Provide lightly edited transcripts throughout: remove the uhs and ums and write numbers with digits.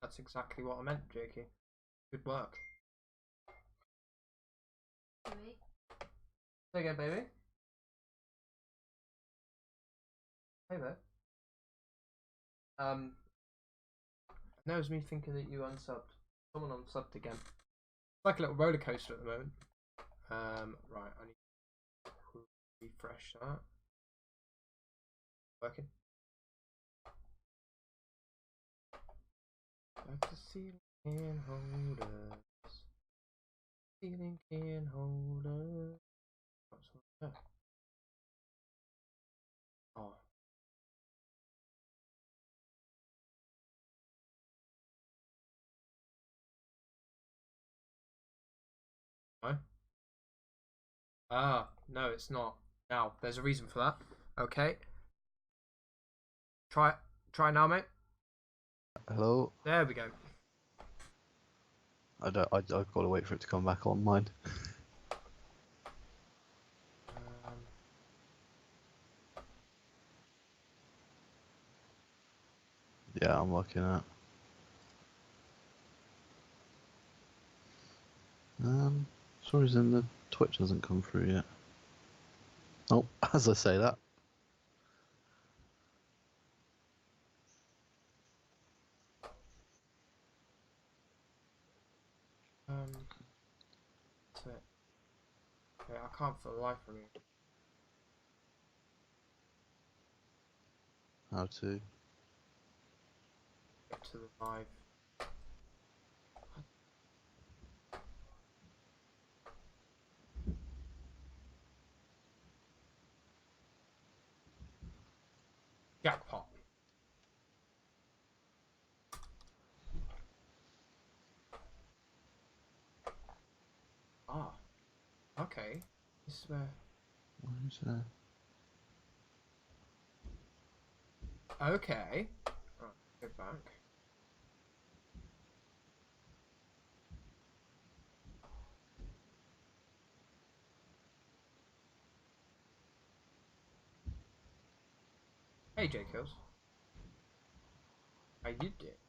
That's exactly what I meant, Jakey. Good work. Chewy. Say again, baby. Hey there. That was me thinking that you unsubbed. Someone unsubbed again. It's like a little roller coaster at the moment. Right, I need to refresh that. Working. Like the ceiling can hold us. Ceiling can hold us. What's that? Oh. No? Ah, no, it's not. Now, there's a reason for that. Okay. Try now, mate. Hello. There we go. I've got to wait for it to come back online. Yeah, I'm working out. For some reason the Twitch hasn't come through yet. Oh, as I say that. That's it. Okay, I can't for the life of me. How to? Get to the live. Jackpot. Ah. Okay. This is where. Where's that? Okay. Right, go back. Hey, J Kills. How you doing?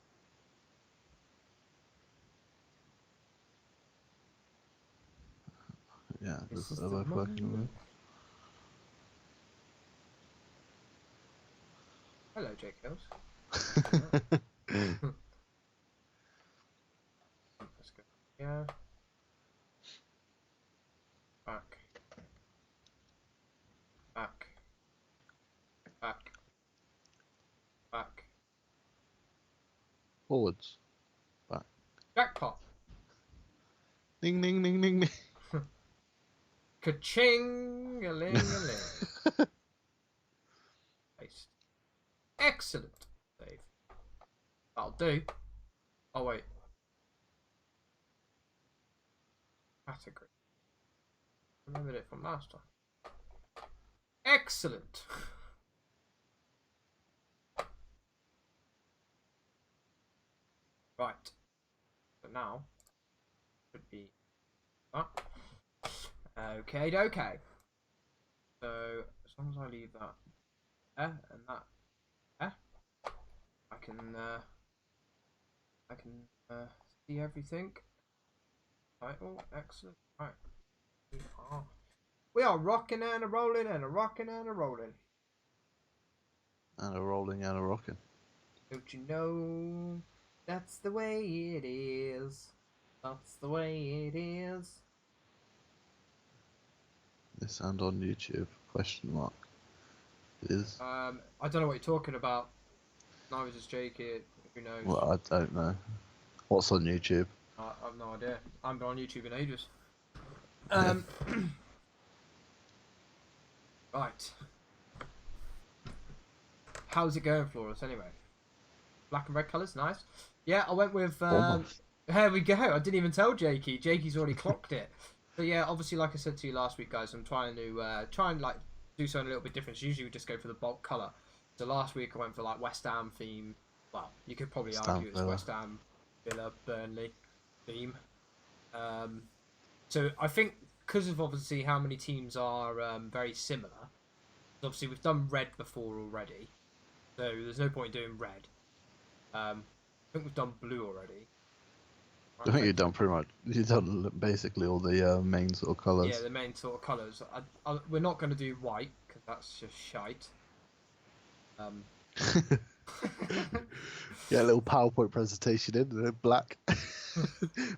Yeah, This is they're the both working on moment. it. Hello, J Kills. Let's go. Yeah. Back. Back. Back. Back. Forwards. Back. Jackpot. Ding ding ding ding ding. Ka-ching! A ling a ling. Paste. Excellent. Save. That'll do. Oh, wait. Category. Remembered it from last time. Excellent. Right. So now should be that. Okay, okay. So as long as I leave that there and that there, I can see everything. Right. Oh, excellent. Right. We are rocking and a rolling and a rocking and a rolling. And a rolling and a rocking. Don't you know that's the way it is? That's the way it is. This and on YouTube? Question mark. It is. I don't know what you're talking about. Neither does Jakey. Who knows? Well, I don't know. What's on YouTube? I have no idea. I haven't been on YouTube in ages. Right. How's it going for us anyway? Black and red colours, nice. Yeah, I went with. There we go. I didn't even tell Jakey. Jakey's already clocked it. But yeah, obviously, like I said to you last week, guys, I'm trying to like do something a little bit different. So usually we just go for the bulk colour. So last week I went for like West Ham theme. Well, you could probably argue it's West Ham, Villa, Burnley theme. So I think because of obviously how many teams are very similar. Obviously we've done red before already, so there's no point in doing red. think we've done blue already. I think you've done basically all the main sort of colours. Yeah, the main sort of colours. We're not going to do white because that's just shite. Yeah, a little PowerPoint presentation in, and then black,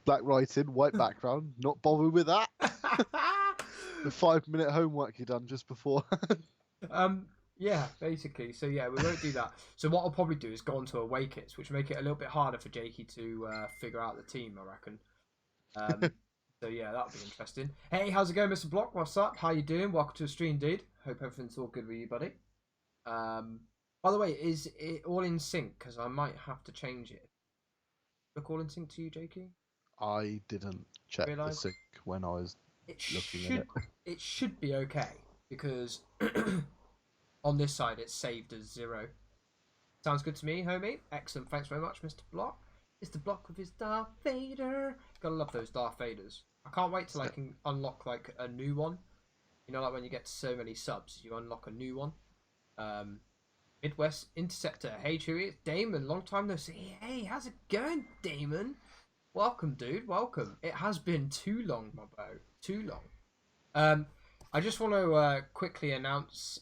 black writing, white background. Not bothered with that. The 5-minute homework you done just before. Yeah, basically. So yeah, we won't do that. So what I'll probably do is go on to away kits, which make it a little bit harder for Jakey to figure out the team, I reckon. So yeah, that'll be interesting. Hey, how's it going, Mr. Block? What's up? How you doing? Welcome to the stream, dude. Hope everything's all good with you, buddy. By the way, is it all in sync? Because I might have to change it. Look all in sync to you, Jakey? I didn't check the sync when I was looking at it. It should be okay because on this side it's saved as 0. Sounds good to me, homie. Excellent. Thanks very much, Mr. Block. Mr. Block with his Darth Vader. Gotta love those Darth Vaders. I can't wait till I can unlock like a new one. You know, like when you get so many subs, you unlock a new one. Midwest Interceptor. Hey, Chewy, it's Damon. Long time no see. Hey, how's it going, Damon? Welcome, dude. Welcome. It has been too long, my bro. Too long. I just want to quickly announce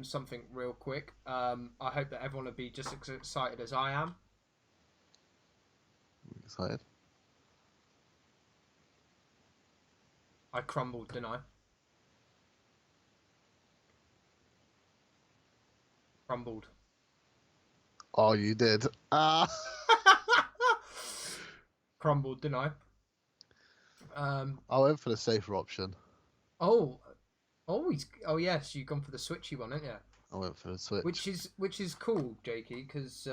something real quick. I hope that everyone will be just as excited as I am. Excited? I crumbled, didn't I? Crumbled. Oh, you did. Ah. Crumbled, didn't I? I went for the safer option. Oh, yes, you've gone for the switchy one, haven't you? I went for the switch. Which is cool, Jakey, because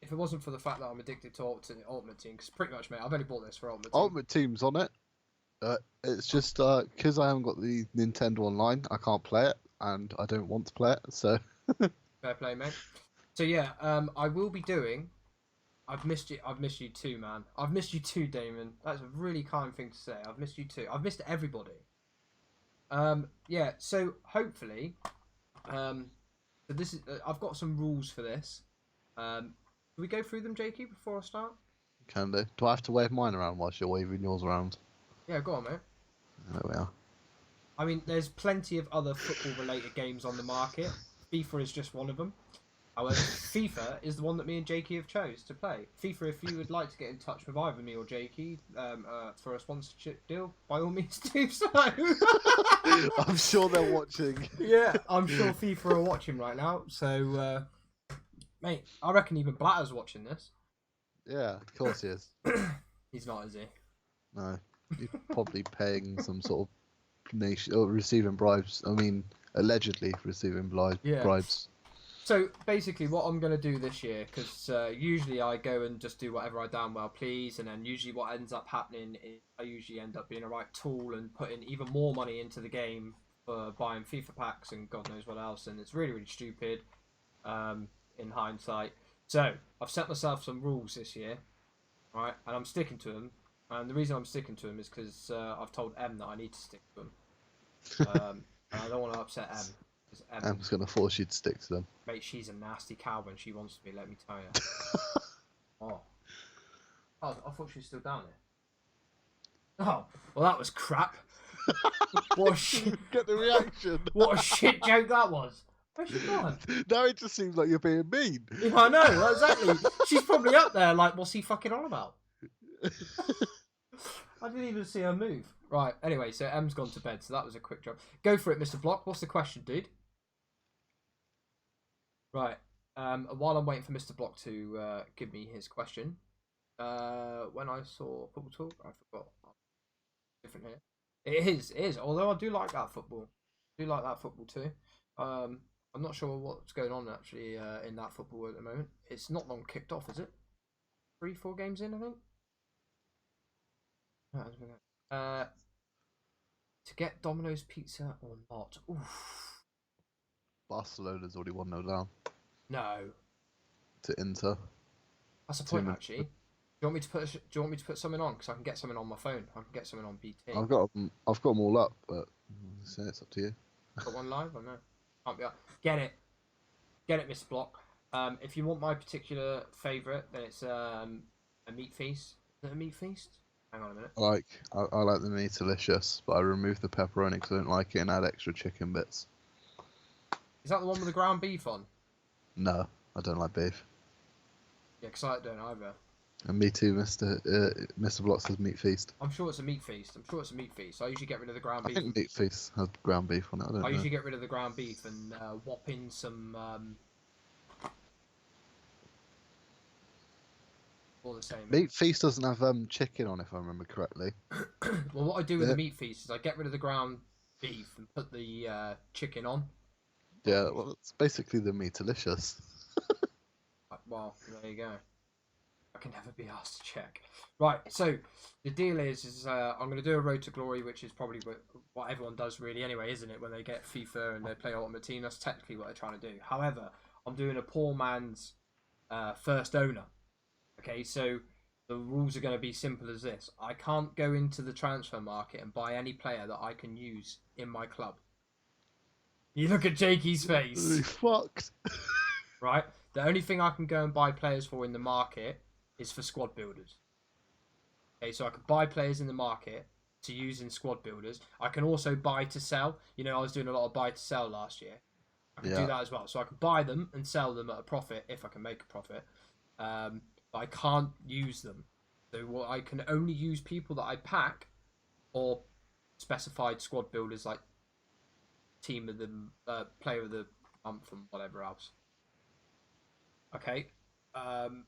if it wasn't for the fact that I'm addicted to Ultimate Team, because pretty much, mate, I've only bought this for Ultimate Team. Ultimate Team's on it. It's just because I haven't got the Nintendo Online, I can't play it, and I don't want to play it. So fair play, mate. So yeah, I will be doing. I've missed you. I've missed you too, man. I've missed you too, Damon. That's a really kind thing to say. I've missed you too. I've missed everybody. Yeah. So hopefully, so this is. I've got some rules for this. Can we go through them, Jakey, before I start? can do. Do I have to wave mine around whilst you're waving yours around? Yeah, go on, mate. There we are. I mean, there's plenty of other football-related games on the market. FIFA is just one of them. However, FIFA is the one that me and Jakey have chose to play. FIFA, if you would like to get in touch with either me or Jakey for a sponsorship deal, by all means do so. I'm sure they're watching. Yeah, I'm sure FIFA are watching right now. So, mate, I reckon even Blatter's watching this. Yeah, of course he is. He's not, is he? No, he's probably paying some sort of nation or receiving bribes. I mean, allegedly receiving bribes. So basically, what I'm going to do this year, because usually I go and just do whatever I damn well please, and then usually what ends up happening is I usually end up being a right tool and putting even more money into the game for buying FIFA packs and God knows what else, and it's really, really stupid in hindsight. So I've set myself some rules this year, right, and I'm sticking to them. And the reason I'm sticking to them is because I've told M that I need to stick to them, and I don't want to upset M. Em's going to force you to stick to them. Mate, she's a nasty cow when she wants to be, let me tell you. Oh, I thought she was still down there. Oh, well, that was crap. What a shit... Get the reaction. What a shit joke that was. Where's she gone? Now it just seems like you're being mean. Yeah, I know, well, exactly. She's probably up there like, what's he fucking on about? I didn't even see her move. Right, anyway, so M's gone to bed, so that was a quick job. Go for it, Mr. Block. What's the question, dude? Right. While I'm waiting for Mr. Block to give me his question, when I saw Football Talk, I forgot. Different here. It is. Although I do like that football. I do like that football too. I'm not sure what's going on actually in that football at the moment. It's not long kicked off, is it? 3-4 games in, I think. To get Domino's pizza or not? Oof. Barcelona's already 1-0 down. No. To Inter. That's a point, actually. Do you want me to put something on? Because I can get something on my phone. I can get something on BT. I've got them all up, but it's up to you. Got one live? I know. Can't be up. Get it, Mr. Block. If you want my particular favourite, then it's a meat feast. Is it a meat feast? Hang on a minute. I like the meat delicious, but I removed the pepperoni because I don't like it and add extra chicken bits. Is that the one with the ground beef on? No, I don't like beef. Yeah, because I don't either. And me too, Mr. Block says meat feast. I'm sure it's a meat feast. I usually get rid of the ground beef. I think meat feast has ground beef on it. I don't know. usually get rid of the ground beef and whop in some all the same. Meat feast doesn't have chicken on, if I remember correctly. Well, what I do with the meat feast is I get rid of the ground beef and put the chicken on. Yeah, well, it's basically the meat delicious. Well, there you go. I can never be asked to check. Right, so the deal is I'm going to do a Road to Glory, which is probably what everyone does really anyway, isn't it? When they get FIFA and they play Ultimate Team, that's technically what they're trying to do. However, I'm doing a poor man's first owner. Okay, so the rules are going to be simple as this. I can't go into the transfer market and buy any player that I can use in my club. You look at Jakey's face. Fucked. Right? The only thing I can go and buy players for in the market is for squad builders. Okay, so I can buy players in the market to use in squad builders. I can also buy to sell. You know, I was doing a lot of buy to sell last year. I can do that as well. So I can buy them and sell them at a profit if I can make a profit. But I can't use them. So I can only use people that I pack or specified squad builders like team of the player of the month and whatever else. Okay. I'm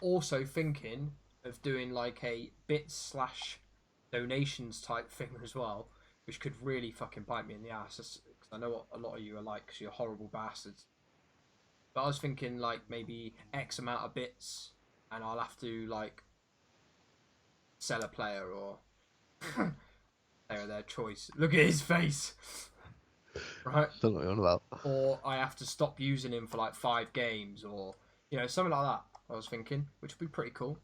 also thinking of doing like a bits/donations type thing as well, which could really fucking bite me in the ass. Because I know what a lot of you are like, because you're horrible bastards. But I was thinking like maybe X amount of bits, and I'll have to like sell a player or player of their choice. Look at his face. Right? Don't know what you're on about. Or I have to stop using him for like 5 games, or something like that. I was thinking, which would be pretty cool,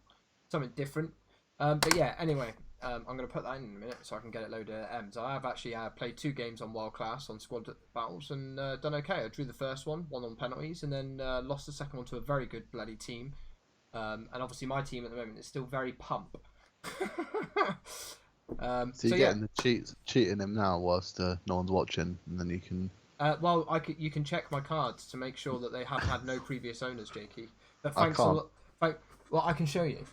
something different. But yeah, anyway, I'm going to put that in a minute so I can get it loaded at M's. I have actually played 2 games on World Class on squad battles and done okay. I drew the first one on penalties, and then lost the second one to a very good bloody team. And obviously my team at the moment is still very pump. So you're getting the cheating him now whilst no one's watching, and then you can. Well, you can check my cards to make sure that they have had no previous owners, Jakey. But thanks I a can't. lot. Well, I can show you.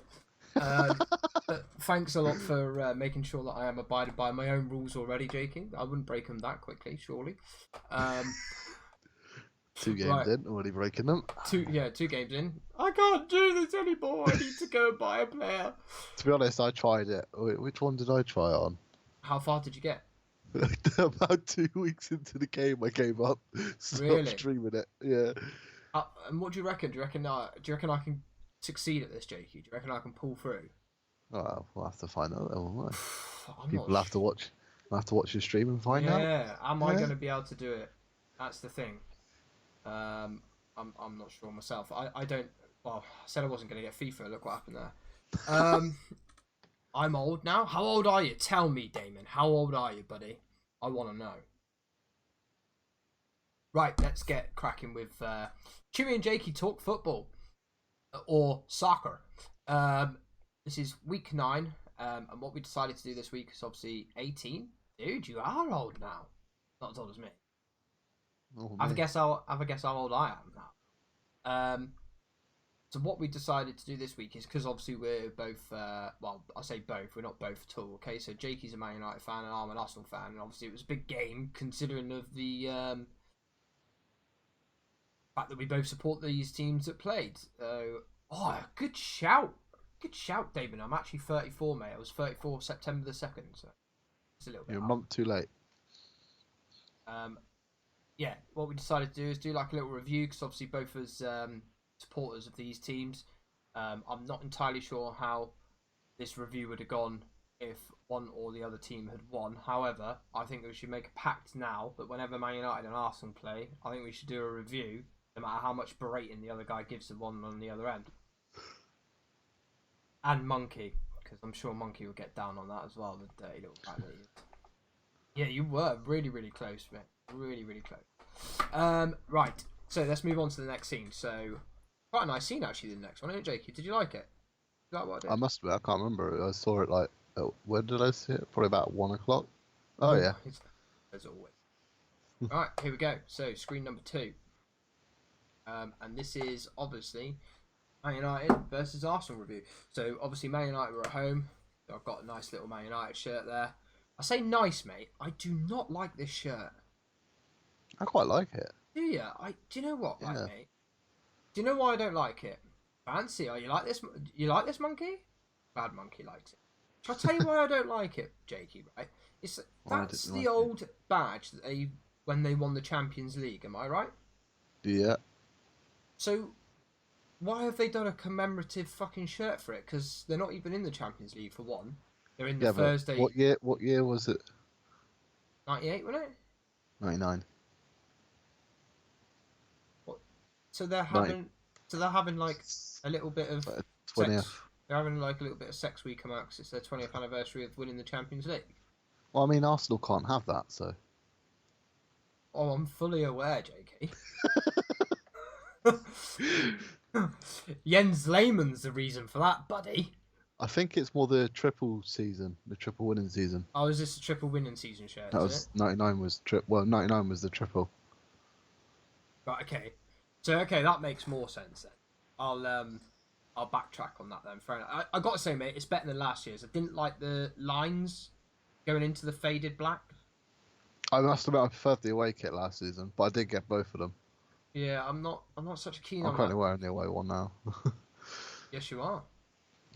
But thanks a lot for making sure that I am abiding by my own rules already, Jakey. I wouldn't break them that quickly, surely. 2 games in, already breaking them. 2 games in. I can't do this anymore. I need to go and buy a player. To be honest, I tried it. Which one did I try it on? How far did you get? About 2 weeks into the game, I gave up. Stopped streaming it. Yeah. And what do you reckon? Do you reckon I can succeed at this, Jakey? Do you reckon I can pull through? Oh, we'll have to find out. I'm People have to watch. Have to watch your stream and find out. Yeah. Am I going to be able to do it? That's the thing. I'm not sure myself. I don't. Well, I said I wasn't going to get FIFA. Look what happened there. I'm old now. How old are you? Tell me, Damon. How old are you, buddy? I want to know. Right, let's get cracking with Chewy and Jakey talk football or soccer. This is week 9, and what we decided to do this week is obviously 18. Dude, you are old now. Not as old as me. Oh, have a guess how old I am now. So what we decided to do this week is, because obviously we're both, well, I say both, we're not both at all, okay? So Jakey's a Man United fan and I'm an Arsenal fan, and obviously it was a big game considering of the fact that we both support these teams that played. Good shout. Good shout, Damon. I'm actually 34, mate. I was 34 September the 2nd, so it's a little bit You're a up. month too late. Yeah, what we decided to do is do like a little review, because obviously both as supporters of these teams, I'm not entirely sure how this review would have gone if one or the other team had won. However, I think we should make a pact now that whenever Man United and Arsenal play, I think we should do a review, no matter how much berating the other guy gives the one on the other end. And Monkey, because I'm sure Monkey will get down on that as well, the dirty little rat that he is. Yeah, you were really, really close, mate. Really, really close. Right. So let's move on to the next scene. So quite a nice scene actually. The next one, isn't it, Jakey? Did you like it? Did you like what I I did? must admit, I can't remember. I saw it like, when did I see it? Probably about 1 o'clock. Oh yeah. As always. All right, here we go. So screen number 2, and this is obviously Man United versus Arsenal review. So obviously Man United were at home. I've got a nice little Man United shirt there. I say nice, mate. I do not like this shirt. I quite like it. Do you? Do you know what, right, Yeah. mate? Do you know why I don't like it? Fancy? Oh, you like this? You like this monkey? Bad monkey likes it. Shall I tell you why I don't like it, Jakey? Right? That's didn't the like it. old badge that they when they won the Champions League. Am I right? Yeah. So why have they done a commemorative fucking shirt for it? Because they're not even in the Champions League for one. They're in the Yeah, but Thursday what year was it? 98, wasn't it? 99. What? So they're 90. having like a little bit of 20th. sex. They're having like a little bit of sex week come out because it's their 20th anniversary of winning the Champions League. Well, I mean, Arsenal can't have that, so. Oh, I'm fully aware, JK. Jens Lehmann's the reason for that, buddy. I think it's more the triple season, the triple winning season. Oh, is this a triple winning season shirt? That Is was it? 99 was 99 was the triple. Right. Okay. So that makes more sense then. I'll backtrack on that then. Fair enough. I got to say, mate, it's better than last year's. I didn't like the lines going into the faded black. I must admit, I preferred the away kit last season, but I did get both of them. Yeah, I'm not such a keen I'm on currently that. wearing the away one now. Yes, you are.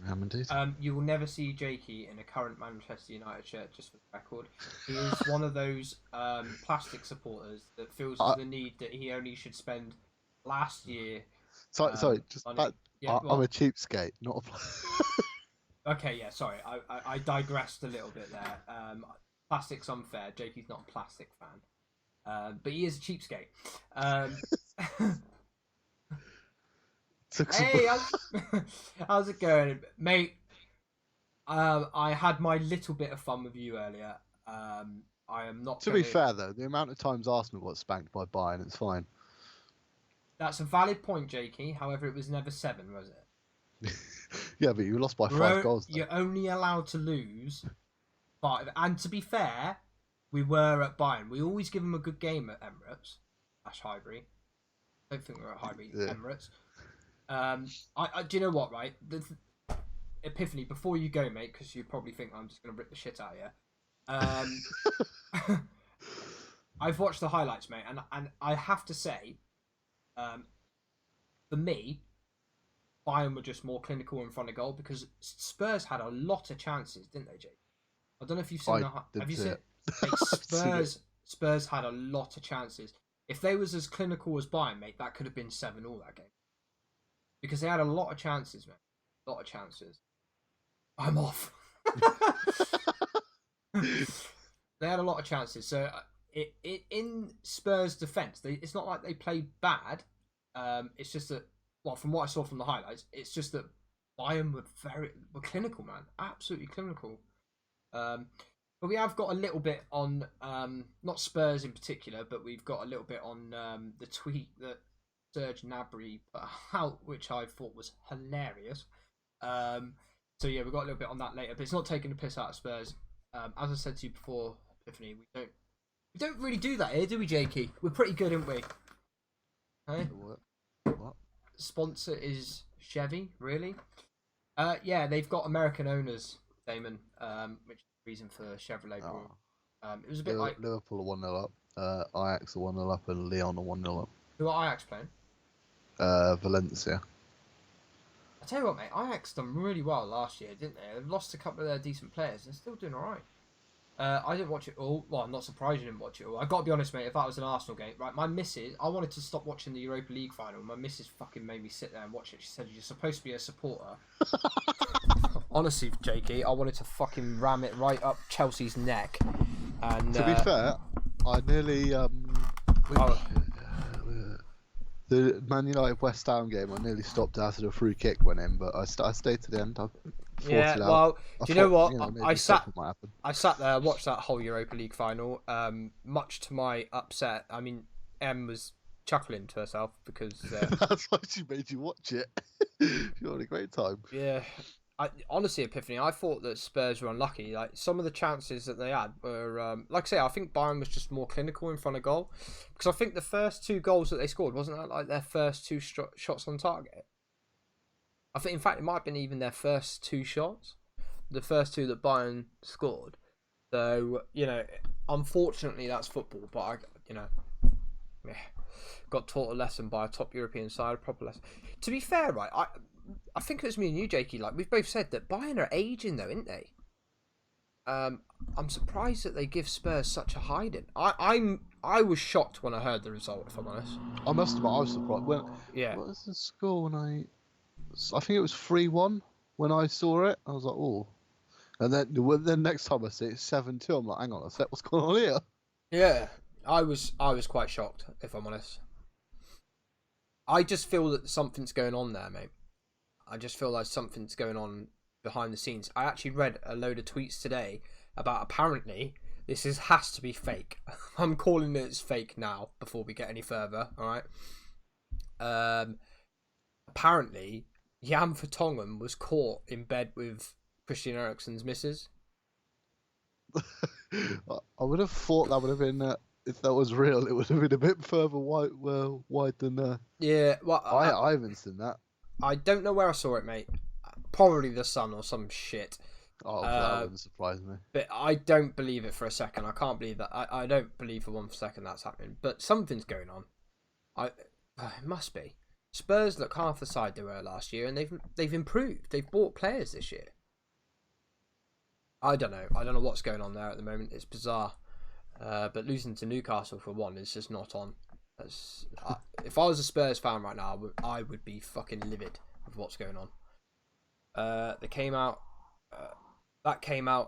I am indeed. You will never see Jakey in a current Manchester United shirt, just for the record. He is one of those plastic supporters that feels the need that he only should spend last year. Sorry, just money. Yeah, I'm a cheapskate, not a. Okay, yeah, sorry. I digressed a little bit there. Plastic's unfair. Jakey's not a plastic fan. But he is a cheapskate. Hey, how's it going, mate? I had my little bit of fun with you earlier. I am not. To be fair, though, the amount of times Arsenal got spanked by Bayern, it's fine. That's a valid point, Jakey. However, it was never 7, was it? Yeah, but you lost by 5 goals. Though. You're only allowed to lose 5. And to be fair, we were at Bayern. We always give them a good game at Emirates. Highbury. I don't think we're at Highbury. Yeah. Emirates. Do you know what, right? Epiphany, before you go, mate, because you probably think I'm just going to rip the shit out of you. I've watched the highlights, mate, and I have to say, for me, Bayern were just more clinical in front of goal because Spurs had a lot of chances, didn't they, Jake? I don't know if you've seen have you seen it? Mate, Spurs had a lot of chances. If they was as clinical as Bayern, mate, that could have been 7-7 that game. Because they had a lot of chances, mate. A lot of chances. I'm off. They had a lot of chances. So in Spurs' defence, it's not like they played bad. It's just that, well, from what I saw from the highlights, it's just that Bayern were clinical, man. Absolutely clinical. But we have got a little bit on, not Spurs in particular, but we've got a little bit on the tweet that Serge Gnabry put out, which I thought was hilarious. So yeah, we've got a little bit on that later, but it's not taking the piss out of Spurs. As I said to you before, Epiphany, we don't really do that here, do we, Jakey? We're pretty good, aren't we? Hey? What? Sponsor is Chevy, really? Yeah, they've got American owners, Damon, which is the reason for Chevrolet. It was a bit like Liverpool are 1-0 up, Ajax are 1-0 up, and Lyon are 1-0 up. Who are Ajax playing? Valencia. I tell you what, mate, Ajax done really well last year, didn't they? They've lost a couple of their decent players. They're still doing all right. I didn't watch it all. Well, I'm not surprised you didn't watch it all. I got to be honest, mate. If that was an Arsenal game, right? My missus, I wanted to stop watching the Europa League final. My missus fucking made me sit there and watch it. She said you're supposed to be a supporter. Honestly, Jakey, I wanted to fucking ram it right up Chelsea's neck. And to be fair, I nearly the Man United West Ham game, I nearly stopped after the free kick went in, but I stayed to the end. Yeah, well, do you know what? I sat there, watched that whole Europa League final. Much to my upset, I mean, Em was chuckling to herself because That's why she made you watch it. She had a great time. yeah. Honestly, Epiphany, I thought that Spurs were unlucky. Like some of the chances that they had were, like I say, I think Bayern was just more clinical in front of goal, because I think the first 2 goals that they scored, wasn't that like their first 2 shots on target? I think, in fact, it might have been even their first 2 shots, the first 2 that Bayern scored. So unfortunately, that's football. But yeah, got taught a lesson by a top European side, a proper lesson. To be fair, right, I think it was me and you, Jakey. Like we've both said that Bayern are aging, though, aren't they? I'm surprised that they give Spurs such a hiding. I was shocked when I heard the result, if I'm honest. I must admit, I was surprised. What was the score when I think it was 3-1 when I saw it. I was like, oh. And then next time I see it, it's 7-2. I'm like, hang on a sec, what's going on here? Yeah, I was quite shocked, if I'm honest. I just feel that something's going on there, mate. I just feel like something's going on behind the scenes. I actually read a load of tweets today about apparently has to be fake. I'm calling it fake now before we get any further. All right. Apparently, Jan Vertonghen was caught in bed with Christian Eriksen's missus. I would have thought that would have been if that was real. It would have been a bit further wide than. Yeah, well, I haven't seen that. I don't know where I saw it, mate. Probably the Sun or some shit. Oh, that wouldn't surprise me. But I don't believe it for a second. I can't believe that. I don't believe for 1 second that's happening. But something's going on. It must be. Spurs look half the side they were last year, and they've improved. They've bought players this year. I don't know. I don't know what's going on there at the moment. It's bizarre. But losing to Newcastle for 1 is just not on. If I was a Spurs fan right now, I would be fucking livid with what's going on. That came out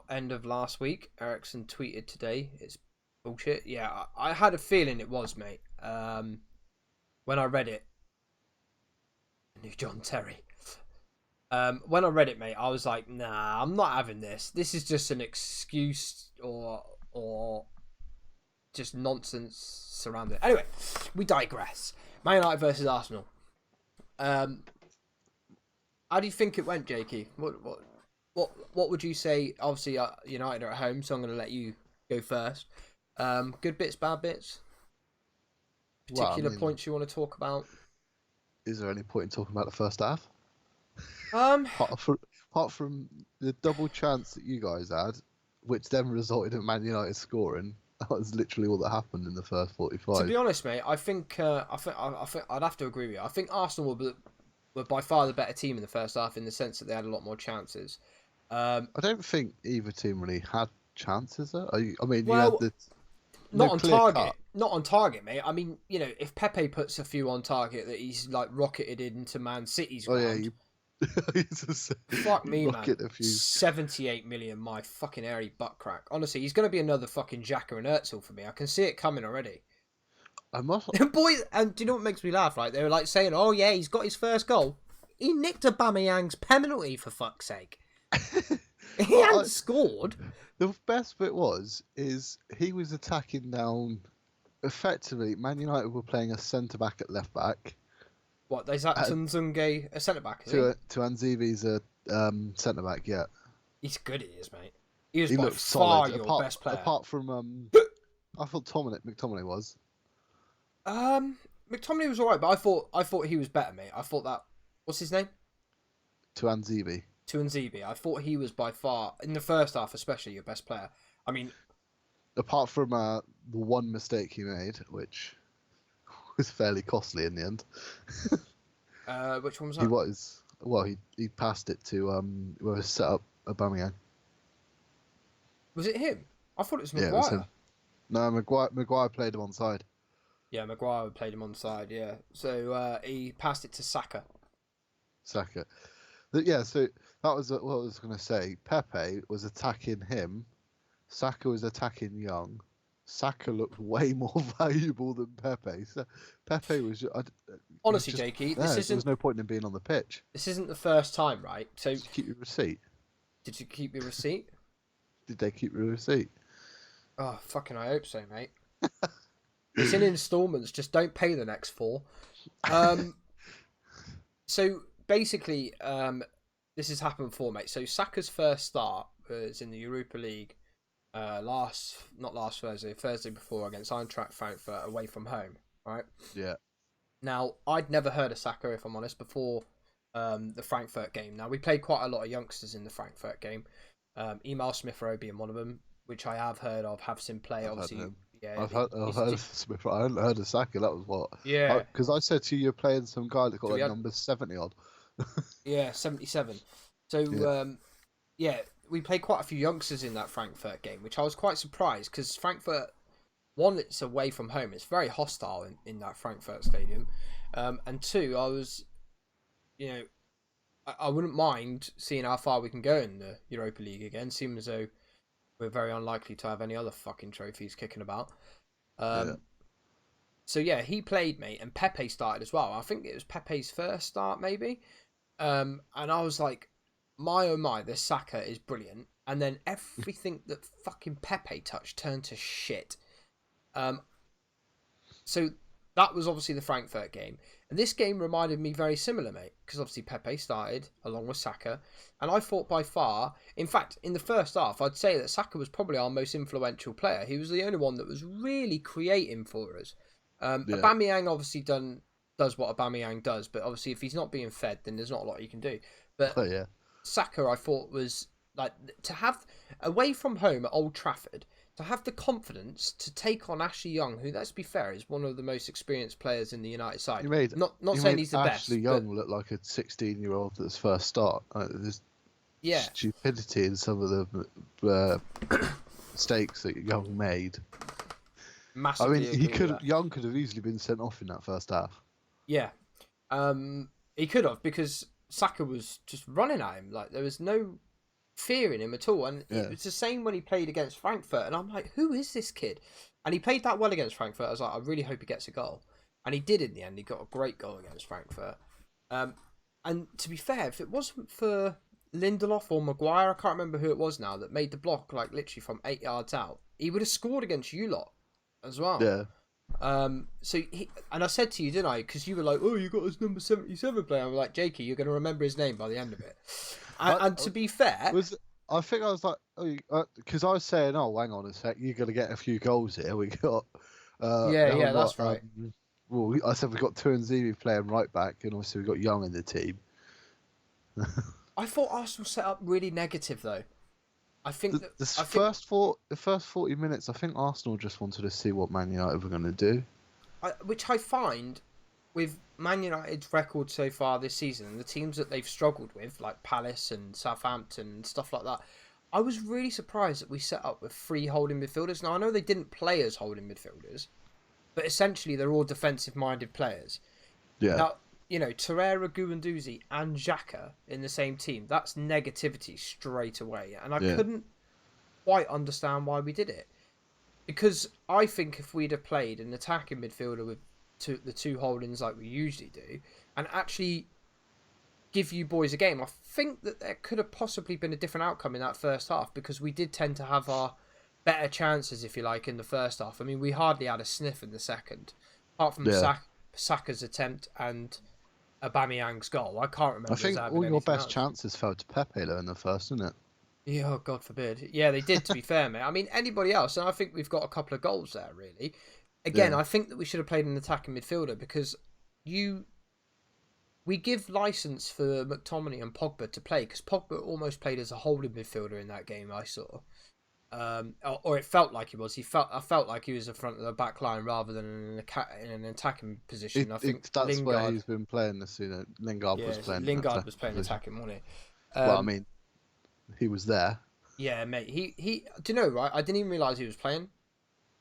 end of last week. Eriksen tweeted today. It's bullshit. Yeah, I had a feeling it was, mate. When I read it, I knew John Terry. When I read it, mate, I was like, nah, I'm not having this. This is just an excuse or just nonsense surrounding it. Anyway, we digress. Man United versus Arsenal. How do you think it went, Jakey? What would you say? Obviously, United are at home, so I'm going to let you go first. Good bits, bad bits. Particular points you want to talk about? Is there any point in talking about the first half? Apart from the double chance that you guys had, which then resulted in Man United scoring, that was literally all that happened in the first 45. To be honest, mate, I think I'd have to agree with you. I think Arsenal were by far the better team in the first half in the sense that they had a lot more chances. I don't think either team really had chances. Though. You had the not on target. Not on target, mate. I mean, if Pepe puts a few on target that he's like rocketed into Man City's ground. Oh yeah, fuck me, man. 78 million, my fucking hairy butt crack. Honestly, he's going to be another fucking Xhaka and Özil for me. I can see it coming already. I must. Boy, and do you know what makes me laugh? Right, they were like saying, "Oh yeah, he's got his first goal. He nicked Aubameyang's penalty for fuck's sake. He hadn't scored." The best bit is he was attacking down. Effectively, Man United were playing a centre back at left back. What? Is that Tunzunge a centre back? To Anzivi's a centre back. Yeah. He's good. He is, mate. He by far your best player. Apart from I thought McTominay was. McTominay was alright, but I thought he was better, mate. I thought that. What's his name? Tuanzebe. I thought he was by far in the first half, especially your best player. I mean, apart from the one mistake he made, which was fairly costly in the end. Which one was that? He passed it to whoever set up Aubameyang. Was it him? I thought it was Maguire. Yeah, it was him. No, Maguire played him on side. Yeah, Maguire played him on side. Yeah, so he passed it to Saka. Yeah, so that was what I was going to say. Pepe was attacking him. Saka was attacking Young. Saka looked way more valuable than Pepe. So Pepe was honestly, Jakey, there was no point in him being on the pitch. This isn't the first time, right? So did you keep your receipt? Did you keep your receipt? Did they keep your receipt? Oh, fucking! I hope so, mate. It's in instalments. Just don't pay the next 4. So basically, this has happened before, mate. So Saka's first start was in the Europa League not last Thursday before against Eintracht Frankfurt away from home, right? Yeah. Now, I'd never heard of Saka, if I'm honest, before the Frankfurt game. Now, we played quite a lot of youngsters in the Frankfurt game. Emil Smith-Rowe being one of them, which I have heard of, have seen play, obviously. Yeah, I've heard of Smith. I hadn't heard of Saka. That was what. Yeah. Because I said to you, you're playing some guy that got So number 70 odd. Yeah, 77. So we played quite a few youngsters in that Frankfurt game, which I was quite surprised because Frankfurt, one, it's away from home. It's very hostile in that Frankfurt stadium. And two, I was, I wouldn't mind seeing how far we can go in the Europa League again. Seems as though we're very unlikely to have any other fucking trophies kicking about. So yeah, he played, mate, and Pepe started as well. I think it was Pepe's first start, maybe. And I was like, my oh my, this Saka is brilliant. And then everything that fucking Pepe touched turned to shit. So that was obviously the Frankfurt game. And this game reminded me very similar, mate. Because obviously Pepe started along with Saka. And I thought by far, in fact, in the first half, I'd say that Saka was probably our most influential player. He was the only one that was really creating for us. Aubameyang obviously does what Aubameyang does. But obviously if he's not being fed, then there's not a lot you can do. But Saka, I thought, was like to have away from home at Old Trafford, to have the confidence to take on Ashley Young, who, let's be fair, is one of the most experienced players in the United side. Not saying he's the best. Ashley Young looked like a 16-year-old at his first start. There's stupidity in some of the mistakes that Young made. Massively. I mean, Young could have easily been sent off in that first half. Yeah, he could have, because Saka was just running at him. Like, there was no fear in him at all. And it was the same when he played against Frankfurt. And I'm like, who is this kid? And he played that well against Frankfurt. I was like, I really hope he gets a goal. And he did in the end. He got a great goal against Frankfurt. And to be fair, if it wasn't for Lindelof or Maguire, I can't remember who it was now, that made the block like literally from 8 yards out, he would have scored against you lot as well. Yeah. So and I said to you, didn't I? Because you were like, "Oh, you got his number 77 player." I'm like, "Jakey, you're going to remember his name by the end of it." And to be fair, I think I was like, because I was saying, "Oh, hang on a sec, you're going to get a few goals here." We got, that's right. Well, I said we got Tuanzebe playing right back, and obviously we got Young in the team. I thought Arsenal set up really negative though. I think the first 40 minutes, I think Arsenal just wanted to see what Man United were going to do. Which I find with Man United's record so far this season, the teams that they've struggled with, like Palace and Southampton and stuff like that, I was really surprised that we set up with 3 holding midfielders. Now, I know they didn't play as holding midfielders, but essentially they're all defensive-minded players. Yeah. Now, Torreira, Guendouzi and Xhaka in the same team, that's negativity straight away. And I couldn't quite understand why we did it. Because I think if we'd have played an attacking midfielder with the 2 holdings like we usually do, and actually give you boys a game, I think that there could have possibly been a different outcome in that first half, because we did tend to have our better chances, if you like, in the first half. I mean, we hardly had a sniff in the second, apart from Saka's attempt and Aubameyang's goal. I can't remember. I think all your best chances fell to Pepe though in the first, didn't it? Yeah, oh, God forbid. Yeah, they did, to be fair, mate. I mean, anybody else, and I think we've got a couple of goals there, really. Again, I think that we should have played an attacking midfielder, because we give licence for McTominay and Pogba to play, because Pogba almost played as a holding midfielder in that game, I saw. Or it felt like he was. I felt like he was in front of the back line rather than in an attacking position. I think that's where he's been playing this season. Lingard was playing attacking, wasn't he? Well, I mean, he was there. Yeah, mate. He. Do you know? Right, I didn't even realise he was playing.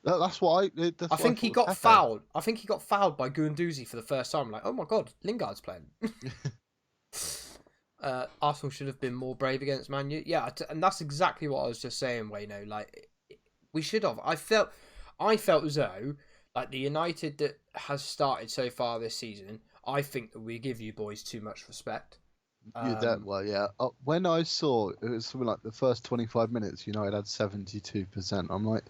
That's why I think he got fouled. I think he got fouled by Guendouzi for the first time. I'm like, oh my God, Lingard's playing. Arsenal should have been more brave against Man U. Yeah, and that's exactly what I was just saying, Wayno. Like, we should have. I felt as though, like, the United that has started so far this season, I think that we give you boys too much respect. When I saw it was something like the first 25 minutes, United had 72%. I'm like,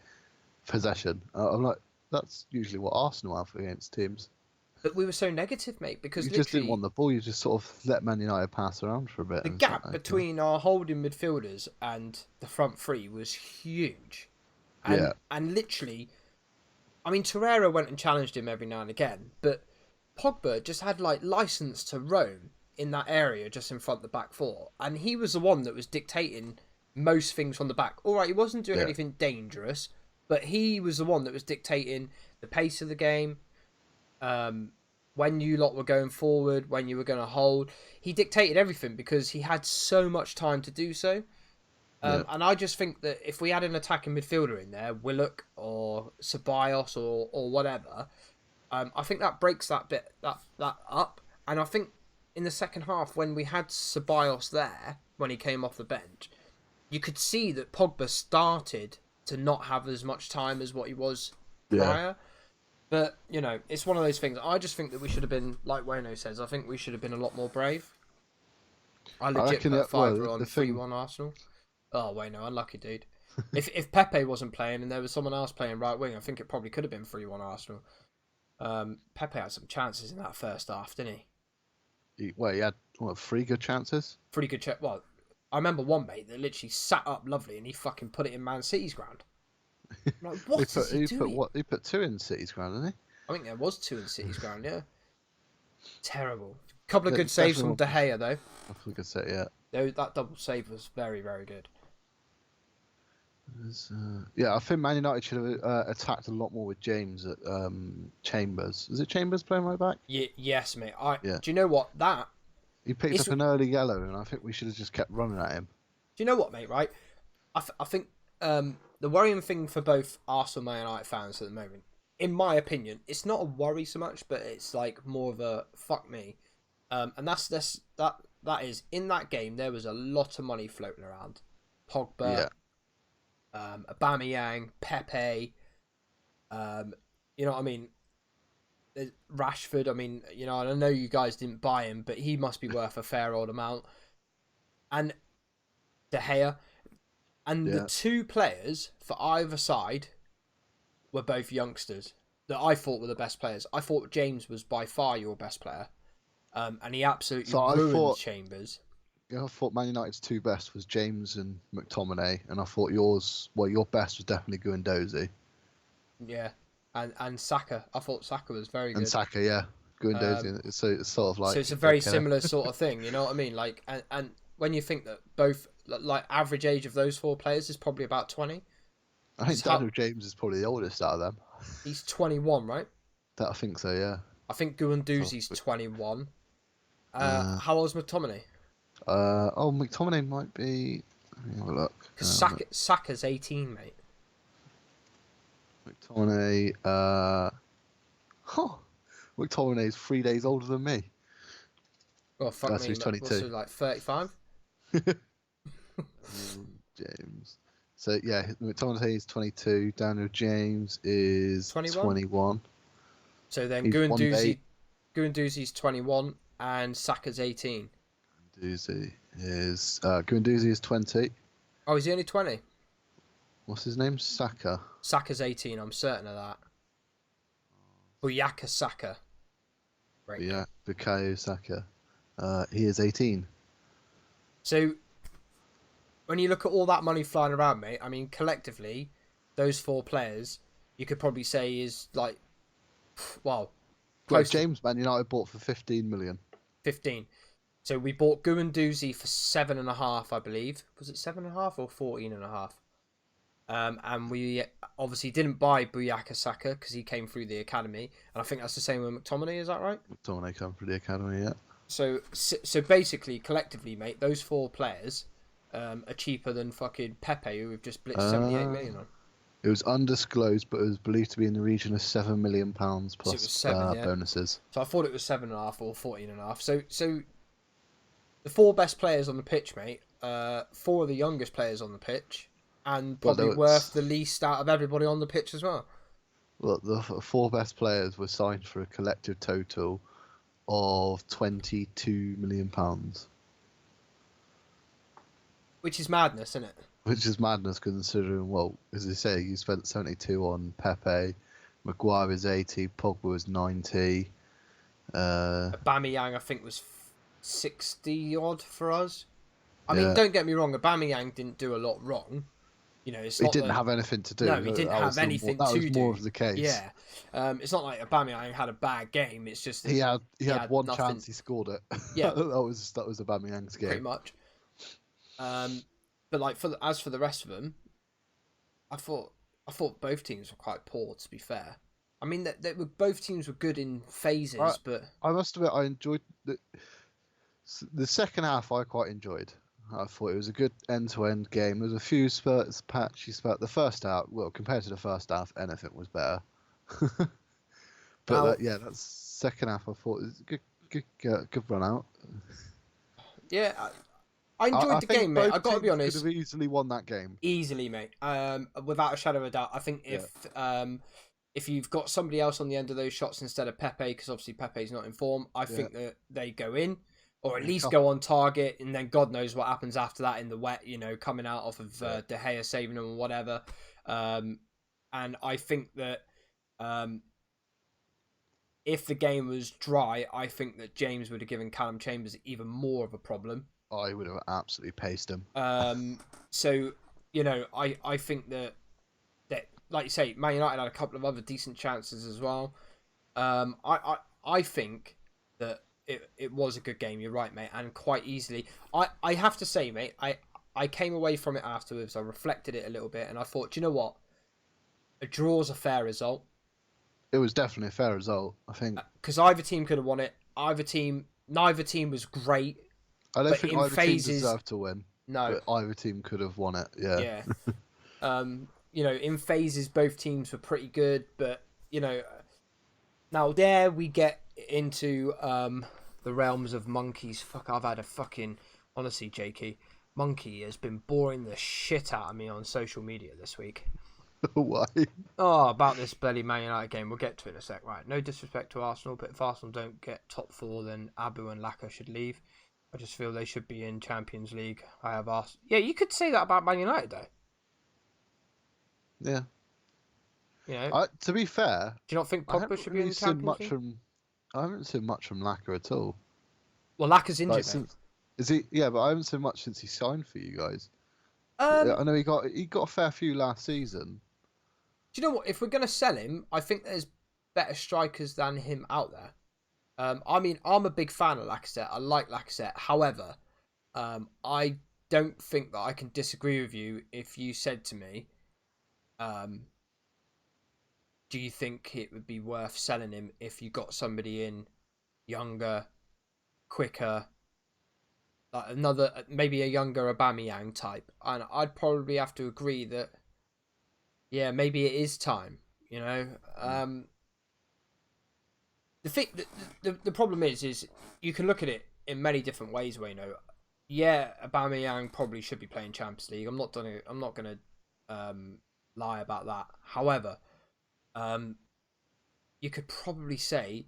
possession. I'm like, that's usually what Arsenal have against teams. But we were so negative, mate, because You literally just didn't want the ball. You just sort of let Man United pass around for a bit. the And gap between our holding midfielders and the front three was huge. And literally, I mean, Torreira went and challenged him every now and again, but Pogba just had like license to roam in that area just in front of the back four, and he was the one that was dictating most things from the back. All right, he wasn't doing anything dangerous, but he was the one that was dictating the pace of the game. When you lot were going forward, when you were going to hold, he dictated everything because he had so much time to do so. And I just think that if we had an attacking midfielder in there, Willock or Ceballos or whatever, I think that breaks that bit that up. And I think in the second half, when we had Ceballos there, when he came off the bench, you could see that Pogba started to not have as much time as what he was prior. But, you know, it's one of those things. I just think that we should have been, like Wayno says, I think we should have been a lot more brave. I legit put a fiver on 3-1 Arsenal. Oh, Wayno, unlucky, dude. If Pepe wasn't playing and there was someone else playing right wing, I think it probably could have been 3-1 Arsenal. Pepe had some chances in that first half, didn't he? He had, 3 good chances? 3 good Well, I remember one, mate, that literally sat up lovely and he fucking put it in Man City's ground. I'm like, what is he doing? He put 2 in City's ground, didn't he? I think there was 2 in City's ground, yeah. Terrible. Couple of good saves from De Gea, though. I could say, yeah. That double save was very, very good. I think Man United should have attacked a lot more with James at Chambers. Is it Chambers playing right back? Yes, mate. Do you know what? He picked up an early yellow, and I think we should have just kept running at him. Do you know what, mate, right? I think the worrying thing for both Arsenal and Man United fans at the moment, in my opinion, it's not a worry so much, but it's like more of a fuck me. And that is, in that game, there was a lot of money floating around. Pogba, Aubameyang, Pepe, you know what I mean? Rashford, I mean, you know, and I know you guys didn't buy him, but he must be worth a fair old amount. And De Gea. And the 2 players for either side were both youngsters that I thought were the best players. I thought James was by far your best player. And he absolutely ruined Chambers. Yeah, I thought Man United's 2 best was James and McTominay, and I thought your best was definitely Guendouzi. Yeah, and Saka. I thought Saka was very good. And Saka, yeah. Guendouzi. So it's sort of like... So it's a very similar sort of thing, you know what I mean? Like, and when you think that both... Like, average age of those 4 players is probably about 20. I think Daniel James is probably the oldest out of them. He's 21, right? I think so, yeah. I think Guendouzi's 21. How old's McTominay? McTominay might be... Let me have a look. Because Saka's 18, mate. McTominay... McTominay's 3 days older than me. Well, fuck me. He's 22. What's it, like 35? James. So yeah, McTominay is 22. Daniel James is 21. So then Guendouzi's 21 and Saka's 18. Guendouzi is 20. Oh, is he only 20? What's his name? Saka. Saka's 18. I'm certain of that. Buyaka Saka. Right. Yeah, Bukayo Saka. He is 18. So, when you look at all that money flying around, mate, I mean, collectively, those 4 players, you could probably say is like, well, James Man United bought for 15 million. 15. So we bought Guendouzi for 7.5, I believe. Was it 7.5 or 14.5? And we obviously didn't buy Buyaka Saka because he came through the academy, and I think that's the same with McTominay. Is that right? McTominay came through the academy, yeah. So basically, collectively, mate, those 4 players are cheaper than fucking Pepe, who we've just blitzed 78 million on. It was undisclosed, but it was believed to be in the region of £7 million plus so it was 7, bonuses. So I thought it was 7.5 or 14.5. So the 4 best players on the pitch, mate. 4 of the youngest players on the pitch, and probably worth the least out of everybody on the pitch as well. Well, the 4 best players were signed for a collective total of £22 million. Which is madness, isn't it? Which is madness considering, well, as you say, you spent 72 on Pepe, Maguire was 80. Pogba was 90. Aubameyang, I think, was 60 odd for us. I mean, Yeah. don't get me wrong, Aubameyang didn't do a lot wrong. You know, it's He not didn't that... have anything to do. No, he didn't have anything to do. That was more of the case. Yeah, it's not like Aubameyang had a bad game. It's just that he had one nothing. chance. He scored it. Yeah, that was Aubameyang's game. pretty much. But like as for the rest of them, I thought both teams were quite poor. To be fair, I mean both teams were good in phases, but I must admit I enjoyed the second half. I quite enjoyed. I thought it was a good end-to-end game. There was a few patchy spurts. The first half, well, compared to the first half, anything was better. But that second half, I thought it was a good run out. Yeah, I enjoyed the game, mate. I got to be honest. Could have easily won that game. Easily, mate. Without a shadow of a doubt. I think if you've got somebody else on the end of those shots instead of Pepe, because obviously Pepe's not in form, I think that they go in. Or at least go on target, and then God knows what happens after that in the wet, you know, coming out off of De Gea saving them or whatever. And I think that if the game was dry, I think that James would have given Callum Chambers even more of a problem. I would have absolutely paced him. So, you know, I think that like you say, Man United had a couple of other decent chances as well. I think that it was a good game, you're right, mate, and quite easily. I have to say, mate, I came away from it afterwards, I reflected it a little bit, and I thought, do you know what? A draw's a fair result. It was definitely a fair result, I think. Because either team could have won it. Neither team was great. I don't think either team deserved to win. No. But either team could have won it, yeah. Yeah. You know, in phases, both teams were pretty good, but, you know, now there we get into the realms of monkeys. Fuck, I've had a fucking... Honestly, Jakey, Monkey has been boring the shit out of me on social media this week. Why? Oh, about this bloody Man United game. We'll get to it in a sec. Right, no disrespect to Arsenal, but if Arsenal don't get top four, then Abu and Laka should leave. I just feel they should be in Champions League. I have asked... Yeah, you could say that about Man United, though. Yeah. You know, to be fair... Do you not think Pogba should be in the Champions League? I haven't seen much from Laka at all. Well, Laka's injured, Is he? Yeah, but I haven't seen much since he signed for you guys. I know he got a fair few last season. Do you know what? If we're going to sell him, I think there's better strikers than him out there. I mean, I'm a big fan of Lacazette. I like Lacazette. However, I don't think that I can disagree with you if you said to me, do you think it would be worth selling him if you got somebody in younger, quicker, like maybe a younger Aubameyang type? And I'd probably have to agree that, yeah, maybe it is time, you know. The problem is you can look at it in many different ways, Wayno. Yeah, Aubameyang probably should be playing Champions League. I'm not gonna lie about that. However, you could probably say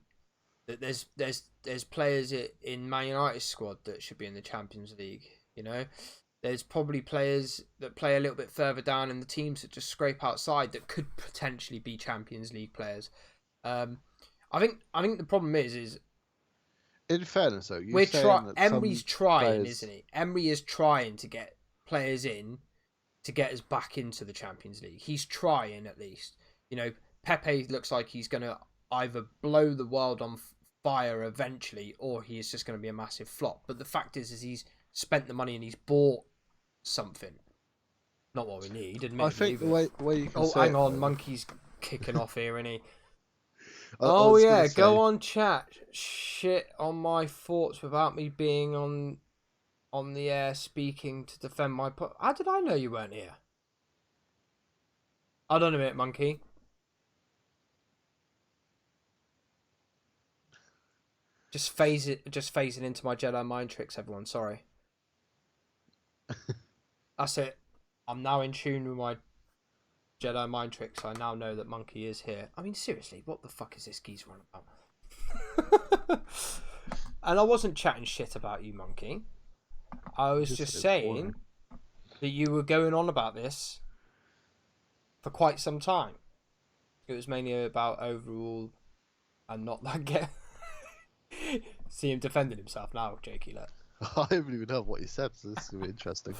that there's players in Man United's squad that should be in the Champions League. You know, there's probably players that play a little bit further down in the teams that just scrape outside that could potentially be Champions League players. I think the problem is in fairness though, Emery's trying, isn't he? Emery is trying to get players in to get us back into the Champions League. He's trying, at least. You know, Pepe looks like he's going to either blow the world on fire eventually, or he is just going to be a massive flop. But the fact is he's spent the money and he's bought something. Not what we need, admittedly. I think the way you can say hang on, Monkey's kicking off here, isn't he? Oh yeah, go on, chat. Shit on my thoughts without me being on the air speaking to defend my... How did I know you weren't here? Hold on a minute, Monkey. Just phasing into my Jedi mind tricks, everyone. Sorry. That's it. I'm now in tune with my Jedi mind tricks. I now know that Monkey is here. I mean, seriously, what the fuck is this geezer on about? And I wasn't chatting shit about you, Monkey. I was just saying that you were going on about this for quite some time. It was mainly about overall and not that game. See him defending himself now, Jakey. Look. I haven't even heard what you said, so this is gonna be interesting.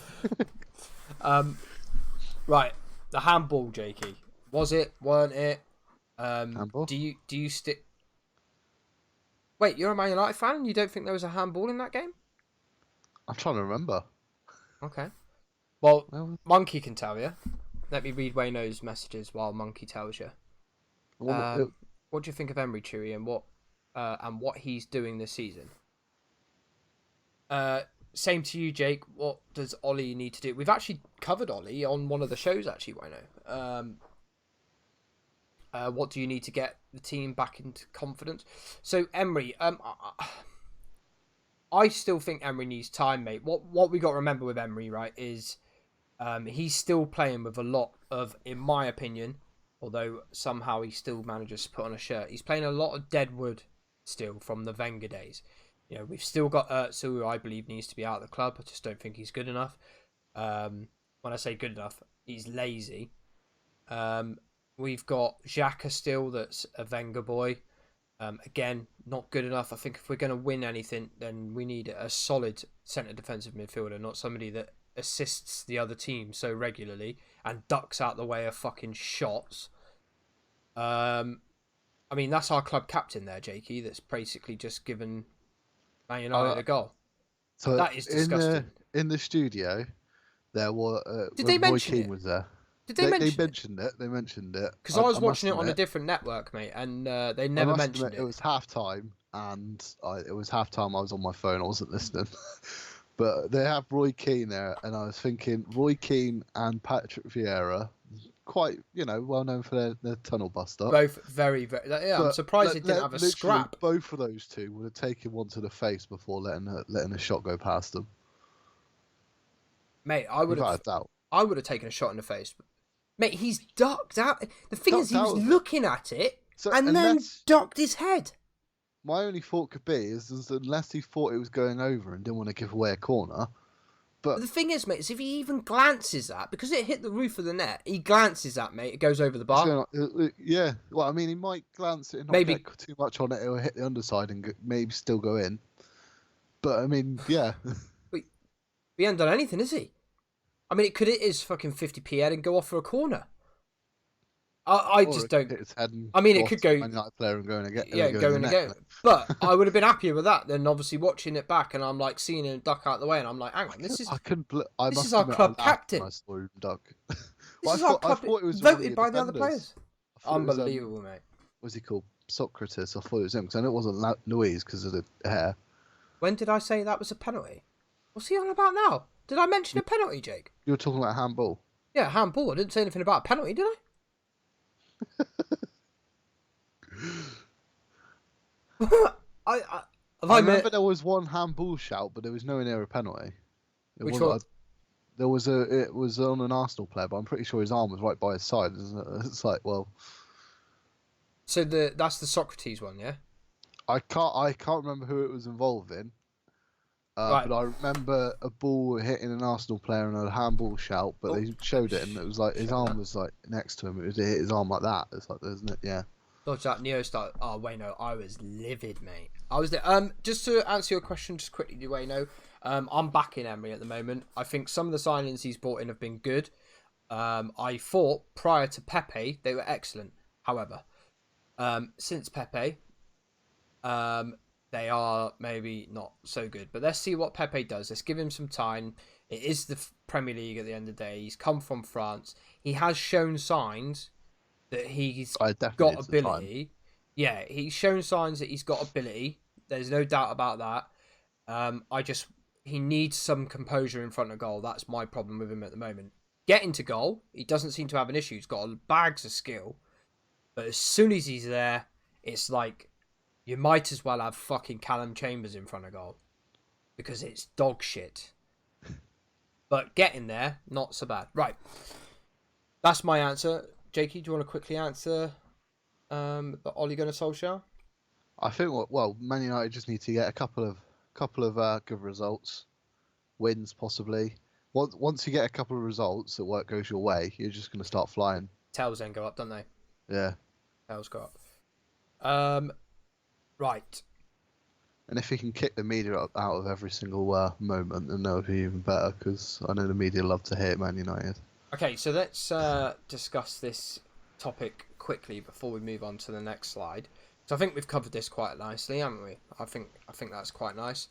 Right, the handball, Jakey. Was it? Weren't it? Handball? Do you stick? Wait, you're a Man United fan and you don't think there was a handball in that game? I'm trying to remember. Okay. Well, Monkey can tell you. Let me read Wayno's messages while Monkey tells you. What do you think of Emery, Chewy, and what he's doing this season? Same to you, Jake. What does Ollie need to do? We've actually covered Ollie on one of the shows, actually, Wayno. What do you need to get the team back into confidence? So Emery, I still think Emery needs time, mate. What we got to remember with Emery, right, is he's still playing with a lot of, in my opinion, although somehow he still manages to put on a shirt, he's playing a lot of dead wood still from the Wenger days. You know, we've still got Özil, who I believe needs to be out of the club. I just don't think he's good enough. When I say good enough, he's lazy. We've got Xhaka still, that's a Wenger boy. Again, not good enough. I think if we're going to win anything, then we need a solid centre defensive midfielder, not somebody that assists the other team so regularly and ducks out the way of fucking shots. I mean, that's our club captain there, Jakey, that's basically just given Man United a goal. So that is disgusting. In the studio, there were Did they mention Roy Keane it? was there. Did they mention it? They mentioned it. Because I was watching it on a different network, mate, and they never mentioned it. It was half time, and it was half time. I was on my phone. I wasn't listening. But they have Roy Keane there, and I was thinking Roy Keane and Patrick Vieira, quite well known for their tunnel buster. Both very, very. Yeah, I'm surprised they didn't have a scrap. Both of those two would have taken one to the face before letting a shot go past them. Mate, I would have taken a shot in the face. Mate, he's ducked out. The thing is, he was looking at it and then ducked his head. My only thought could be is unless he thought it was going over and didn't want to give away a corner. But the thing is, mate, is if he even glances at, because it hit the roof of the net, he glances at, mate, it goes over the bar. Yeah, well, I mean, he might glance it and not get too much on it. It'll hit the underside and maybe still go in. But, I mean, yeah. He hasn't done anything, is he? I mean, it could hit his fucking 50p head and go off for a corner. I just don't. I mean, it could go. Player and going again. Yeah, going again. But I would have been happier with that than obviously watching it back, and I'm like seeing him duck out the way, and I'm like, hang on, this is our club captain. I saw him duck. This is our club voted by the other players. Unbelievable, mate. Was he called Socrates? I thought it was him because I know it wasn't Louise because of the hair. When did I say that was a penalty? What's he on about now? Did I mention a penalty, Jake? You were talking about handball. Yeah, handball. I didn't say anything about a penalty, did I? I remember there was one handball shout, but there was nowhere near a penalty. Which one? It was on an Arsenal player, but I'm pretty sure his arm was right by his side. Isn't it? It's like, well. So that's the Socrates one, yeah. I can't remember who it was involved in. Right. But I remember a ball hitting an Arsenal player and a handball shout, but they showed it and it was like his arm was like next to him. It hit his arm like that. It's like, isn't it? Yeah. Dodge that Neo start. Oh, Wayno, I was livid, mate. I was there. Just to answer your question, just quickly, Wayno. I'm backing Emery at the moment. I think some of the signings he's brought in have been good. I thought prior to Pepe they were excellent. However, since Pepe, they are maybe not so good. But let's see what Pepe does. Let's give him some time. It is the Premier League at the end of the day. He's come from France. He has shown signs that he's got ability. Yeah, he's shown signs that he's got ability. There's no doubt about that. He needs some composure in front of goal. That's my problem with him at the moment. Getting to goal, he doesn't seem to have an issue. He's got bags of skill. But as soon as he's there, it's like you might as well have fucking Callum Chambers in front of goal. Because it's dog shit. But getting there, not so bad. Right. That's my answer. Jakey, do you want to quickly answer the Ole Gunnar Solskjaer? I think, Man United just need to get a couple of good results. Wins, possibly. Once you get a couple of results that work goes your way, you're just going to start flying. Tails then go up, don't they? Yeah. Tails got. Right. And if he can kick the media out of every single moment, then that would be even better, because I know the media love to hate Man United. Okay, so let's discuss this topic quickly before we move on to the next slide. So I think we've covered this quite nicely, haven't we? I think that's quite nice.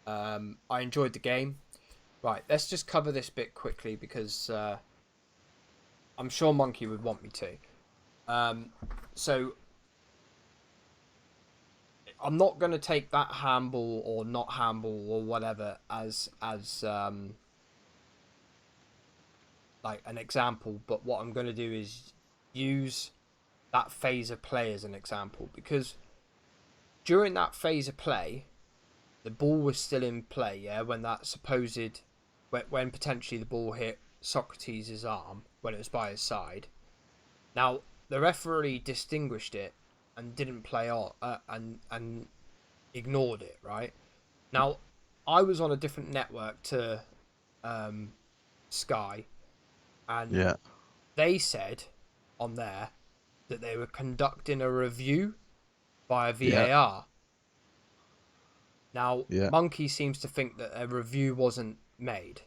I enjoyed the game. Right, let's just cover this bit quickly because I'm sure Monkey would want me to. So I'm not going to take that handball or not handball or whatever as like an example, but what I'm going to do is use that phase of play as an example, because during that phase of play, the ball was still in play, yeah, when that supposed, when potentially the ball hit Socrates' arm when it was by his side. Now, the referee distinguished it and didn't play on, and ignored it, right? Now, I was on a different network to Sky, and they said on there that they were conducting a review via VAR. Now, Monkey seems to think that a review wasn't made.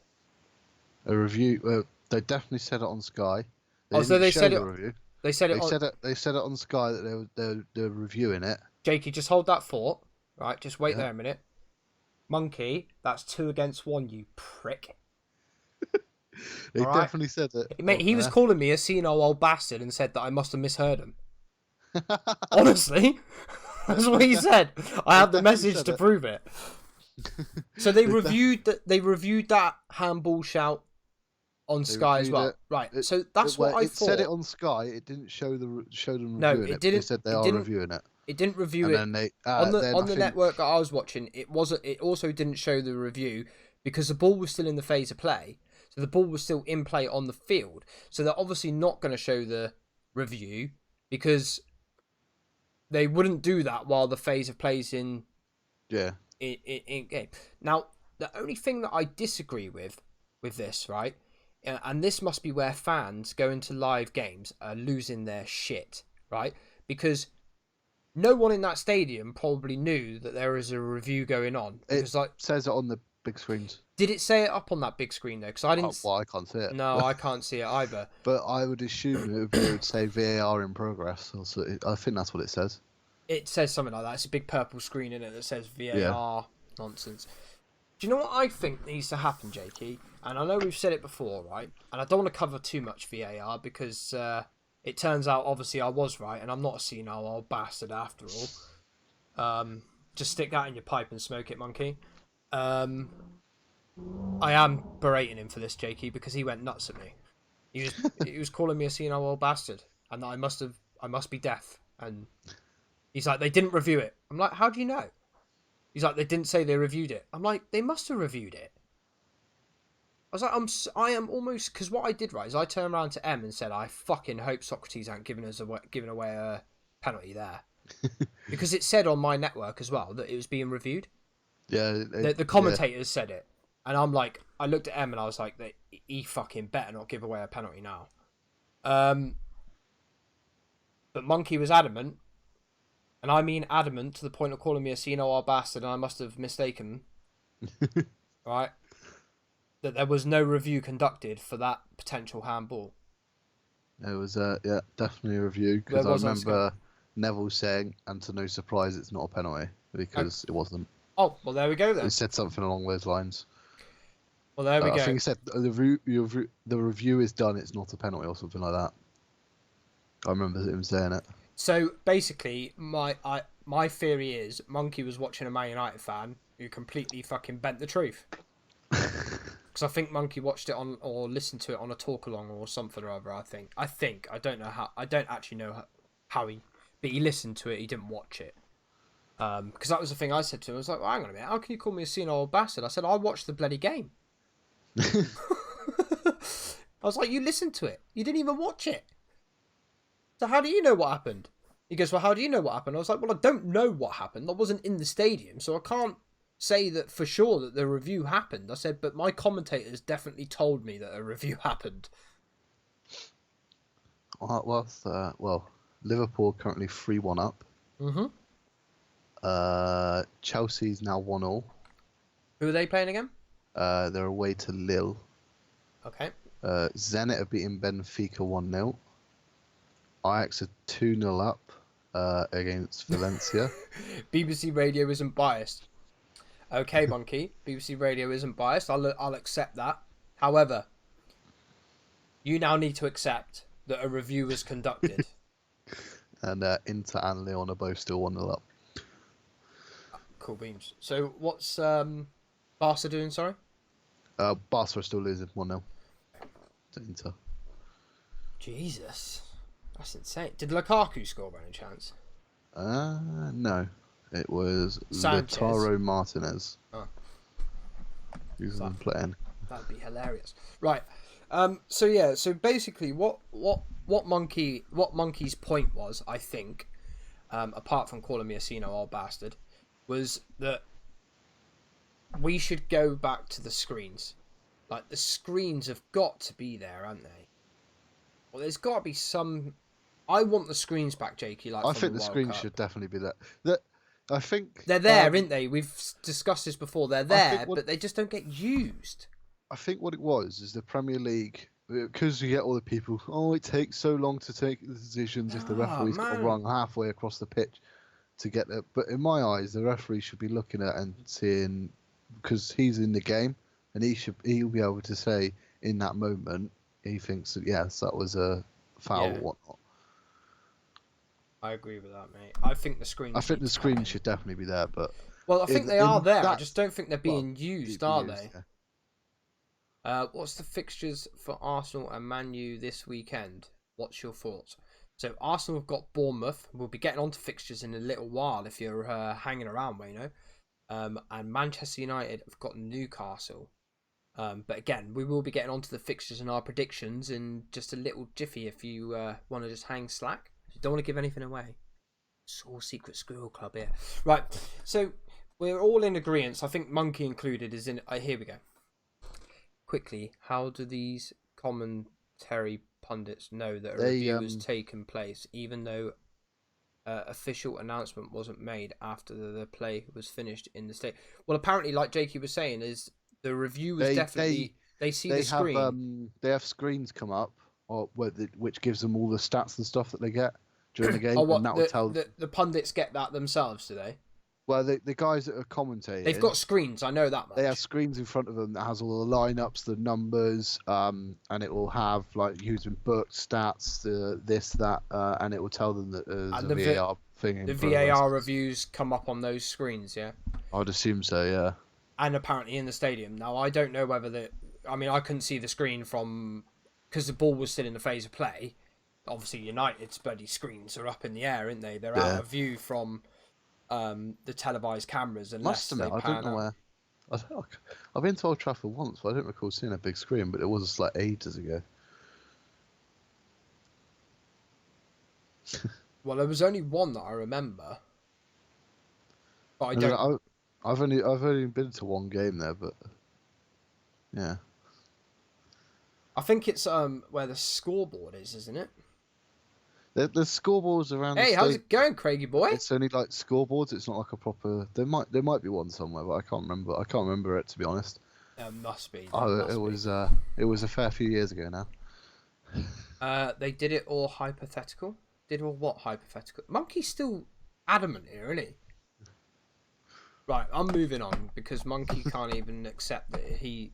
A review? They definitely said it on Sky. So they said it. Review. They said it. They said it on Sky that they were reviewing it. Jakey, just hold that thought. Right, just wait there a minute. Monkey, that's 2 against 1. You prick. They definitely said it. Mate, he was calling me a senile old bastard and said that I must have misheard him. Honestly, that's what he said. I have the message to prove it. So they reviewed that. They reviewed that handball shout on Sky as well, right? So that's what I thought. It said it on Sky. It didn't show them reviewing it. No, it didn't. They said they are reviewing it. It didn't review it on the network that I was watching. It also didn't show the review because the ball was still in the phase of play. So the ball was still in play on the field. So they're obviously not going to show the review because they wouldn't do that while the phase of play's in game. Now, the only thing that I disagree with this, right, and this must be where fans go into live games are losing their shit, right? Because no one in that stadium probably knew that there is a review going on. It says it on the big screens. Did it say it up on that big screen though? Because I didn't. Well, I can't see it. No, I can't see it either. But I would assume it would say VAR in progress. I think that's what it says. It says something like that. It's a big purple screen in it that says VAR nonsense. Do you know what I think needs to happen, Jakey? And I know we've said it before, right? And I don't want to cover too much VAR because it turns out obviously I was right, and I'm not a senile old bastard after all. Just stick that in your pipe and smoke it, Monkey. I am berating him for this, Jakey, because he went nuts at me. He was calling me a senile old bastard, and that I must be deaf. And he's like, they didn't review it. I'm like, how do you know? He's like, they didn't say they reviewed it. I'm like, they must have reviewed it. I was like, I am almost, because what I did right is I turned around to M and said, I fucking hope Socrates ain't giving away a penalty there, because it said on my network as well that it was being reviewed. Yeah, the commentators said it. And I'm like, I looked at M and I was like, he fucking better not give away a penalty now. But Monkey was adamant, and I mean adamant to the point of calling me a senile old bastard, and I must have mistaken, right, that there was no review conducted for that potential handball. There was definitely a review, because I remember Neville saying, and to no surprise, it's not a penalty, because it wasn't. Oh, well, there we go then. He said something along those lines. Well, there we go. I think he said the review is done. It's not a penalty or something like that. I remember him saying it. So basically, my theory is Monkey was watching a Man United fan who completely fucking bent the truth. Because I think Monkey watched it on or listened to it on a talk along or something or other. I think I don't know how. I don't actually know how but he listened to it. He didn't watch it. Because that was the thing I said to him. I was like, well, hang on a minute. How can you call me a senile old bastard? I said, I watched the bloody game. I was like, you listened to it. You didn't even watch it. So how do you know what happened? He goes, well, how do you know what happened? I was like, well, I don't know what happened. I wasn't in the stadium, so I can't say that for sure that the review happened. I said, but my commentators definitely told me that a review happened. Well, Liverpool currently 3-1 up. Mm-hmm. Chelsea's now 1-1. Who are they playing again? They're away to Lille. Okay. Zenit are beating Benfica 1-0. Ajax are 2-0 up against Valencia. BBC Radio isn't biased. Okay, Monkey. BBC Radio isn't biased. I'll accept that. However, you now need to accept that a review was conducted. And Inter and Lyon are both still 1-0 up. Cool beams. So what's Barca doing, sorry? Barca are still losing 1-0 to Inter. Jesus. That's insane. Did Lukaku score by any chance? No. It was Sanchez. Lautaro Martinez. Oh. Who's been playing. That'd be hilarious. Right. So basically what Monkey's point was, I think, apart from calling me a senile old bastard, was that we should go back to the screens. Like, the screens have got to be there, haven't they? Well, there's got to be some... I want the screens back, Jakey. Like, I think the screens should definitely be there. I think... They're there, aren't they? We've discussed this before. They're there, but they just don't get used. I think what it was is the Premier League... Because you get all the people, it takes so long to take the decisions if the referee's got it wrong halfway across the pitch to get there. But in my eyes, the referee should be looking at and seeing, because he's in the game, and he'll be able to say in that moment he thinks that yes, that was a foul or whatnot. I agree with that, mate. I think the screen. I think the screen should definitely be there, but I think they are there. I just don't think they're being used, are they? Yeah. What's the fixtures for Arsenal and Man U this weekend? What's your thoughts? So Arsenal have got Bournemouth. We'll be getting onto fixtures in a little while if you're hanging around, Wayno. And Manchester United have got Newcastle. But again, we will be getting onto the fixtures and our predictions in just a little jiffy if you want to just hang slack. You don't want to give anything away. It's all secret squirrel club here. Right, so we're all in agreement. I think Monkey included is in... here we go. Quickly, how do these commentary pundits know that a review has taken place, even though official announcement wasn't made after the play was finished in the state? Well, apparently, like Jakey was saying, is the review was definitely... They see the screen. They have screens come up, which gives them all the stats and stuff that they get during the game. And that will tell... the pundits get that themselves, do they? Well, the guys that are commentating... They've got screens, I know that much. They have screens in front of them that has all the lineups, the numbers, and it will have, like, who's been booked, stats, this, that, and it will tell them that there's a VAR thing in the front VAR of us. reviews come up on those screens, yeah? I'd assume so, yeah. And apparently in the stadium. Now, I don't know whether I couldn't see the screen from... Because the ball was still in the phase of play. Obviously, United's bloody screens are up in the air, aren't they? They're out of view from... the televised cameras, unless they pan I don't know where. I've been to Old Trafford once, but I don't recall seeing a big screen. But it was like ages ago. Well, there was only one that I remember, but I don't. I've only been to one game there, but yeah. I think it's where the scoreboard is, isn't it? The scoreboards around. Hey, how's it going, Craigie boy? It's only like scoreboards. It's not like a proper. There might be one somewhere, but I can't remember. I can't remember it, to be honest. There must be. It was a fair few years ago now. They did it all hypothetical. Did all what hypothetical? Monkey's still adamant here, isn't he? Right, I'm moving on because Monkey can't even accept that his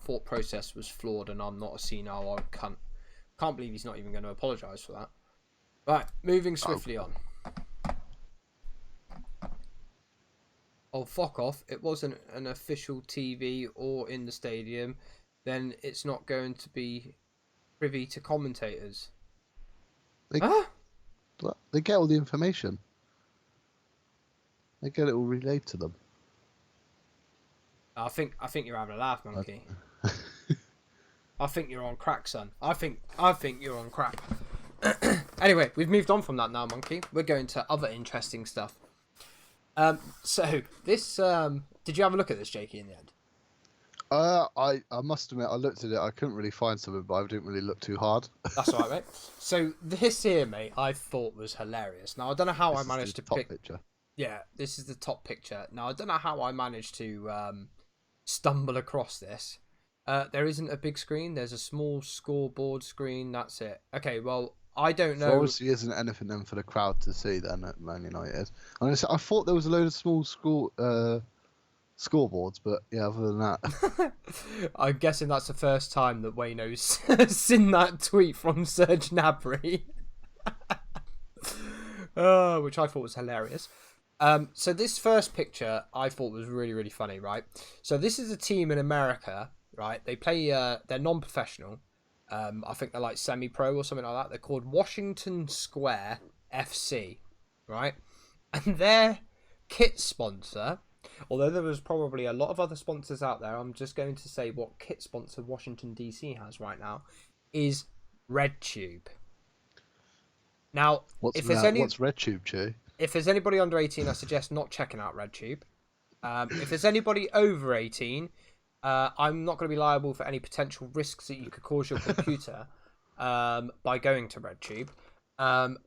thought process was flawed, and I'm not a senile old cunt. Can't believe he's not even going to apologise for that. Right, moving swiftly on. Oh, fuck off. It wasn't an official TV or in the stadium. Then it's not going to be privy to commentators. They get all the information. They get it all relayed to them. I think you're having a laugh, Monkey. I think you're on crack, son. I think you're on crack. Anyway, we've moved on from that now, Monkey. We're going to other interesting stuff. So this, did you have a look at this, Jakey, in the end? I must admit, I looked at it. I couldn't really find something, but I didn't really look too hard. That's all right, mate. So this here, mate, I thought was hilarious. Now I don't know how I managed to pick. Picture. Yeah, this is the top picture. Now I don't know how I managed to stumble across this. There isn't a big screen. There's a small scoreboard screen. That's it. Okay, well I don't know. So obviously, isn't anything then for the crowd to see then at Man United. I thought there was a load of small scoreboards, but yeah, other than that. I'm guessing that's the first time that Wayno's seen that tweet from Serge Gnabry. Which I thought was hilarious. So this first picture I thought was really, really funny, right? So this is a team in America, right? They play, they're non-professional. I think they're like semi-pro or something like that. They're called Washington Square FC, right? And their kit sponsor, although there was probably a lot of other sponsors out there, I'm just going to say what kit sponsor Washington DC has right now is RedTube. Now, what's RedTube, Chewy? If there's anybody under 18, I suggest not checking out RedTube. If there's anybody over 18, I'm not going to be liable for any potential risks that you could cause your computer by going to RedTube.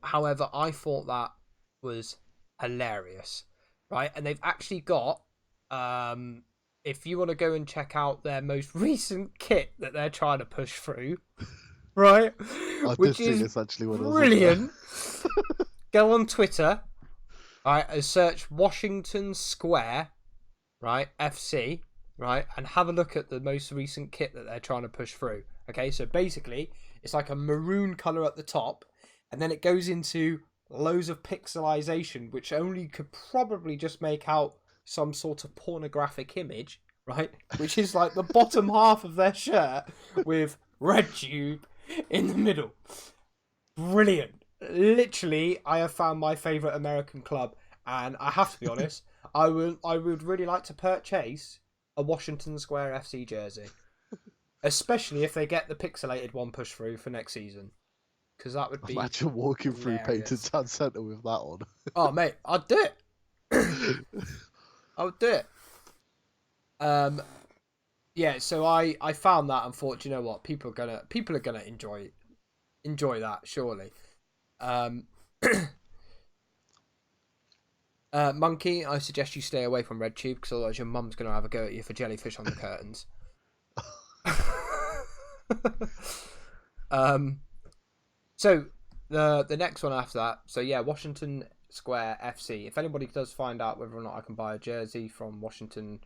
However, I thought that was hilarious, right? And they've actually got, if you want to go and check out their most recent kit that they're trying to push through, right? Which is actually what brilliant. Go on Twitter, right, and search Washington Square, right, FC, right, and have a look at the most recent kit that they're trying to push through. Okay, so basically, it's like a maroon colour at the top, and then it goes into loads of pixelization, which only could probably just make out some sort of pornographic image, right, which is like the bottom half of their shirt with RedTube in the middle. Brilliant. Literally, I have found my favourite American club, and I have to be honest, I would really like to purchase a Washington Square FC jersey, especially if they get the pixelated one pushed through for next season, because that would be. Imagine walking through Painted Town Centre with that on. Oh mate, I'd do it. I would do it. Yeah. So I found that and thought, you know what, people are gonna enjoy that surely. Monkey, I suggest you stay away from RedTube because otherwise your mum's going to have a go at you for jellyfish on the curtains. So the next one after that, so yeah, Washington Square FC. If anybody does find out whether or not I can buy a jersey from Washington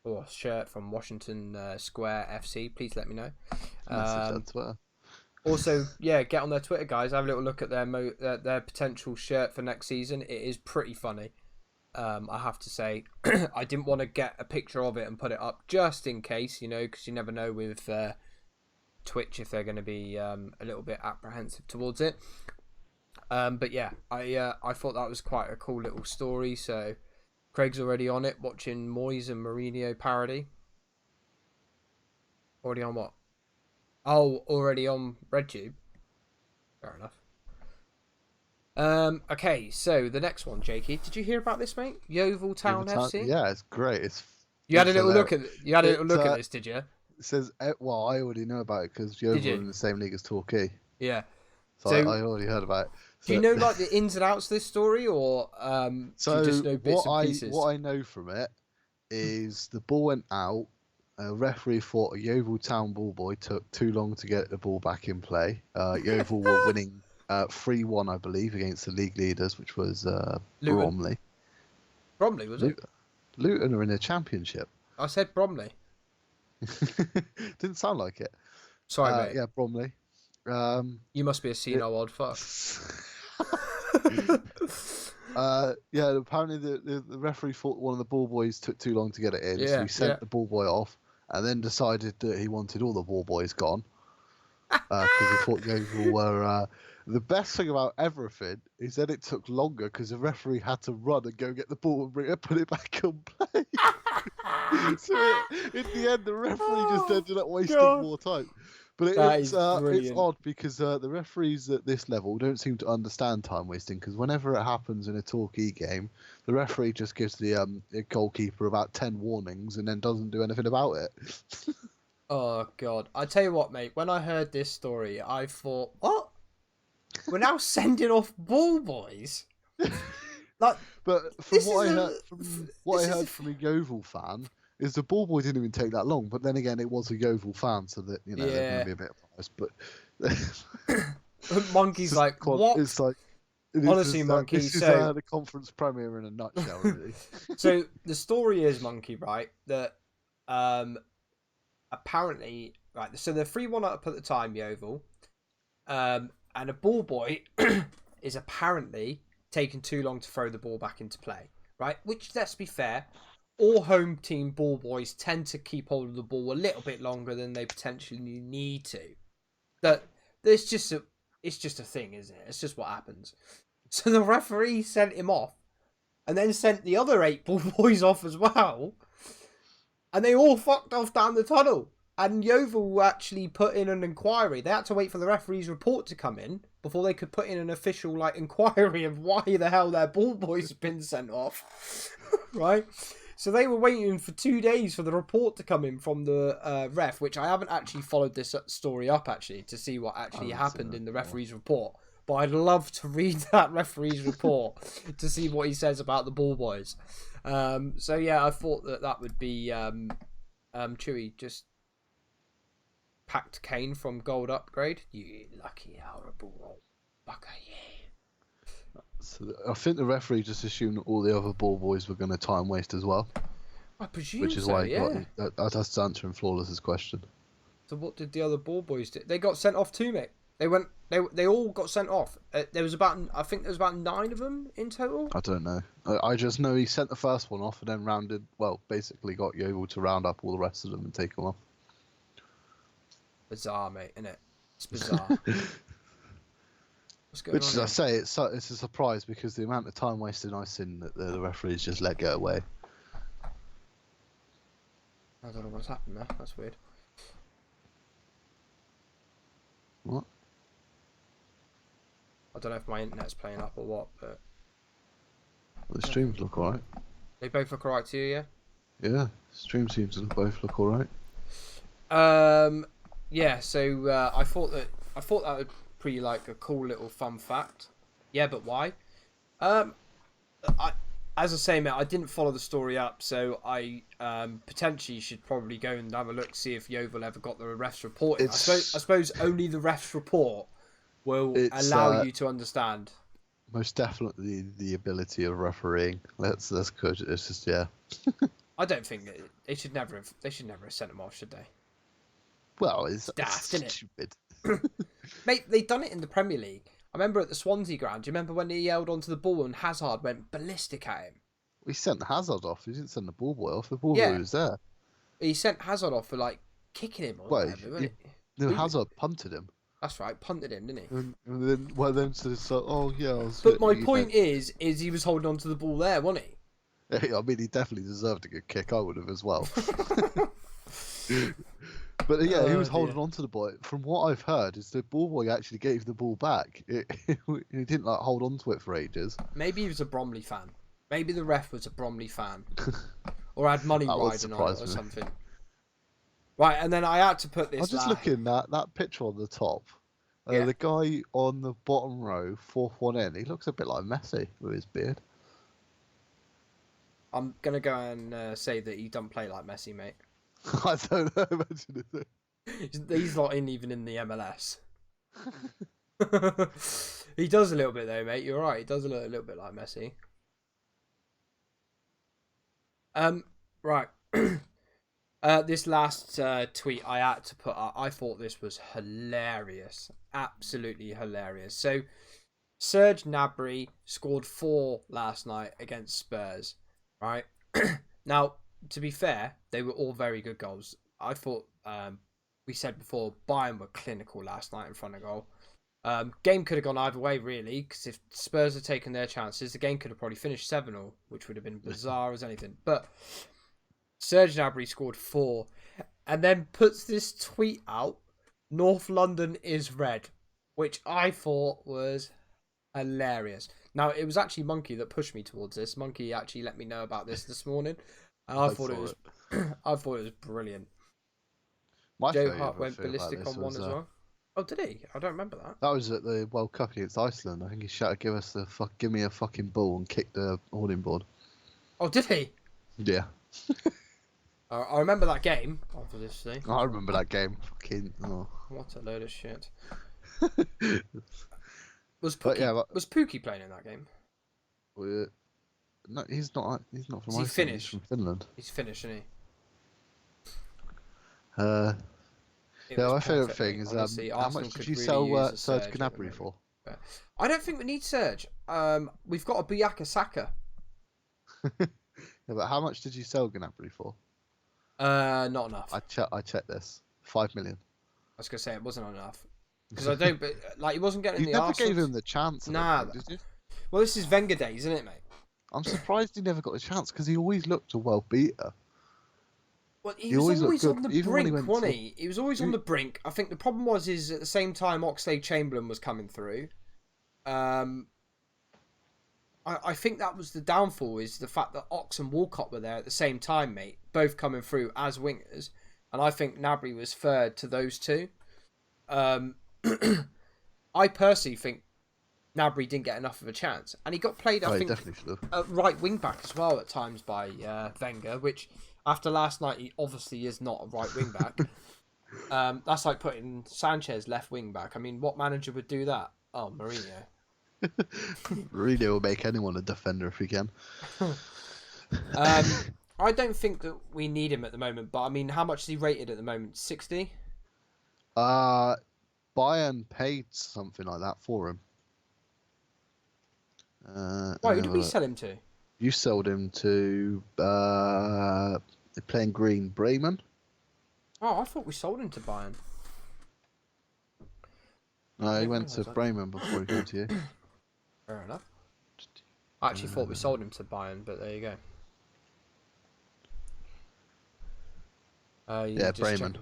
or a shirt from Washington Square FC, please let me know. Message on Twitter. Also, yeah, get on their Twitter, guys. Have a little look at their potential shirt for next season. It is pretty funny. I have to say, I didn't want to get a picture of it and put it up just in case, you know, because you never know with Twitch if they're going to be a little bit apprehensive towards it. But yeah, I thought that was quite a cool little story. So Craig's already on it, watching Moyes and Mourinho parody. Already on what? Oh, already on RedTube. Fair enough. Okay, so the next one, Jakey. Did you hear about this, mate? Yeovil Town FC. Yeah, it's great. You had a little look at it. You had a little look at this, did you? It says, well, I already know about it because Yeovil are in the same league as Torquay. Yeah. So I already heard about it. Do you know like the ins and outs of this story, or do you just know bits and pieces? What I know from it is the ball went out. A referee thought a Yeovil Town ball boy took too long to get the ball back in play. Yeovil were winning 3-1, I believe, against the league leaders, which was Bromley. Bromley, was it? Luton are in the championship. I said Bromley. Didn't sound like it. Sorry, mate. Yeah, Bromley. You must be a senile old fuck. Yeah, apparently the referee thought one of the ball boys took too long to get it in, so he sent the ball boy off, and then decided that he wanted all the ball boys gone because he thought Yeovil were. The best thing about everything is that it took longer because the referee had to run and go get the ball and put it back on play. So in the end, the referee just ended up wasting more time. But That it's is brilliant. it's odd because the referees at this level don't seem to understand time wasting. Because whenever it happens in a Torquay game, the referee just gives the goalkeeper about 10 warnings and then doesn't do anything about it. Oh God! I tell you what, mate. When I heard this story, I thought, what? We're now sending off ball boys. Like, but from what I heard from a Yeovil fan, is the ball boy didn't even take that long. But then again, it was a Yeovil fan, so that they're going to be a bit biased. But Monkey's like, what? It's like, honestly, Monkey. This is the conference premier in a nutshell, really. So the story is, Monkey, right? That apparently, right. So they're 3-1 up at the time, Yeovil, and a ball boy is apparently taking too long to throw the ball back into play, right? Which, let's be fair, all home team ball boys tend to keep hold of the ball a little bit longer than they potentially need to. That it's just a thing, isn't it? It's just what happens. So the referee sent him off, and then sent the other 8 ball boys off as well, and they all fucked off down the tunnel. And Yeovil actually put in an inquiry. They had to wait for the referee's report to come in before they could put in an official inquiry of why the hell their ball boys had been sent off. Right? So they were waiting for 2 days for the report to come in from the ref, which I haven't actually followed this story up actually to see what actually happened in the referee's report. But I'd love to read that referee's report to see what he says about the ball boys. So yeah, I thought that would be Chewy just packed Kane from gold upgrade. You lucky horrible bugger, yeah. So I think the referee just assumed all the other ball boys were going to time waste as well. I presume which is so, why yeah. That's answering Flawless's question. So what did the other ball boys do? They got sent off too, mate. They all got sent off. I think there was about 9 of them in total. I don't know. I just know he sent the first one off and then basically got Yeovil to round up all the rest of them and take them off. Bizarre, mate, innit? It's bizarre. What's going on? Which, as I say, it's a surprise because the amount of time wasted I've seen that the referees just let go away. I don't know what's happened there. That's weird. What? I don't know if my internet's playing up or what, but The streams look alright. they both look alright to you, yeah? Yeah, stream seems to both look alright. Yeah. So I thought that would be a cool little fun fact. Yeah, but why? As I say, mate, I didn't follow the story up, so I potentially should probably go and have a look, see if Yeovil ever got the ref's report. I suppose only the ref's report will allow you to understand. Most definitely the ability of refereeing. Let's coach it. It's just I don't think that they should never have sent him off, should they? Well, it's daft, isn't it? stupid. Mate, they've done it in the Premier League. I remember at the Swansea ground. Do you remember when he yelled onto the ball and Hazard went ballistic at him? We sent Hazard off. He didn't send the ball boy off. The ball boy was there. He sent Hazard off for kicking him or whatever, wasn't it? No, Hazard punted him. That's right, punted him, didn't he? And then so it's like, oh yeah. But my point is he was holding on to the ball there, wasn't he? I mean, he definitely deserved a good kick. I would have as well. But yeah, he was holding on to the ball. From what I've heard, is the ball boy actually gave the ball back. He didn't hold on to it for ages. Maybe he was a Bromley fan. Maybe the ref was a Bromley fan, or had money riding on it or something. Right, and then I had to put this. I was just looking at that picture on the top. The guy on the bottom row, 4th one in, he looks a bit like Messi with his beard. I'm gonna go and say that he doesn't play like Messi, mate. I don't know. Imagine it. He's not even in the MLS. He does a little bit though, mate. You're right. He does look a little bit like Messi. Right. This last tweet I had to put up, I thought this was hilarious. Absolutely hilarious. So, Serge Gnabry scored 4 last night against Spurs. Right. Now, to be fair, they were all very good goals. I thought, we said before, Bayern were clinical last night in front of goal. Game could have gone either way, really, because if Spurs had taken their chances, the game could have probably finished 7-0, which would have been bizarre as anything. But Serge Gnabry scored 4, and then puts this tweet out North London is red, which I thought was hilarious. Now, it was actually Monkey that pushed me towards this. Monkey actually let me know about this morning. And I thought it was I thought it was brilliant. My Joe favourite Hart went thing about ballistic this on one was, as well. Oh, did he? I don't remember that. That was at the World Cup against Iceland. I think he shouted, "Give me a fucking ball," and kicked the hoarding board. Oh, did he? Yeah. I remember that game, obviously. I remember that game. Fucking. Oh. What a load of shit. Was Pookie playing in that game? No, he's not. He's not from Is he Iceland. Finnish? He's from Finland. He's Finnish, isn't he? Yeah, my favourite thing is honestly, how much did you sell Serge Gnabry for? I don't think we need Serge. We've got a Buyaka Saka. Yeah, but how much did you sell Gnabry for? Not enough. I checked this. 5 million. I was gonna say it wasn't enough because I don't. But like, he wasn't getting You the. never Arsenal. gave him the chance. Nah. Did you? Well, this is Wenger days, isn't it, mate? I'm surprised he never got the chance because he always looked a well beater. Well, he was always on the brink, wasn't he? He was always on the brink. I think the problem was at the same time Oxlade-Chamberlain was coming through. I think that was the downfall, is the fact that Ox and Walcott were there at the same time, mate, both coming through as wingers, and I think Gnabry was third to those two. I personally think Gnabry didn't get enough of a chance, and he got played, I think, at right wing back as well at times by Wenger, which after last night he obviously is not a right wing back. That's like putting Sanchez left wing back. I mean, what manager would do that? Oh, Mourinho. Mourinho will make anyone a defender if he can. I don't think that we need him at the moment, but I mean, how much is he rated at the moment? 60? Bayern paid something like that for him. Why, who did we sell him to? You sold him to playing green Bremen. Oh, I thought we sold him to Bayern. No, he went to Bremen before he came to you. Fair enough. I actually thought we sold him to Bayern, but there you go. Yeah, Bremen.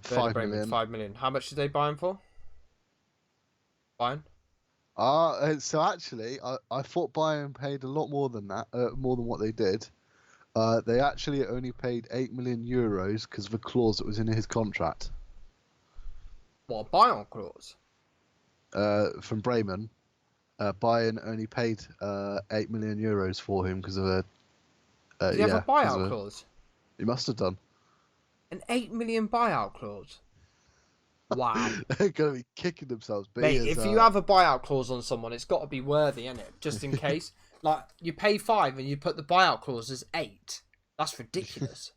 5 million. 5 million. How much did they buy him for? Bayern? So actually, I thought Bayern paid a lot more than that, more than what they did. They actually only paid 8 million euros because of a clause that was in his contract. What, a buyout clause? From Bremen, Bayern only paid 8 million euros for him because of a. Did he have a buyout clause? He must have done. An 8 million buyout clause? Wow. They're going to be kicking themselves. Mate, if you have a buyout clause on someone, it's got to be worthy, innit? Just in case. Like, you pay 5 and you put the buyout clause as 8. That's ridiculous.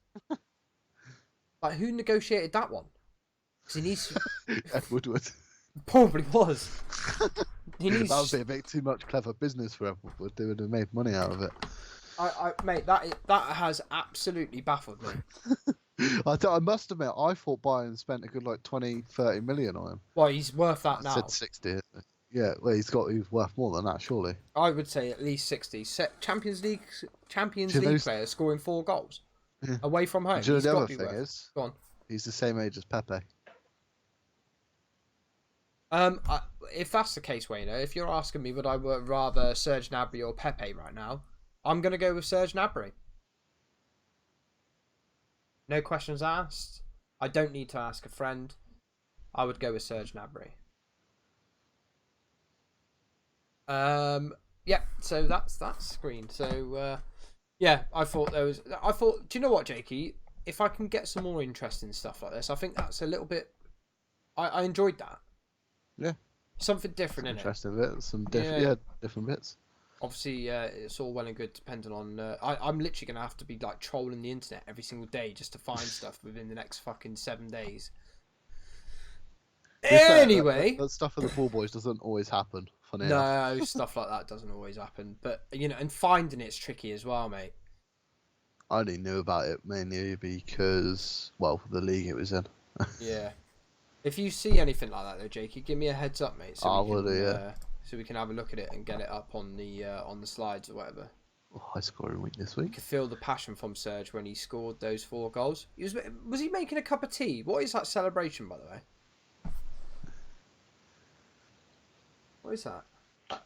Like, who negotiated that one? Because he needs to... Ed Woodward. Probably was. That would be a bit too much clever business for Ed Woodward. They would have made money out of it. Mate, that has absolutely baffled me. I must admit, I thought Bayern spent a good 20-30 million on him. Well, he's worth that now. I said 60. Yeah, well, he's worth more than that, surely. I would say at least 60. Champions League player scoring 4 goals away from home. Do you know the other thing is? Go on. He's the same age as Pepe. If that's the case, Wayno, if you're asking me would I rather Serge Gnabry or Pepe right now, I'm going to go with Serge Gnabry. No questions asked. I don't need to ask a friend. I would go with Serge Gnabry. Yeah, so that's that screen. So, yeah, I thought, do you know what, Jakey? If I can get some more interesting stuff like this, I think that's a little bit, I enjoyed that. Yeah. Something different, innit? Interesting bits, different bits. Obviously, it's all well and good depending on... I'm literally going to have to be like trolling the internet every single day just to find stuff within the next fucking 7 days. Anyway... That stuff with the ball boys doesn't always happen, funny enough. No, stuff like that doesn't always happen. But, you know, and finding it's tricky as well, mate. I only knew about it mainly because, well, the league it was in. Yeah. If you see anything like that, though, Jakey, give me a heads up, mate. So we can have a look at it and get it up on the slides or whatever. Oh, high scoring week this week. You could feel the passion from Serge when he scored those 4 goals. Was he making a cup of tea? What is that celebration, by the way? What is that?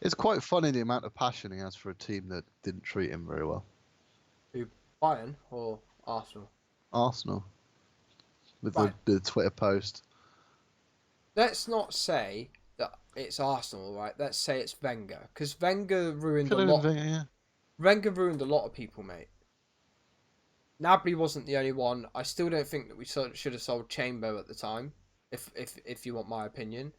It's quite funny the amount of passion he has for a team that didn't treat him very well. Who, Bayern or Arsenal? Arsenal. With Right. the Twitter post. Let's not say that it's Arsenal, right? Let's say it's Wenger, because Wenger ruined a lot. Wenger ruined a lot of people, mate. Gnabry wasn't the only one. I still don't think that we should have sold Chamber at the time. If you want my opinion,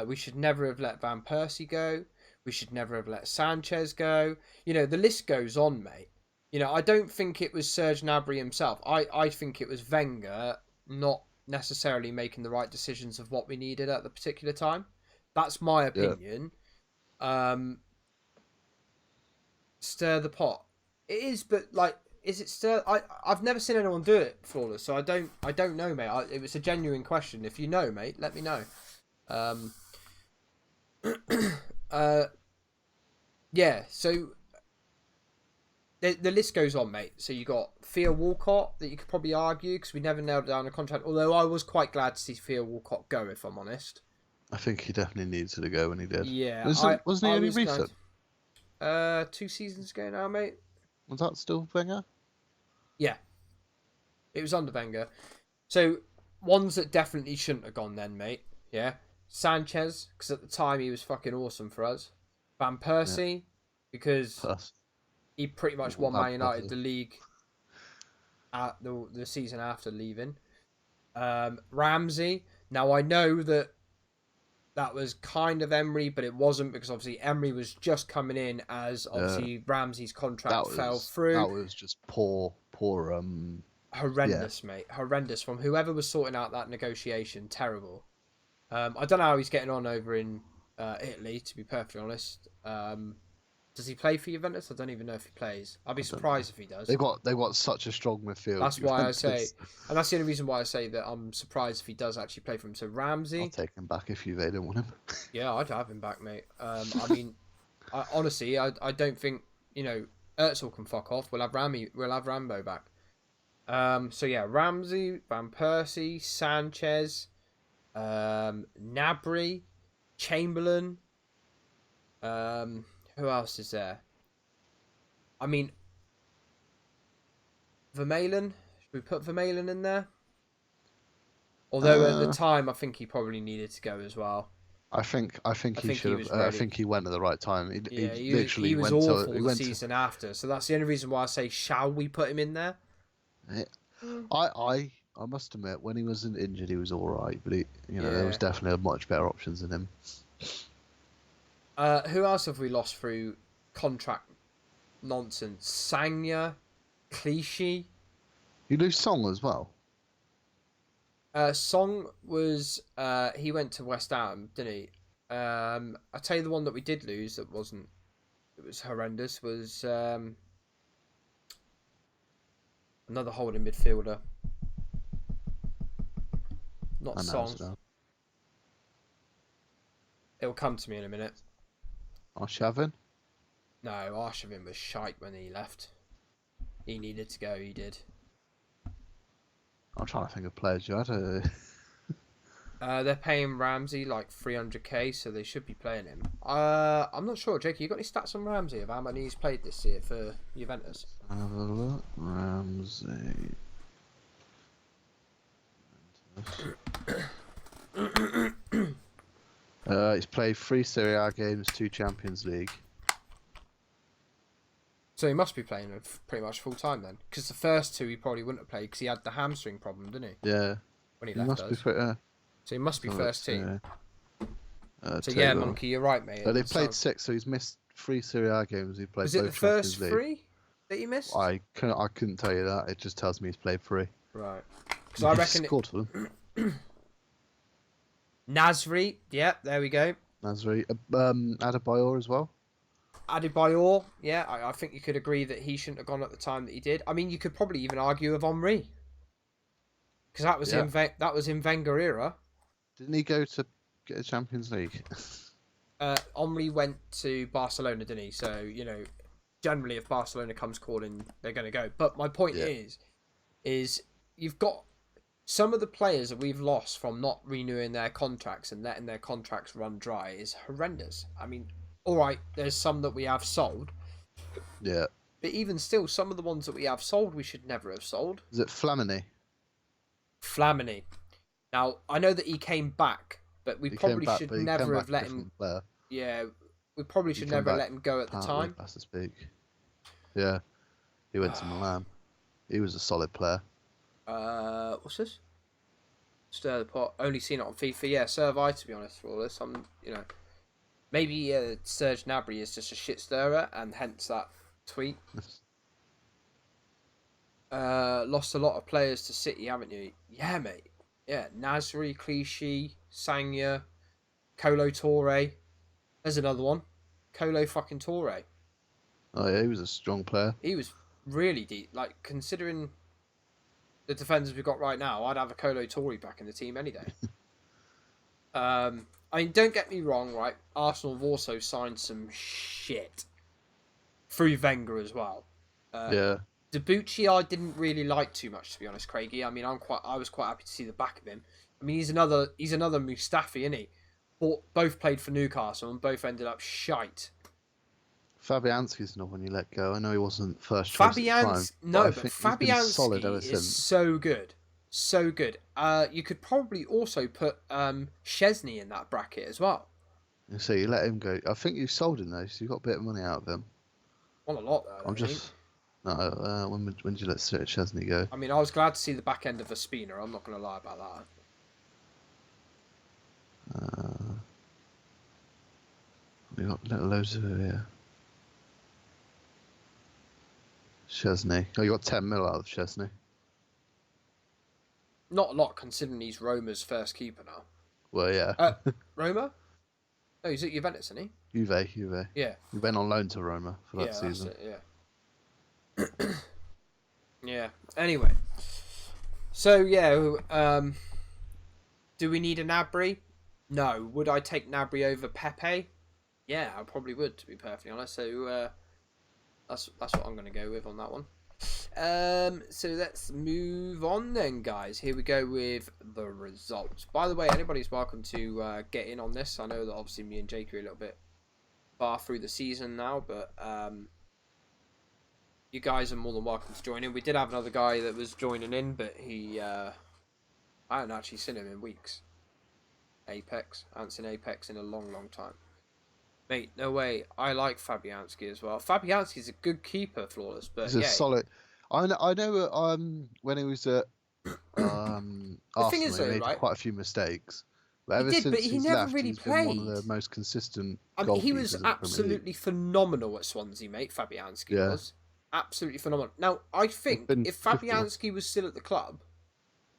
we should never have let Van Persie go. We should never have let Sanchez go. You know, the list goes on, mate. You know, I don't think it was Serge Gnabry himself. I think it was Wenger not necessarily making the right decisions of what we needed at the particular time. That's my opinion. Yeah. Stir the pot. It is, but like, is it stir? I've never seen anyone do it flawless, so I don't know, mate. It was a genuine question. If you know, mate, let me know. Yeah. So the list goes on, mate. So you got Theo Walcott that you could probably argue because we never nailed down a contract. Although I was quite glad to see Theo Walcott go, if I'm honest. I think he definitely needed to go when he did. Yeah, wasn't he only recent? 2 seasons ago now, mate. Was that still Wenger? Yeah, it was under Wenger. So ones that definitely shouldn't have gone then, mate. Yeah, Sanchez, because at the time he was fucking awesome for us. Van Persie, because he pretty much won Man United the league at the season after leaving. Ramsey. Now I know that was kind of Emery, but it wasn't, because obviously Emery was just coming in as obviously Ramsey's contract fell through. That was just poor. Horrendous, mate. Horrendous from whoever was sorting out that negotiation. Terrible. I don't know how he's getting on over in Italy, to be perfectly honest. Does he play for Juventus? I don't even know if he plays. I'd be surprised if he does. They've got such a strong midfield. That's why I say, and that's the only reason why I say that I'm surprised if he does actually play for him. So Ramsey, I'll take him back if they don't want him. Yeah, I'd have him back, mate. I mean, honestly, I don't think, you know, Özil can fuck off. We'll have Rambo back. So yeah, Ramsey, Van Persie, Sanchez, Gnabry, Chamberlain. Who else is there? I mean, Vermaelen. Should we put Vermaelen in there? Although at the time, I think he probably needed to go as well. I think he should have. I think he went at the right time. He was awful the season after. So that's the only reason why I say, shall we put him in there? I must admit, when he wasn't injured, he was all right. But there was definitely much better options than him. Who else have we lost through contract nonsense? Sagna, Clichy. You lose Song as well. Song was he went to West Ham, didn't he? I'll tell you the one that we did lose that wasn't. It was horrendous. Was another holding midfielder. Not Song. It'll come to me in a minute. Arshavin? No, Arshavin was shite when he left. He needed to go, he did. I'm trying to think of players you had. They're paying Ramsey like 300k, so they should be playing him. I'm not sure, Jakey. You got any stats on Ramsey of how many he's played this year for Juventus? Have a look. Ramsey. He's played 3 Serie A games, 2 Champions League. So he must be playing pretty much full time then, because the first 2 he probably wouldn't have played because he had the hamstring problem, didn't he? Yeah. When he left us. So he must be first team. So yeah, Monkey, you're right, mate. They played 6, so he's missed 3 Serie A games. He played. Was it the first 3 that he missed? I couldn't tell you that. It just tells me he's played 3. Right. Because I reckon scored for them. Nasri, yeah, there we go. Nasri, Adebayor as well. Adebayor, yeah, I think you could agree that he shouldn't have gone at the time that he did. I mean, you could probably even argue of Henry, because that was in Wenger era. Didn't he go to get a Champions League? Henry went to Barcelona, didn't he? So generally, if Barcelona comes calling, they're going to go. But my point is you've got some of the players that we've lost from not renewing their contracts and letting their contracts run dry is horrendous. I mean, all right, there's some that we have sold. Yeah. But even still, some of the ones that we have sold, we should never have sold. Is it Flamini? Flamini. Now, I know that he came back, but we probably should never have let him... Player. Yeah, we probably should never let him go at the time. That's to speak. Yeah. He went to Milan. He was a solid player. What's this? Stir the pot. Only seen it on FIFA. Yeah, so have I, to be honest, for all this. Maybe Serge Gnabry is just a shit stirrer, and hence that tweet. Lost a lot of players to City, haven't you? Yeah, mate. Yeah, Nasri, Clichy, Sanya, Kolo Toure. There's another one. Kolo fucking Toure. Oh yeah, he was a strong player. He was really deep. Like, considering the defenders we've got right now, I'd have a Kolo Toure back in the team any day. I mean, don't get me wrong, right? Arsenal have also signed some shit through Wenger as well. Yeah. Debuchy, I didn't really like too much, to be honest, Craigie. I mean, I was quite happy to see the back of him. I mean, he's another Mustafi, isn't he? Both played for Newcastle and both ended up shite. Fabianski's not one you let go. I know he wasn't first choice at the time, but Fabianski is so good. So good. You could probably also put Szczesny in that bracket as well. So you let him go. I think you sold him though, so you got a bit of money out of him. Not a lot though. When did you let Szczesny go? I mean, I was glad to see the back end of Ospina. I'm not going to lie about that. We got loads of it here. Szczesny. Oh, you got 10 mil out of Szczesny. Not a lot, considering he's Roma's first keeper now. Well, yeah. Roma? No, he's at Juventus, isn't he? Juve. Yeah. He went on loan to Roma for that season. That's it, yeah. Yeah. Anyway. So, yeah. Do we need a Gnabry? No. Would I take Gnabry over Pepe? Yeah, I probably would, to be perfectly honest. So, that's what I'm going to go with on that one. So let's move on then, guys. Here we go with the results. By the way, anybody's welcome to get in on this. I know that obviously me and Jakey are a little bit far through the season now, but you guys are more than welcome to join in. We did have another guy that was joining in, but I hadn't actually seen him in weeks. Apex. I haven't seen Apex in a long, long time. Mate, no way. I like Fabianski as well. Fabianski's a good keeper, Flawless, but he's a solid. I know. When he was at Arsenal, he made quite a few mistakes. But ever since he's left, he's been one of the most consistent. I mean, he was absolutely phenomenal at Swansea, mate. Fabianski was absolutely phenomenal. Now, I think if Fabianski was still at the club,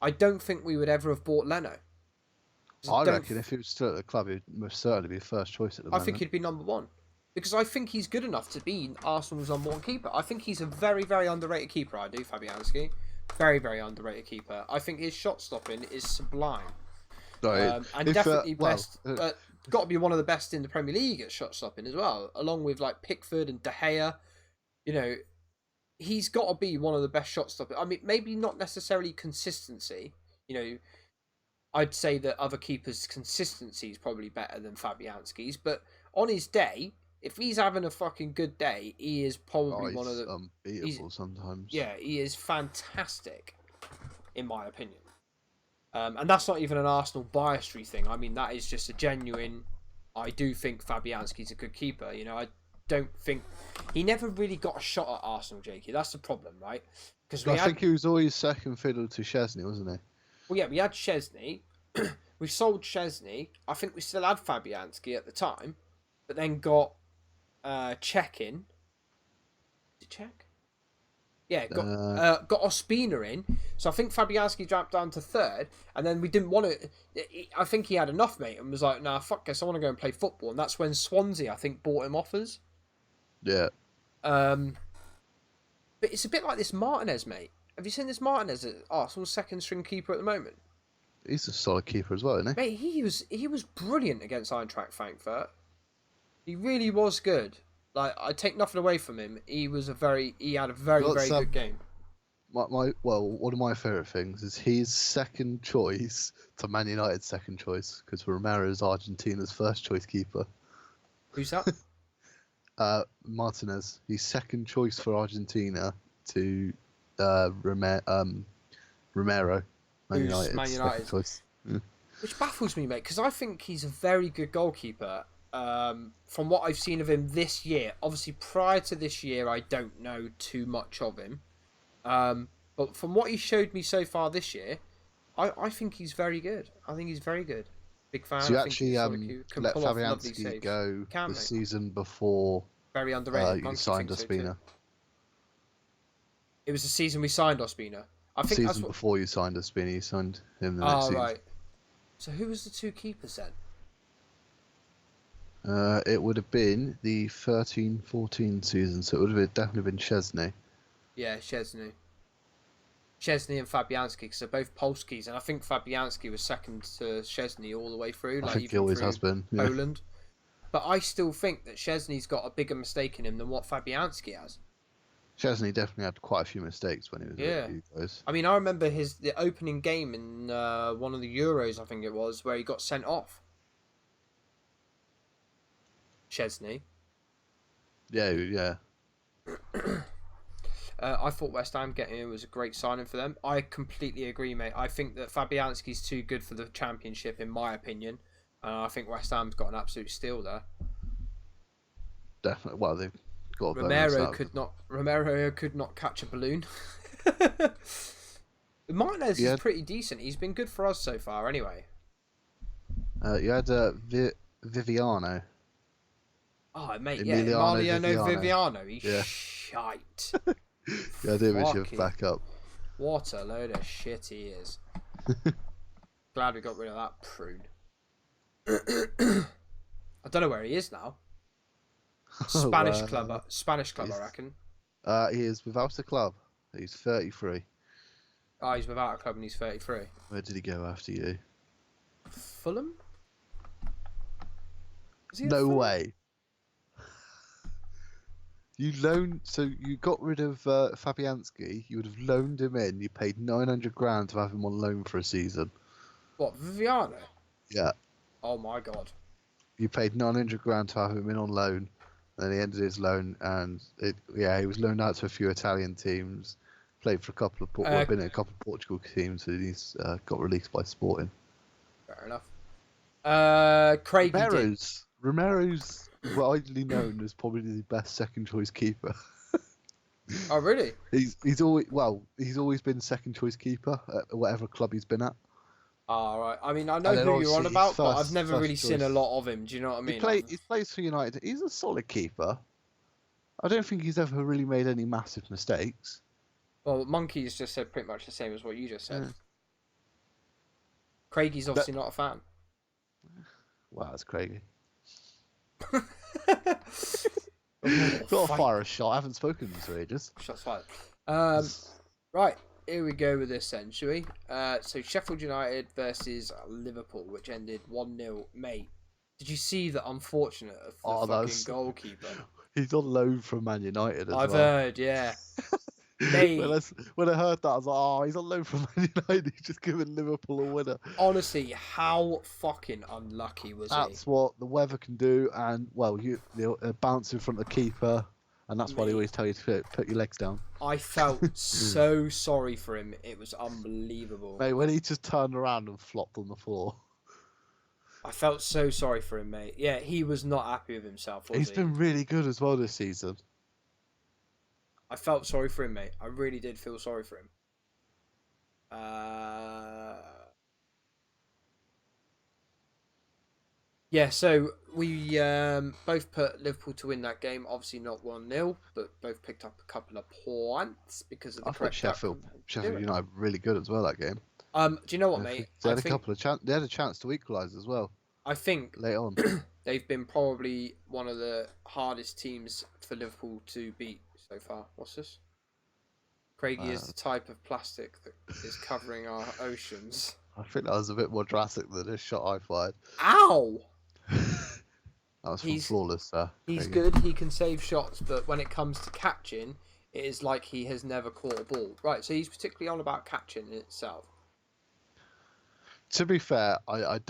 I don't think we would ever have bought Leno. I reckon if he was still at the club, he'd most certainly be first choice at the moment. I think he'd be number one. Because I think he's good enough to be Arsenal's number one keeper. I think he's a very, very underrated keeper, I do, Fabianski. Very, very underrated keeper. I think his shot stopping is sublime. And definitely best. Got to be one of the best in the Premier League at shot stopping as well. Along with like Pickford and De Gea. You know, he's got to be one of the best shot stoppers. I mean, maybe not necessarily consistency. You know, I'd say that other keepers' consistency is probably better than Fabianski's, but on his day, if he's having a fucking good day, he is probably one of the unbeatable sometimes. Yeah, he is fantastic, in my opinion. And that's not even an Arsenal biasry thing. I mean, that is just a genuine. I do think Fabianski's a good keeper. You know, I don't think he never really got a shot at Arsenal, Jakey. That's the problem, right? Because I think he was always second fiddle to Szczesny, wasn't he? Well, yeah, we had Szczesny. We sold Szczesny. I think we still had Fabianski at the time, but then got Czech in. Did Czech? Yeah, got Ospina in. So I think Fabianski dropped down to third, and then we didn't want to. I think he had enough, mate, and was like, "Nah, fuck this. I want to go and play football." And that's when Swansea, I think, bought him offers. Yeah. But it's a bit like this Martinez, mate. Have you seen this Martinez at Arsenal's second string keeper at the moment? He's a solid keeper as well, isn't he? Mate, he was brilliant against Eintracht Frankfurt. He really was good. Like, I take nothing away from him. He had a very, very good game. one of my favourite things is he's second choice to Man United's second choice because Romero is Argentina's first choice keeper. Who's that? Martinez. He's second choice for Argentina to Romero. Man Who's Man United? Choice. Yeah. Which baffles me, mate, because I think he's a very good goalkeeper. From what I've seen of him this year, obviously prior to this year, I don't know too much of him. But from what he showed me so far this year, I think he's very good. I think he's very good. Big fan. So you I think actually can let pull off lovely Fabianski saves. go Can, the mate. season before Very underrated. you Monkey signed thinks so too. Ospina. It was the season we signed Ospina. I The think that's season what. before you signed Ospina, you signed him the next Oh season. right. So who was the two keepers then? It would have been the 13-14 season, so it would have definitely been Chesney. Yeah, Chesney and Fabianski, because they're both Polskis, and I think Fabianski was second to Chesney all the way through. I like think he even always through has been. Yeah. Poland. But I still think that Chesney's got a bigger mistake in him than what Fabianski has. Chesney definitely had quite a few mistakes when he was at you guys. I mean, I remember the opening game in one of the Euros, I think it was, where he got sent off. Chesney. Yeah. I thought West Ham getting him was a great signing for them. I completely agree, mate. I think that Fabianski's too good for the Championship, in my opinion. I think West Ham's got an absolute steal there. Definitely. Well, they've got a Romero could not catch a balloon. Martinez is pretty decent. He's been good for us so far, anyway. You had Viviano. Oh, mate, Emiliano Viviano. He's Yeah. shite. Yeah, I do wish Fucking- you'd back up. What a load of shit he is. Glad we got rid of that prune. I don't know where he is now. Spanish club, I reckon. He is without a club. He's 33. Oh, he's without a club and he's 33. Where did he go after you? Fulham? Is he at No Fulham? way. So you got rid of Fabianski. You would have loaned him in. You paid $900,000 to have him on loan for a season. What, Viviano? Yeah. Oh my god. You paid $900,000 to have him in on loan. Then he ended his loan, and he was loaned out to a few Italian teams. Played for a couple of been in a couple of Portugal teams, and he's got released by Sporting. Fair enough. Craig Romero's widely known as probably the best second choice keeper. Oh really? He's always been second choice keeper at whatever club he's been at. Oh, right. I mean, I know who you're on about, but I've never really choice. seen a lot of him. Do you know what I mean? He plays for United. He's a solid keeper. I don't think he's ever really made any massive mistakes. Well, Monkey's just said pretty much the same as what you just said. Yeah. Craigie's obviously not a fan. Wow, that's Craigie. Got to fire a shot. I haven't spoken to him for ages. Shots fired. Right, here we go with this then, shall we? So Sheffield United versus Liverpool, which ended 1-0. Mate, did you see the unfortunate of the fucking goalkeeper? He's on loan from Man United as I've well. heard, yeah. Mate, when I heard that, I was like, oh, he's on loan from Man United. He's just giving Liverpool a winner. Honestly, how fucking unlucky was he? That's what the weather can do, and, well, you bounce in front of the keeper, and that's why they always tell you to put your legs down. I felt so sorry for him. It was unbelievable. Mate, when he just turned around and flopped on the floor. I felt so sorry for him, mate. Yeah, he was not happy with himself, was he? He's been really good as well this season. I felt sorry for him, mate. I really did feel sorry for him. Yeah, so we both put Liverpool to win that game. Obviously not 1-0, but both picked up a couple of points because of the correct Sheffield United really good as well that game. Do you know what, mate? They had they had a chance to equalise as well. I think late on they've been probably one of the hardest teams for Liverpool to beat so far. What's this? Craigie is the type of plastic that is covering our oceans. I think that was a bit more drastic than this shot I fired. Ow! That was from Flawless, sir. He's good. He can save shots, but when it comes to catching, it is like he has never caught a ball. Right, so he's particularly on about catching in itself. To be fair, I'm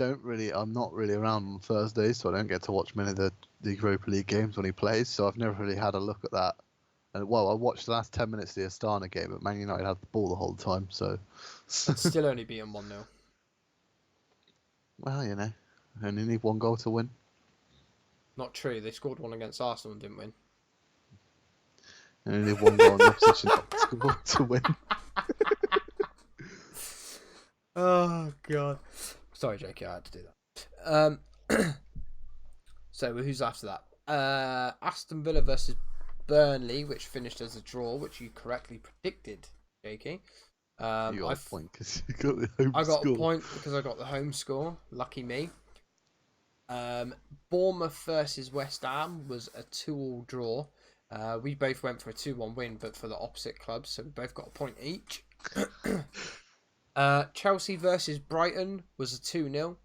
not really around on Thursdays, so I don't get to watch many of the Europa League games when he plays, so I've never really had a look at that. And well, I watched the last 10 minutes of the Astana game, but Man United had the ball the whole time, so... Still only beating 1-0. Well, only need one goal to win. Not true, they scored one against Arsenal and didn't win. Only need one goal in the opposition to win. Oh, God. Sorry, Jakey, I had to do that. So, who's after that? Aston Villa versus Burnley, which finished as a draw, which you correctly predicted, Jakey. You got a point because you got the home score. I got a point because I got the home score. Lucky me. Bournemouth versus West Ham was a 2-2 draw. We both went for a 2-1 win, but for the opposite clubs, so we both got a point each. Chelsea versus Brighton was a 2-0.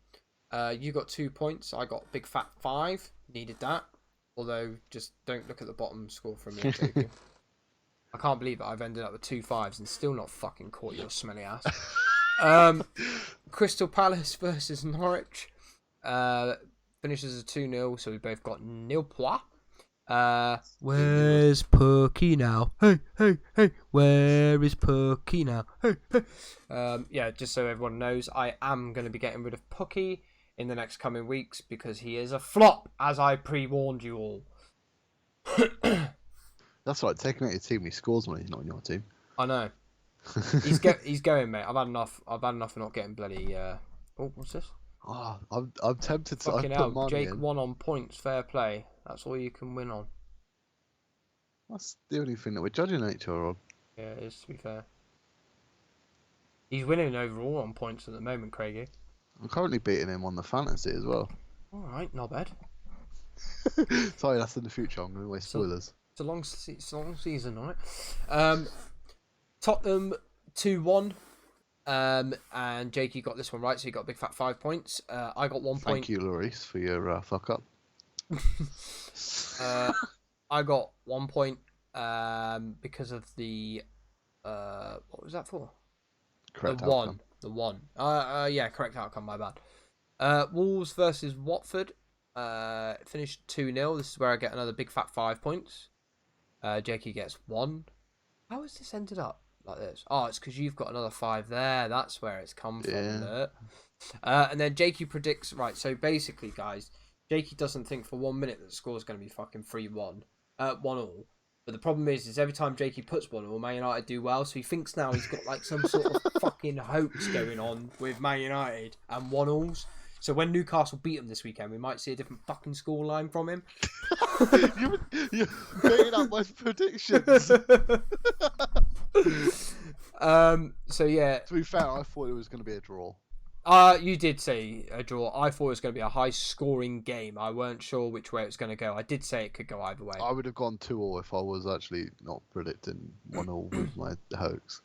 You got 2 points. I got big fat 5. Needed that. Although, just don't look at the bottom score from me, Jakey. I can't believe that I've ended up with 2 5s and still not fucking caught your smelly ass. Crystal Palace versus Norwich. Finishes as a 2-0, so we both got nil points. Where's Perky now? Hey, where is Perky now? Hey. Yeah, just so everyone knows, I am going to be getting rid of Pucky in the next coming weeks because he is a flop, as I pre-warned you all. That's right, taking out your team, he scores when he's not on your team. I know. He's going, mate. I've had enough of not getting bloody... Oh, what's this? Oh, I'm tempted to... Fucking hell, Jake won on points, fair play. That's all you can win on. That's the only thing that we're judging each other on. Yeah, it is, to be fair. He's winning overall on points at the moment, Craigie. I'm currently beating him on the fantasy as well. Alright, not bad. Sorry, that's in the future. I'm going to waste spoilers. It's a long season, alright? Tottenham 2-1. And Jakey got this one right, so he got a big fat 5 points. I got 1 point. Thank you, Lloris, for your fuck up. I got 1 point because of the what was that for? Correct outcome. The one. Yeah, correct outcome. My bad. Wolves versus Watford. Finished 2-0. This is where I get another big fat 5 points. Jakey gets 1. How has this ended up like this? Oh, it's because you've got another 5 there. That's where it's come from. Yeah. And then Jakey predicts, right, so basically, guys, Jakey doesn't think for 1 minute that the score's going to be fucking 3-1. 1-1. But the problem is every time Jakey puts 1-1, Man United do well, so he thinks now he's got like some sort of fucking hoax going on with Man United and 1-1s. So when Newcastle beat him this weekend, we might see a different fucking scoreline from him. You're making up my predictions. So yeah. To be fair, I thought it was going to be a draw. You did say a draw. I thought it was going to be a high-scoring game. I weren't sure which way it was going to go. I did say it could go either way. I would have gone 2-2 if I was actually not predicting 1-0 with my hoax.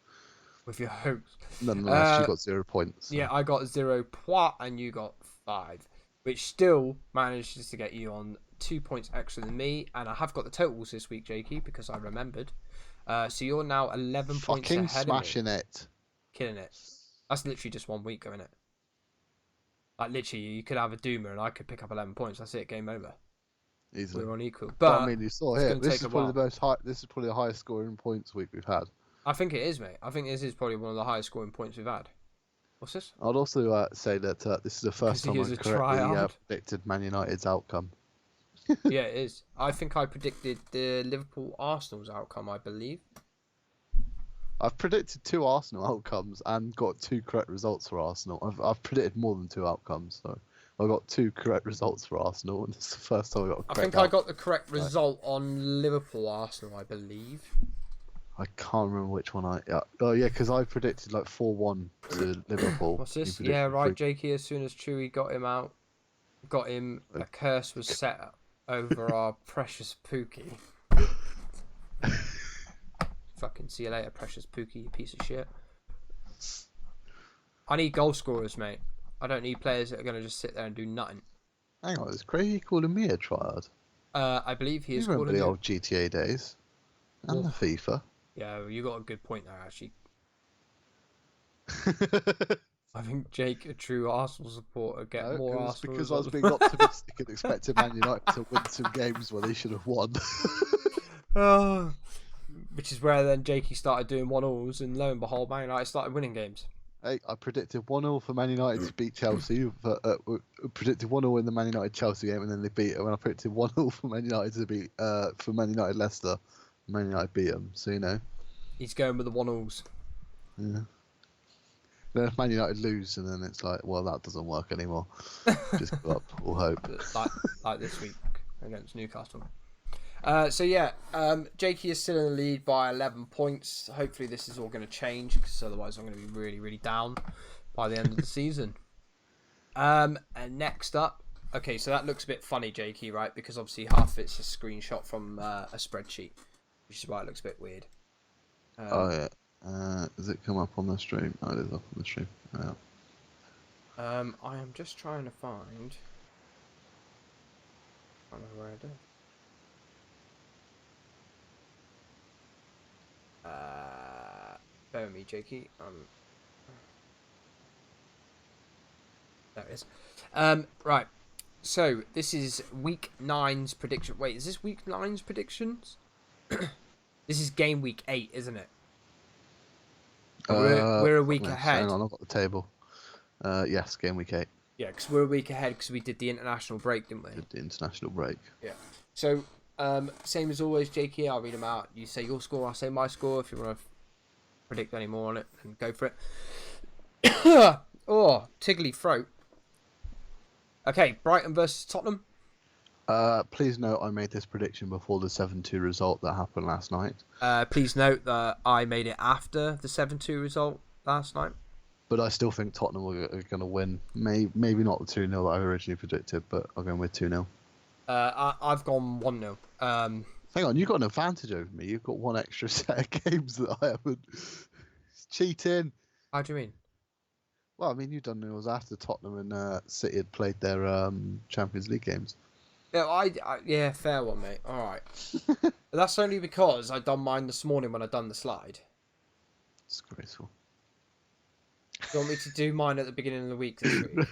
With your hoax. Nonetheless, you got 0 points. So. Yeah, I got 0 points and you got 5, which still manages to get you on 2 points extra than me. And I have got the totals this week, Jakey, because I remembered. So you're now 11 points ahead of me. Fucking smashing it. Killing it. That's literally just 1 week, isn't it? Like, literally, you could have a doomer and I could pick up 11 points. That's it, game over. Easily. We're on equal. But I mean, you saw here, this is probably the highest scoring points week we've had. I think it is, mate. I think this is probably one of the highest scoring points we've had. What's this? I'd also say that this is the first time I correctly predicted Man United's outcome. Yeah, it is. I think I predicted the Liverpool-Arsenal's outcome, I believe. I've predicted 2 Arsenal outcomes and got 2 correct results for Arsenal. I've predicted more than 2 outcomes, so I got 2 correct results for Arsenal, and it's the first time I got a correct I got the correct result on Liverpool-Arsenal, I believe. I can't remember which one Oh, yeah, because I predicted like 4-1 to Liverpool. What's this? Yeah, right, Jakey. As soon as Chewy got him, a curse was set over our precious Pookie. Fucking see you later, precious Pookie, you piece of shit. I need goal scorers, mate. I don't need players that are going to just sit there and do nothing. Hang on, is Craigie calling me a triad? I believe he is calling calling the old GTA days. And the FIFA. Yeah, you got a good point there, actually. I think Jake, a true Arsenal supporter, get more Arsenal because I was results. being optimistic and expecting Man United to win some games where they should have won. Which is where then Jakey started doing 1-1s, and lo and behold, Man United started winning games. Hey, I predicted 1-0 for Man United to beat Chelsea. Predicted 1-0 in the Man United Chelsea game, and then they beat it. When I predicted 1-0 for Man United to beat for Man United Leicester, Man United beat them. So you know. He's going with the 1-0s. Yeah. Then if Man United lose, and then it's like, well, that doesn't work anymore. Just give up all hope. Like this week against Newcastle. So yeah, Jakey is still in the lead by 11 points. Hopefully this is all going to change, because otherwise I'm going to be really, really down by the end of the season. And next up, okay, so that looks a bit funny, Jakey, right? Because obviously half of it's a screenshot from a spreadsheet, which is why it looks a bit weird. Oh yeah. Does it come up on the stream? Oh, it is up on the stream. Yeah. I am just trying to find. I don't know where I do. Bear with me, Jakey. There it is. Right. So this is week 9's prediction. Wait, is this week 9's predictions? This is game week 8, isn't it? We're a week ahead. Hang on, I've got the table. Yes, game week 8. Yeah, because we're a week ahead because we did the international break, didn't we? Did the international break. Yeah. So, same as always, Jakey, I'll read them out. You say your score, I'll say my score. If you want to predict any more on it, then go for it. Oh, tiggly throat. Okay, Brighton versus Tottenham. Please note I made this prediction before the 7-2 result that happened last night. Please note that I made it after the 7-2 result last night. But I still think Tottenham are going to win. Maybe not the 2-0 that I originally predicted, but I'm going with 2-0. I've gone 1-0. Hang on, you've got an advantage over me. You've got one extra set of games that I haven't. It's cheating. How do you mean? Well, I mean, you've done it was after Tottenham and City had played their Champions League games. Yeah, yeah, fair one, mate. All right. But that's only because I done mine this morning when I done the slide. Disgraceful. Do you want me to do mine at the beginning of the week this week?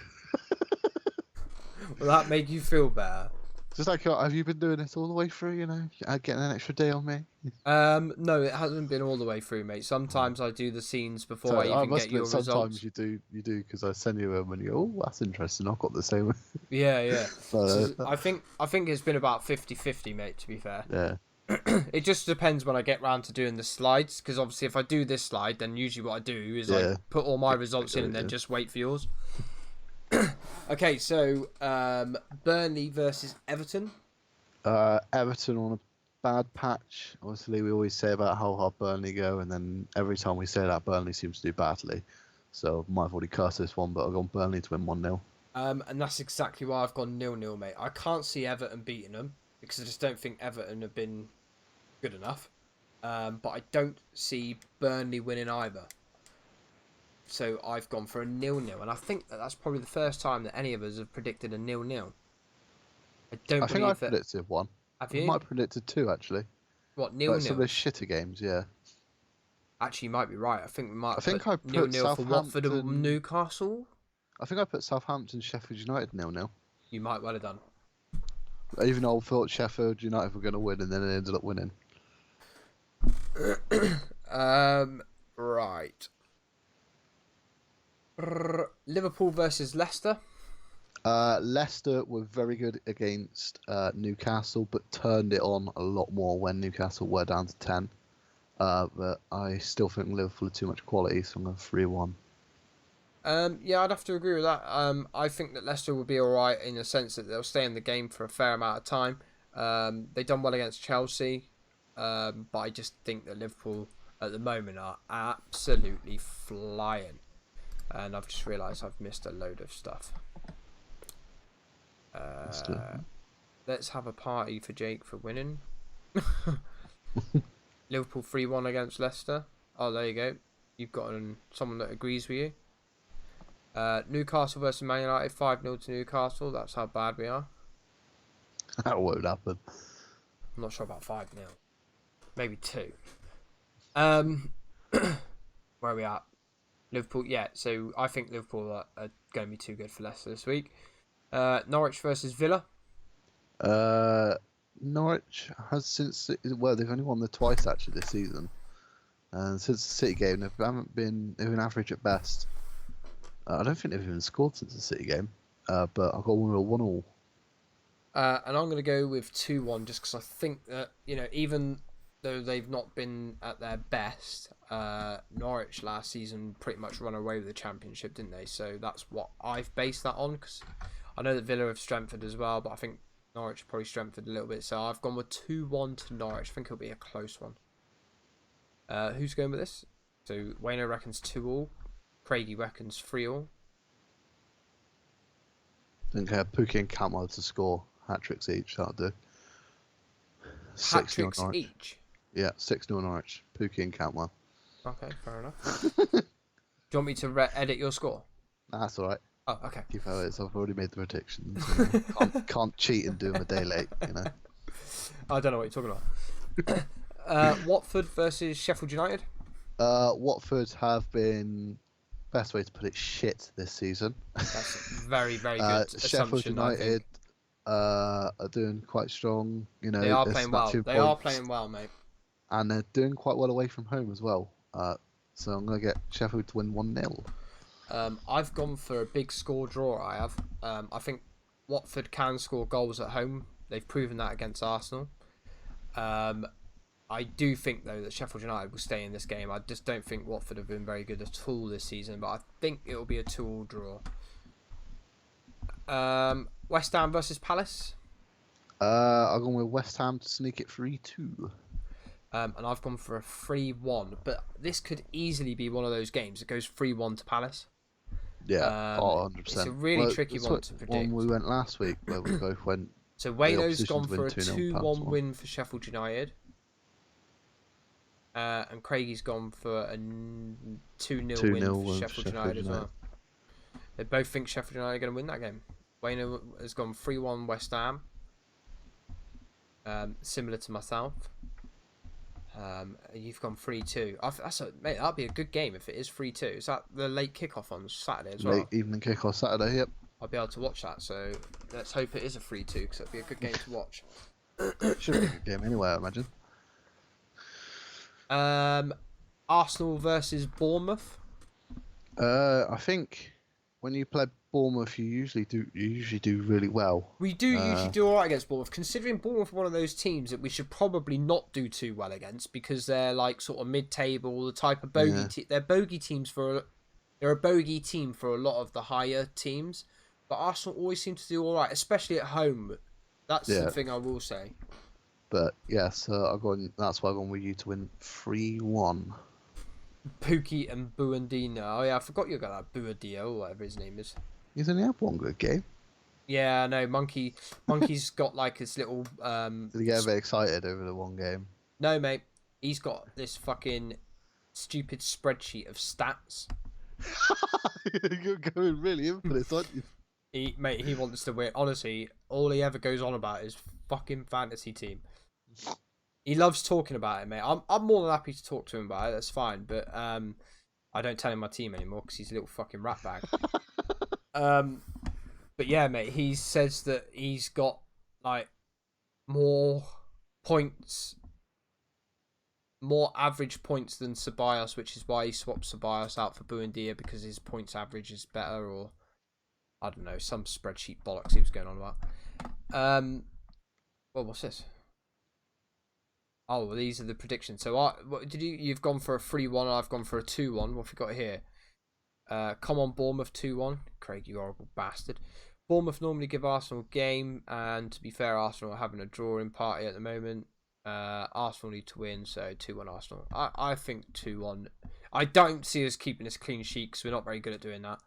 Will that make you feel better? Just like, have you been doing this all the way through, you know? Getting an extra day on me? No, it hasn't been all the way through, mate. Sometimes I do the scenes before I even get your results. Sometimes you do, because I send you them and you go, oh, that's interesting. I've got the same. Yeah. So I think it's been about 50-50, mate, to be fair. Yeah. It just depends when I get round to doing the slides, because obviously if I do this slide, then usually what I do is I put all my results in and then just wait for yours. Okay, so Burnley versus Everton. Everton on a bad patch. Obviously, we always say about how hard Burnley go, and then every time we say that, Burnley seems to do badly. So might have already cursed this one, but I've gone Burnley to win 1-0. And that's exactly why I've gone 0-0, mate. I can't see Everton beating them, because I just don't think Everton have been good enough. But I don't see Burnley winning either. So I've gone for a 0-0, and I think that's probably the first time that any of us have predicted a 0-0. I think I predicted one. Have you? I might have predicted 2 actually. What, 0-0? Some of the shitter games, yeah. Actually, you might be right. I think we might. I put 0-0 for Watford and Newcastle. I think I put Southampton, Sheffield United 0-0. You might well have done. Even though I thought Sheffield United were going to win, and then it ended up winning. Right. Liverpool versus Leicester. Leicester were very good against Newcastle, but turned it on a lot more when Newcastle were down to 10. But I still think Liverpool are too much quality, so I'm going 3-1. Yeah, I'd have to agree with that. I think that Leicester will be alright in the sense that they'll stay in the game for a fair amount of time. They've done well against Chelsea, but I just think that Liverpool at the moment are absolutely flying. And I've just realised I've missed a load of stuff. Let's have a party for Jake for winning. Liverpool 3-1 against Leicester. Oh, there you go. You've got someone that agrees with you. Newcastle versus Man United, 5-0 to Newcastle. That's how bad we are. That won't happen. I'm not sure about 5-0. maybe 2. Where are we at? Liverpool, yeah. So I think Liverpool are going to be too good for Leicester this week. Norwich versus Villa. Norwich has they've only won there twice actually this season, and since the City game they've been average at best. I don't think they've even scored since the City game, but I've got 1-1. And I'm going to go with 2-1 just because I think that, even though they've not been at their best, Norwich last season pretty much run away with the championship, didn't they? So that's what I've based that on, because I know that Villa have strengthened as well, but I think Norwich probably strengthened a little bit. So I've gone with 2-1 to Norwich. I think it'll be a close one. Who's going with this? So Wayno reckons 2-2. Craigie reckons 3-3. I think Pookie and Cantwell to score hat-tricks each. That'll do. Hat-tricks each? Yeah, 6-0 Norwich. Pookie and Cantwell. Okay, fair enough. Do you want me to edit your score? Nah, that's alright. Oh, okay. Keep how it is. I've already made the predictions. Can't cheat and do them a day late, I don't know what you're talking about. Watford versus Sheffield United. Watford have been, best way to put it, shit this season. That's a very, very good Sheffield United are doing quite strong. They are playing well. They are playing well, mate. And they're doing quite well away from home as well. So I'm going to get Sheffield to win 1-0. I've gone for a big score draw. I have. I think Watford can score goals at home. They've proven that against Arsenal. I do think, though, that Sheffield United will stay in this game. I just don't think Watford have been very good at all this season, but I think it will be a 2-2 draw. West Ham versus Palace. I've gone with West Ham to sneak it 3-2. And I've gone for a 3-1, but this could easily be one of those games that goes 3-1 to Palace. Yeah, 100%. It's a really tricky one to predict. We went last week where we both went. So Wayno's gone for a 2-1 win for Sheffield United. And Craigie's gone for a 2-0 win for Sheffield United as well. They both think Sheffield United are going to win that game. Wayno has gone 3-1 West Ham. Similar to myself. You've gone 3-2. Mate, that'd be a good game if it is 3-2. Is that the late kickoff on Saturday as well? Late evening kickoff Saturday, yep. I'll be able to watch that, so let's hope it is a 3-2 because it'd be a good game to watch. Should be a good game anyway, I imagine. Arsenal versus Bournemouth. I think when you play Bournemouth, you usually do really well. We do usually do all right against Bournemouth, considering Bournemouth are one of those teams that we should probably not do too well against because they're like sort of mid-table, the type of bogey. They're bogey teams they're a bogey team for a lot of the higher teams, but Arsenal always seem to do all right, especially at home. That's the thing I will say. But yes, that's why I've gone with you to win 3-1. Pookie and Buendía. Oh yeah, I forgot you got that Buendía or whatever his name is. He's only had one good game. Yeah, no, Monkey's got like his little. Did he get a bit excited over the one game? No, mate. He's got this fucking stupid spreadsheet of stats. You're going really in for this, aren't you? He wants to win. Honestly, all he ever goes on about is fucking fantasy team. He loves talking about it, mate. I'm more than happy to talk to him about it. That's fine, but I don't tell him my team anymore because he's a little fucking rat bag. But yeah, mate. He says that he's got like more points, more average points than Ceballos, which is why he swapped Ceballos out for Buendía because his points average is better, or I don't know, some spreadsheet bollocks he was going on about. Well, what's this? Oh, well, these are the predictions. So, you've gone for a 3-1, and I've gone for a 2-1. What have we got here? Come on, Bournemouth 2-1. Craig, you horrible bastard. Bournemouth normally give Arsenal a game, and to be fair, Arsenal are having a drawing party at the moment. Arsenal need to win, so 2-1 Arsenal. I think 2-1. I don't see us keeping this clean sheet because we're not very good at doing that.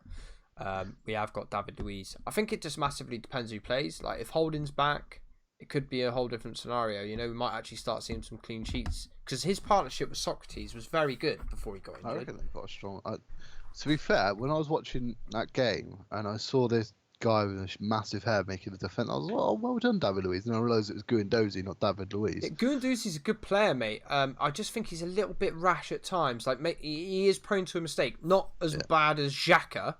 We have got David Luiz. I think it just massively depends who plays. Like, if Holding's back, it could be a whole different scenario. You know, we might actually start seeing some clean sheets because his partnership with Socrates was very good before he got injured. I reckon they got a strong. To be fair, when I was watching that game and I saw this guy with a massive hair making the defence. I was like, oh, well done, David Luiz. And I realised it was Guendouzi, not David Luiz. Yeah, Guendouzi's a good player, mate. I just think he's a little bit rash at times. Like, mate, he is prone to a mistake. Not as bad as Xhaka,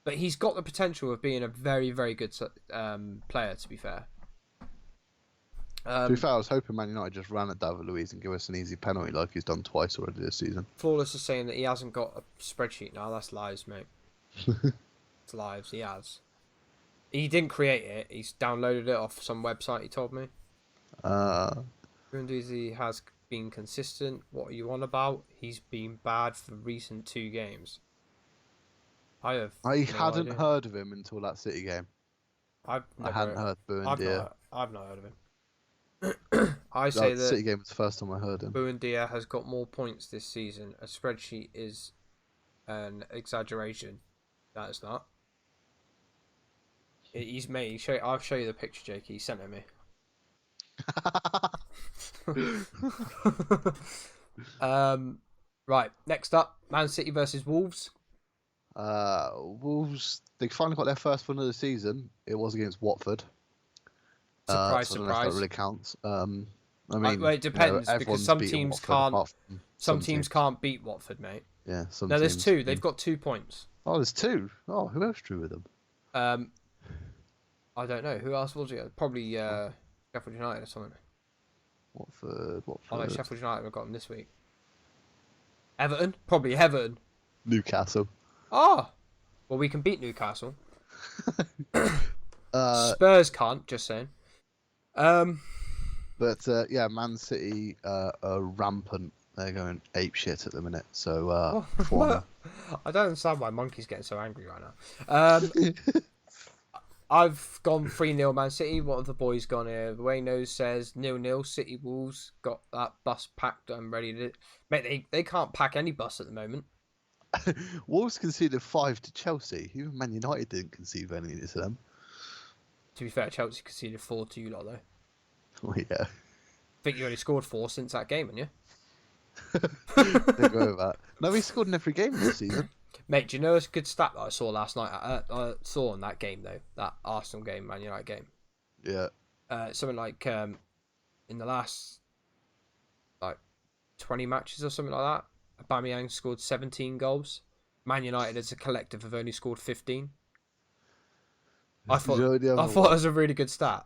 but he's got the potential of being a very, very good player, to be fair. To be fair, I was hoping Man United just ran at David Luiz and give us an easy penalty like he's done twice already this season. Flawless is saying that he hasn't got a spreadsheet now. That's lies, mate. It's lies. He has. He didn't create it. He's downloaded it off some website, he told me. Guendouzi has been consistent. What are you on about? He's been bad for the recent 2 games. I hadn't heard of him until that City game. I hadn't heard Buendia. I've not heard of him. I say that City game was the first time I heard him. Buendia has got more points this season. A spreadsheet is an exaggeration. That is not. He's me. I'll show you the picture, Jakey. He sent it me. Right. Next up, Man City versus Wolves. Wolves. They finally got their first win of the season. It was against Watford. Surprise, so surprise. I don't know if that really counts. I mean, well, it depends because some teams can't. Some teams teams can't beat Watford, mate. Yeah. No, there's 2. They've got 2 points. Oh, there's 2. Oh, who else drew with them? I don't know. Who else was it? Probably Sheffield United or something. Watford. Oh no, Sheffield United have got them this week. Everton? Probably Everton. Newcastle. Oh! Well, we can beat Newcastle. Spurs can't, just saying. But yeah, Man City are rampant. They're going apeshit at the minute. So I don't understand why Monkey's getting so angry right now. I've gone 3-0 Man City. What have the boys gone here? Wayno says 0-0. City Wolves got that bus packed and ready to... Mate, they can't pack any bus at the moment. Wolves conceded 5 to Chelsea. Even Man United didn't concede anything to them. To be fair, Chelsea conceded 4 to you lot, though. Oh, yeah. I think you only scored 4 since that game, haven't you? Don't go over that. No, we scored in every game this season. Mate, do you know a good stat that I saw last night? I saw in that game, though. That Arsenal game, Man United game. Yeah. Something like in the last 20 matches or something like that, Aubameyang scored 17 goals. Man United as a collective have only scored 15. I thought it was a really good stat.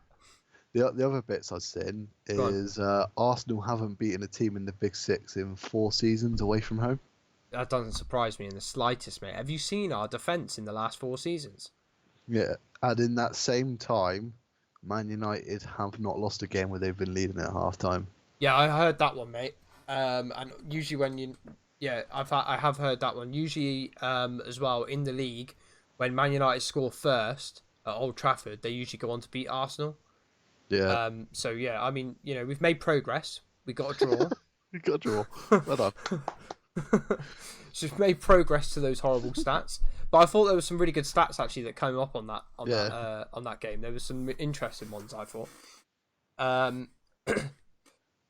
The other bits I've seen is Arsenal haven't beaten a team in the Big Six in 4 seasons away from home. That doesn't surprise me in the slightest, mate. Have you seen our defence in the last 4 seasons? Yeah, and in that same time, Man United have not lost a game where they've been leading at half time. Yeah, I heard that one, mate. And usually when you... Yeah, I have heard that one. Usually as well, in the league, when Man United score first at Old Trafford, they usually go on to beat Arsenal. Yeah. So, yeah, I mean, you know, we've made progress. We got a draw. We got a draw. Well done. So we've made progress to those horrible stats. But I thought there were some really good stats, actually, that came up on that game. There were some interesting ones, I thought.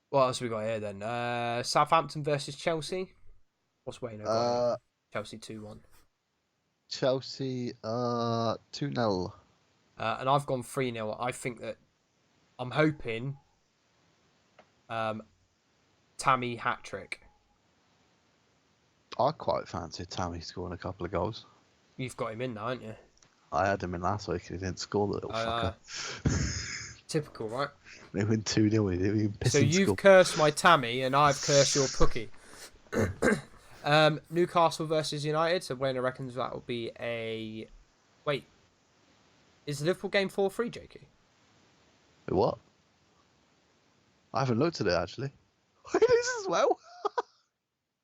What else have we got here, then? Southampton versus Chelsea. What's Wayne over? Chelsea 2-1. Chelsea 2-0. And I've gone 3-0. I think that I'm hoping Tammy hat-trick. I quite fancy Tammy scoring a couple of goals. You've got him in now, haven't you? I had him in last week and he didn't score, the little fucker. Typical, right? They win 2-0. He didn't even piss So you've score. cursed my Tammy and I've cursed your Pookie. Newcastle versus United. So Wayne reckons that will be a... Wait. Is the Liverpool game 4-3, Jakey? What? I haven't looked at it, actually. It is as well.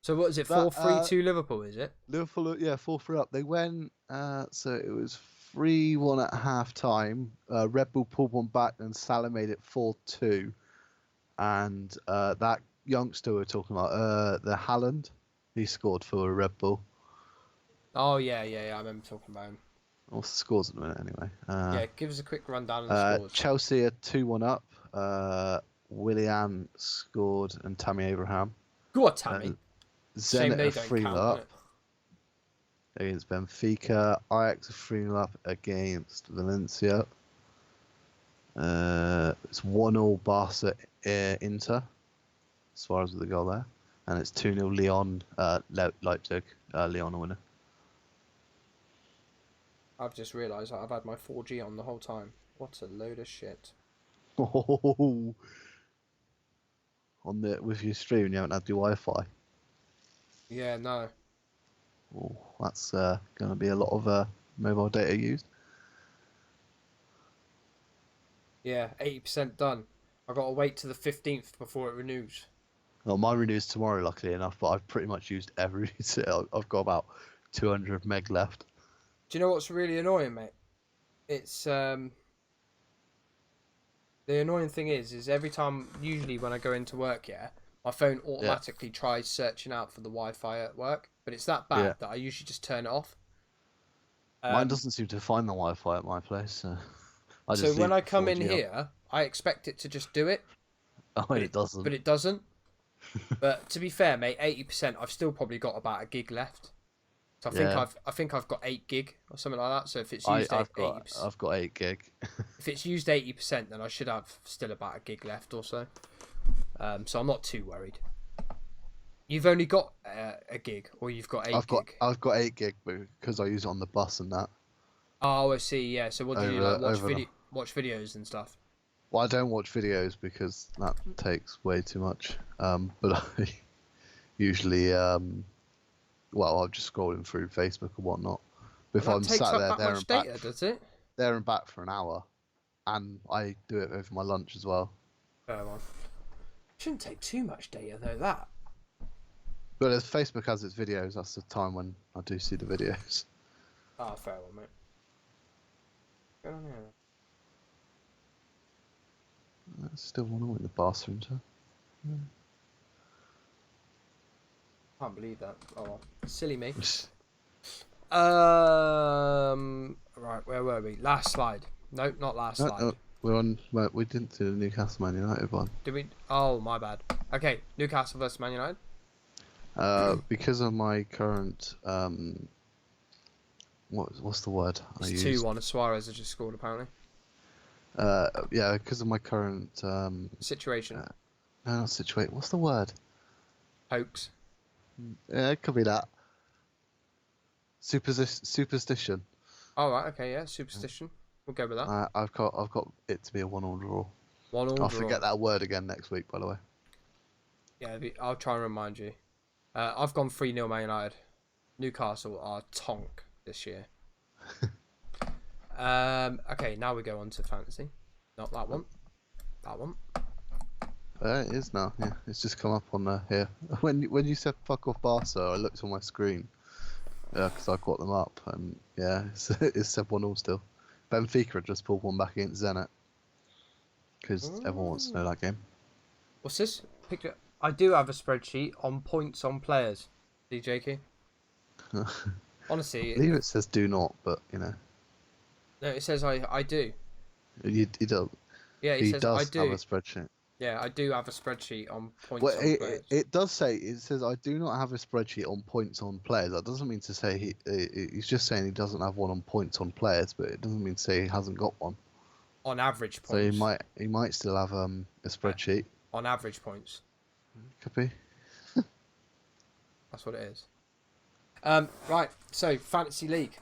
So what is it? 4-3 to Liverpool, is it? Liverpool, yeah, 4-3 up. They went, so it was 3-1 at half time. Red Bull pulled one back and Salah made it 4-2. And that youngster we're talking about, the Haaland, he scored for Red Bull. Oh, yeah. I remember talking about him. What's the scores at the minute, anyway? Yeah, give us a quick rundown of the scores. Chelsea are 2-1 up. Willian scored and Tammy Abraham. Go on, Tammy. Zenit are 3 up. against Benfica. Ajax are 3-0 up against Valencia. It's 1-0 Barca Inter. Suarez with the goal there. And it's 2-0 Leon Leipzig. Leon a winner. I've just realised I've had my 4G on the whole time. What a load of shit. Oh, with your stream, you haven't had your Wi-Fi. Yeah, no. Oh, that's going to be a lot of mobile data used. Yeah, 80% done. I've got to wait to the 15th before it renews. Well, mine renews tomorrow, luckily enough, but I've pretty much used every... I've got about 200 meg left. Do you know what's really annoying, mate? It's, the annoying thing is every time, usually when I go into work, yeah, my phone automatically tries searching out for the Wi-Fi at work, but it's that bad that I usually just turn it off. Mine doesn't seem to find the Wi-Fi at my place, so... So when I come in here, I expect it to just do it. Oh, it doesn't. But it doesn't. But to be fair, mate, 80%, I've still probably got about a gig left. So I think I've got 8 gig or something like that. So if it's used 80%, I've got 8 gig. if it's used 80%, then I should have still about a gig left or so. So I'm not too worried. You've only got a gig, or you've got 8 gig? I've got 8 gig because I use it on the bus and that. Oh, I see. Yeah. So what do you like? Watch videos and stuff? Well, I don't watch videos because that takes way too much. But I usually, I'm just scrolling through Facebook and whatnot. But if I'm sat there and back, does it? There and back for an hour, and I do it over my lunch as well. Fair one. Shouldn't take too much data though. That. But as Facebook has its videos, that's the time when I do see the videos. Ah, fair one, mate. Go on here. I still want to win the bathroom, so. Can't believe that. Oh, well. Silly me. Right, where were we? Last slide. Nope, not last slide. No, we're on. We didn't do the Newcastle Man United one. Did we? Oh, my bad. Okay, Newcastle versus Man United. Because of my current what's the word? It's 2-1. Suarez has just scored apparently. Because of my current situation. No, not situation. What's the word? Hoax. Yeah, it could be that. Superstition. Oh right, okay, yeah, superstition. We'll go with that. I've got it to be a 1-1 draw. 1-1 draw. I'll forget that word again next week, by the way. Yeah, I'll try and remind you. I've gone 3-0 Man United. Newcastle are tonk this year. Okay, now we go on to fantasy. Not that one. That one. It is now. Yeah, it's just come up on here. When you said fuck off Barca, I looked on my screen. Yeah, because I got them up, and yeah, it's said 1-1 still. Benfica had just pulled one back against Zenit because everyone wants to know that game. What's this? Picture. I do have a spreadsheet on points on players. See, Jakey? Honestly, I believe it says do not, but you know. No, it says I do. He does. Yeah, he says does I do. have a spreadsheet. Yeah, I do have a spreadsheet on points Well, on players. it does say, it says I do not have a spreadsheet on points on players. That doesn't mean to say he's just saying he doesn't have one on points on players, but it doesn't mean to say he hasn't got one. On average points. So he might still have a spreadsheet. On average points. Could be. That's what it is. Right, so Fantasy League.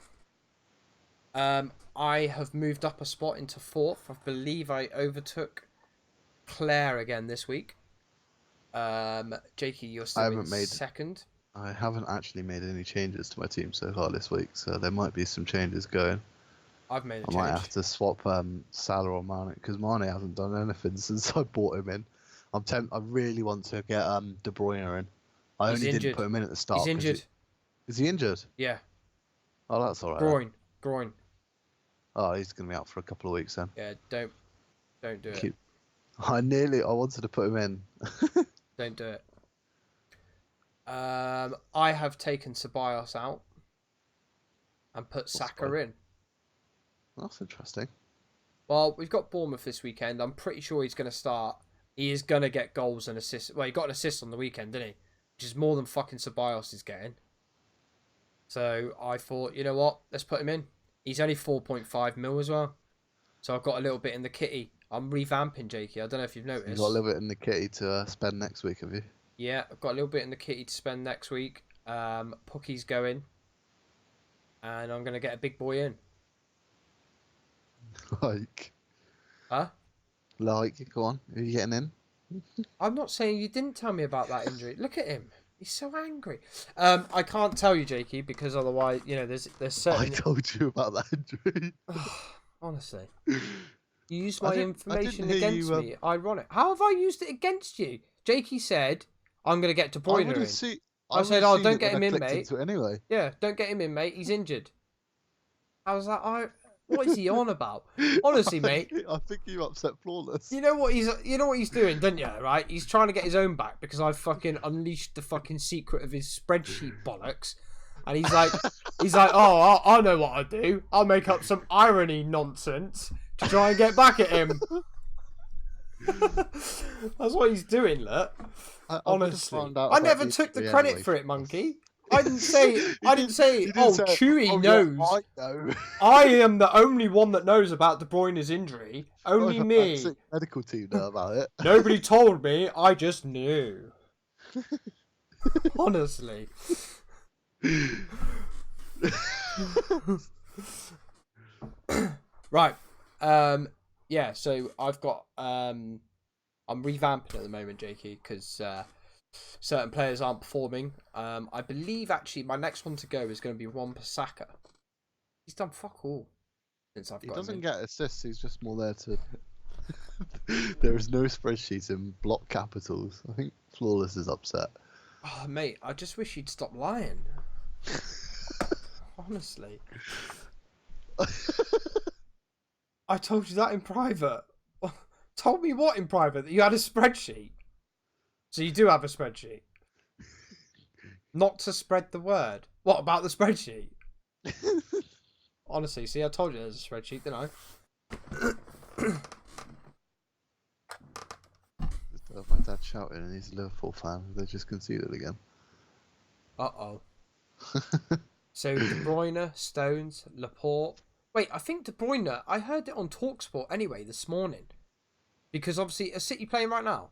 I have moved up a spot into 4th. I believe I overtook Claire again this week. Jakey, you're still in 2nd. I haven't actually made any changes to my team so far this week, so there might be some changes going. I've made a change. I might have to swap Salah or Mane, because Mane hasn't done anything since I bought him in. I really want to get De Bruyne in. I only didn't put him in at the start. He's injured. Is he injured? Yeah. Oh, that's all right. Groin. Oh, he's going to be out for a couple of weeks then. Yeah, don't do it. I wanted to put him in. Don't do it. I have taken Ceballos out and put Saka in. That's interesting. Well, we've got Bournemouth this weekend. I'm pretty sure he's going to start. He is going to get goals and assists. Well, he got an assist on the weekend, didn't he? Which is more than fucking Ceballos is getting. So I thought, you know what? Let's put him in. He's only 4.5 mil as well. So I've got a little bit in the kitty. I'm revamping Jakey. I don't know if you've noticed. You got a little bit in the kitty to spend next week, have you? Yeah, I've got a little bit in the kitty to spend next week. Pookie's going. And I'm going to get a big boy in. Like... Huh? Like, go on. Who are you getting in? I'm not saying you didn't tell me about that injury. Look at him. He's so angry. I can't tell you, Jakey, because otherwise, you know, there's certain... I told you about that injury. Honestly. You used my information against me. Ironic. How have I used it against you? Jakey said, I'm going to get De Bruyne in. I said, oh, don't get him in, mate. Anyway. Yeah, don't get him in, mate. He's injured. I was like, what is he on about? Honestly, mate. I think you upset Flawless. You know what he's doing, don't you? Right? He's trying to get his own back because I fucking unleashed the fucking secret of his spreadsheet bollocks. And he's like, oh, I know what I do. I'll make up some irony nonsense to try and get back at him. That's what he's doing, look. Honestly, I never took the credit for it, monkey. I didn't say. Chewy knows. Yeah, I know. I am the only one that knows about De Bruyne's injury. Only me. The medical team know about it. Nobody told me. I just knew. Honestly. Right. Yeah. So I've got. I'm revamping at the moment, Jakey, because certain players aren't performing. I believe actually my next one to go is going to be Wan-Bissaka. He's done fuck all since I've got him. He doesn't get assists. He's just more there to. There is no spreadsheets in block capitals. I think Flawless is upset. Oh, mate, I just wish you'd stop lying. Honestly. I told you that in private. Told me what in private? That you had a spreadsheet? So you do have a spreadsheet? Not to spread the word. What about the spreadsheet? Honestly, see, I told you there's a spreadsheet, didn't I? My dad shouting and he's a Liverpool fan. They just conceded again. Uh-oh. So, De Bruyne, Stones, Laporte. Wait, I think De Bruyne, I heard it on TalkSport anyway this morning. Because obviously, is City playing right now?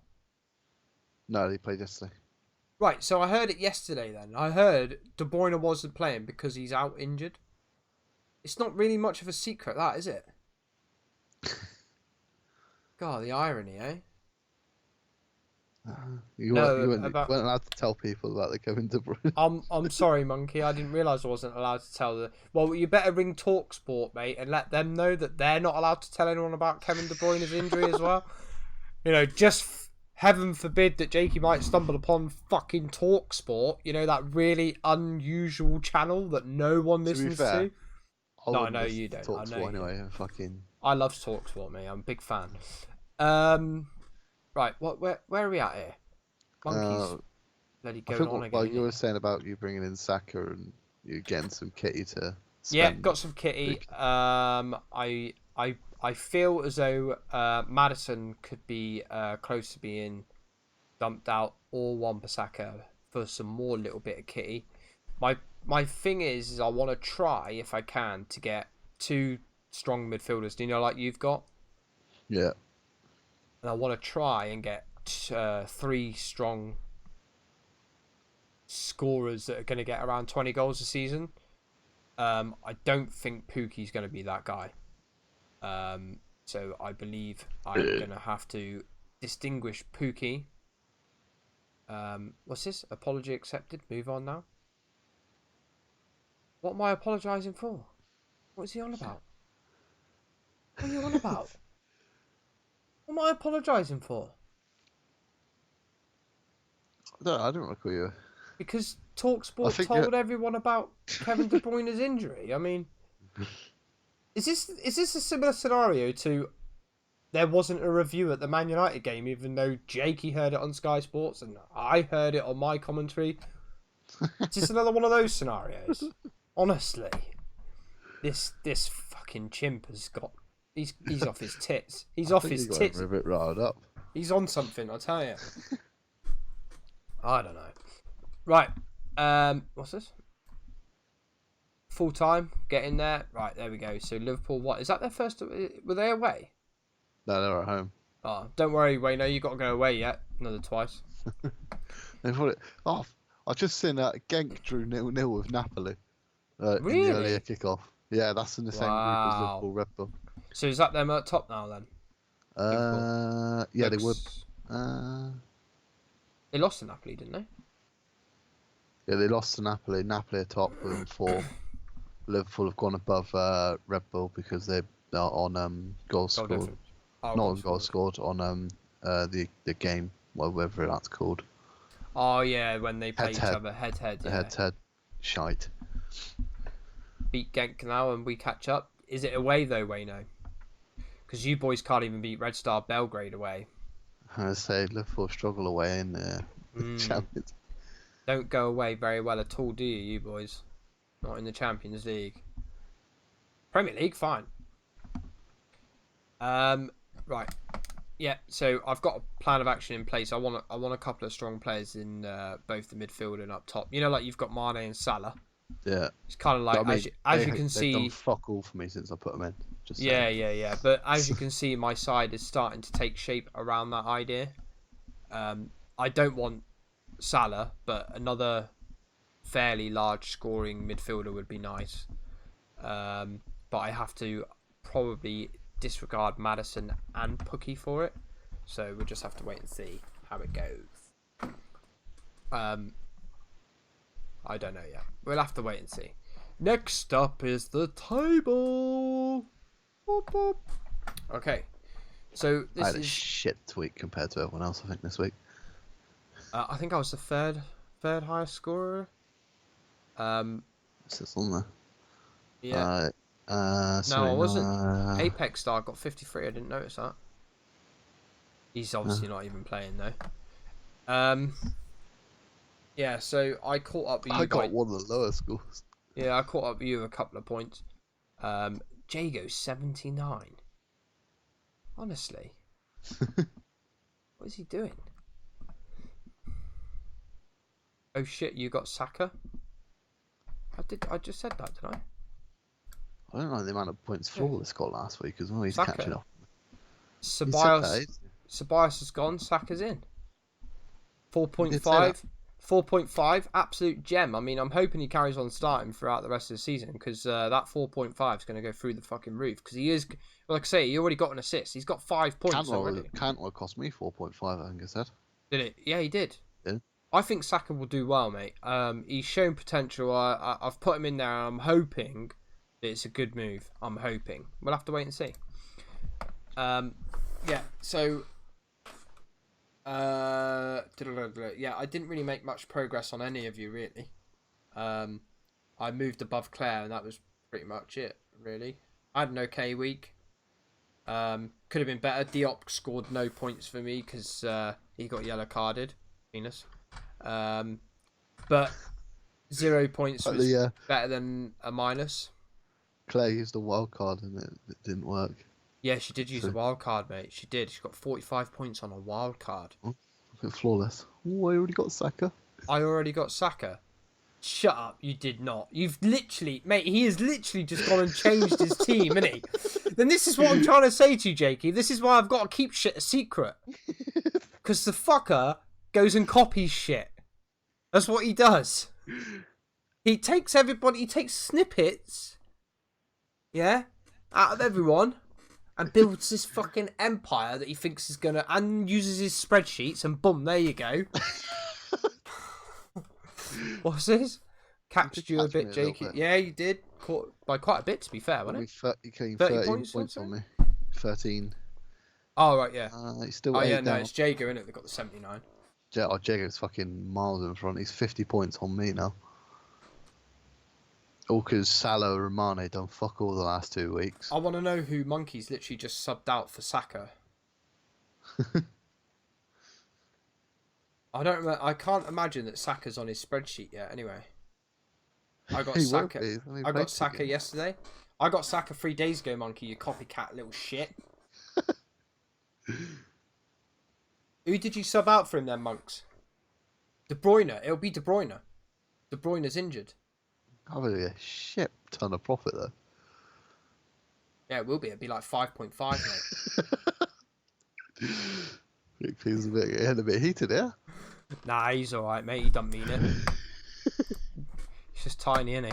No, they played yesterday. Right, so I heard it yesterday then. I heard De Bruyne wasn't playing because he's out injured. It's not really much of a secret, that, is it? God, the irony, eh? You weren't allowed to tell people about the Kevin De Bruyne. I'm sorry, monkey. I didn't realise I wasn't allowed to tell the. Well, you better ring TalkSport, mate, and let them know that they're not allowed to tell anyone about Kevin De Bruyne's injury as well. You know, just heaven forbid that Jakey might stumble upon fucking TalkSport. You know, that really unusual channel that no one listens to. No, I know you don't. I know. Anyway, fucking. I love TalkSport, mate. I'm a big fan. Right, where are we at here? Monkeys bloody going on again. Well, you were saying about you bringing in Saka and you getting some kitty to spend. Yeah, got some kitty. I feel as though Maddison could be close to being dumped out, or Wan-Bissaka for some more little bit of kitty. My thing is I want to try, if I can, to get 2 strong midfielders. Do you know, like you've got? Yeah. And I want to try and get 3 strong scorers that are going to get around 20 goals a season. I don't think Pookie's going to be that guy. So I believe I'm going to have to distinguish Pookie. What's this? Apology accepted. Move on now. What am I apologising for? What is he on about? What are you on about? What am I apologising for? No, I don't recall you. Because TalkSport told everyone about Kevin De Bruyne's injury. I mean, is this a similar scenario to there wasn't a review at the Man United game, even though Jakey heard it on Sky Sports and I heard it on my commentary? Is this another one of those scenarios? Honestly, this fucking chimp has got. He's off his tits. He's off his tits. A bit riled up. He's on something, I tell you. I don't know. Right. What's this? full time. Get in there. Right, there we go. So Liverpool, what is that their first? Were they away? No, they're at home. Oh, don't worry, Wayno. You got to go away yet. Another twice. They've put it off. I've just seen Genk drew 0-0 with Napoli in the Really? earlier kickoff. Yeah, that's in the same group as Liverpool Red Bull. So is that them at top now then? Yeah, they would. They lost to Napoli, didn't they? Yeah, they lost to Napoli. Napoli are top with 4. Liverpool have gone above Red Bull because they're on goals scored. Not on goals scored, on the game, whatever that's called. Oh yeah, when they play each other head-to-head. Yeah. Head-to-head shite. Beat Genk now and we catch up. Is it away though, Wayno? Because you boys can't even beat Red Star Belgrade away. I say Liverpool struggle away in the Champions. Don't go away very well at all, do you boys? Not in the Champions League. Premier League, fine. Right. Yeah, so I've got a plan of action in place. I want a couple of strong players in both the midfield and up top. You know, like you've got Mane and Salah. Yeah. It's kind of like, I mean, as you can see, they've done fuck all for me since I put them in. Just yeah. But as you can see, my side is starting to take shape around that idea. I don't want Salah, but another fairly large scoring midfielder would be nice. But I have to probably disregard Maddison and Pookie for it. So we'll just have to wait and see how it goes. I don't know yet. We'll have to wait and see. Next up is the table. Boop, boop. Okay. So this I had a shit week compared to everyone else, I think, this week. I think I was the third highest scorer. What's this on there? Yeah. No, I wasn't. Apex Star got 53. I didn't notice that. He's obviously not even playing though. Yeah, so I caught up with you. I got one of the lower scores. Yeah, I caught up with you with a couple of points. Jago 79. Honestly, what is he doing? Oh shit! You got Saka. I just said that, didn't I? I don't know the amount of points Flawless got last week as well. He's Saka. catching up. Sabias has gone. Saka's in. 4.5. 4.5. Absolute gem. I mean, I'm hoping he carries on starting throughout the rest of the season because that 4.5 is going to go through the fucking roof. Because he is, like I say, he already got an assist. He's got 5 points already. Cantwell cost me 4.5, I think I said. Did it? Yeah, he did. Yeah. I think Saka will do well, mate. He's shown potential. I've put him in there and I'm hoping that it's a good move. I'm hoping. We'll have to wait and see. Yeah, so... yeah, I didn't really make much progress on any of you, really. I moved above Claire and that was pretty much it, really. I had an okay week. Could have been better. Diop scored no points for me because he got yellow carded. Venus. But 0 points was better than a minus. Claire used a wild card and it didn't work. Yeah, she did use a wild card, mate. She did. She got 45 points on a wild card. Oh, Flawless. Oh, I already got Saka. I already got Saka. Shut up, you did not. You've literally... Mate, he has literally just gone and changed his team, isn't he? Then this is what I'm trying to say to you, Jakey. This is why I've got to keep shit a secret. Because the fucker goes and copies shit. That's what he does. He takes everybody... He takes snippets, yeah, out of everyone... and builds this fucking empire that he thinks is gonna... and uses his spreadsheets and boom, there you go. What's this? Captured you a bit, Jakey. Yeah, you did. Caught by quite a bit, to be fair, wasn't it? He came 30 points on me. 13. Oh, right, yeah. He's still yeah, down. no, it's Jago, innit? They got the 79. Jago's fucking miles in front. He's 50 points on me now. All because Salah and Mane done fuck all the last 2 weeks. I want to know who Monkey's literally just subbed out for Saka. I can't imagine that Saka's on his spreadsheet yet. Anyway, I got Saka. I got Saka yesterday. I got Saka 3 days ago. Monkey, you copycat little shit. Who did you sub out for him then, Monks? De Bruyne. It'll be De Bruyne. De Bruyne's injured. Probably a shit ton of profit though. Yeah, it will be. It'll be like 5.5, mate. He's getting a bit heated, yeah? Nah, he's alright, mate. He doesn't mean it. He's just tiny, isn't he?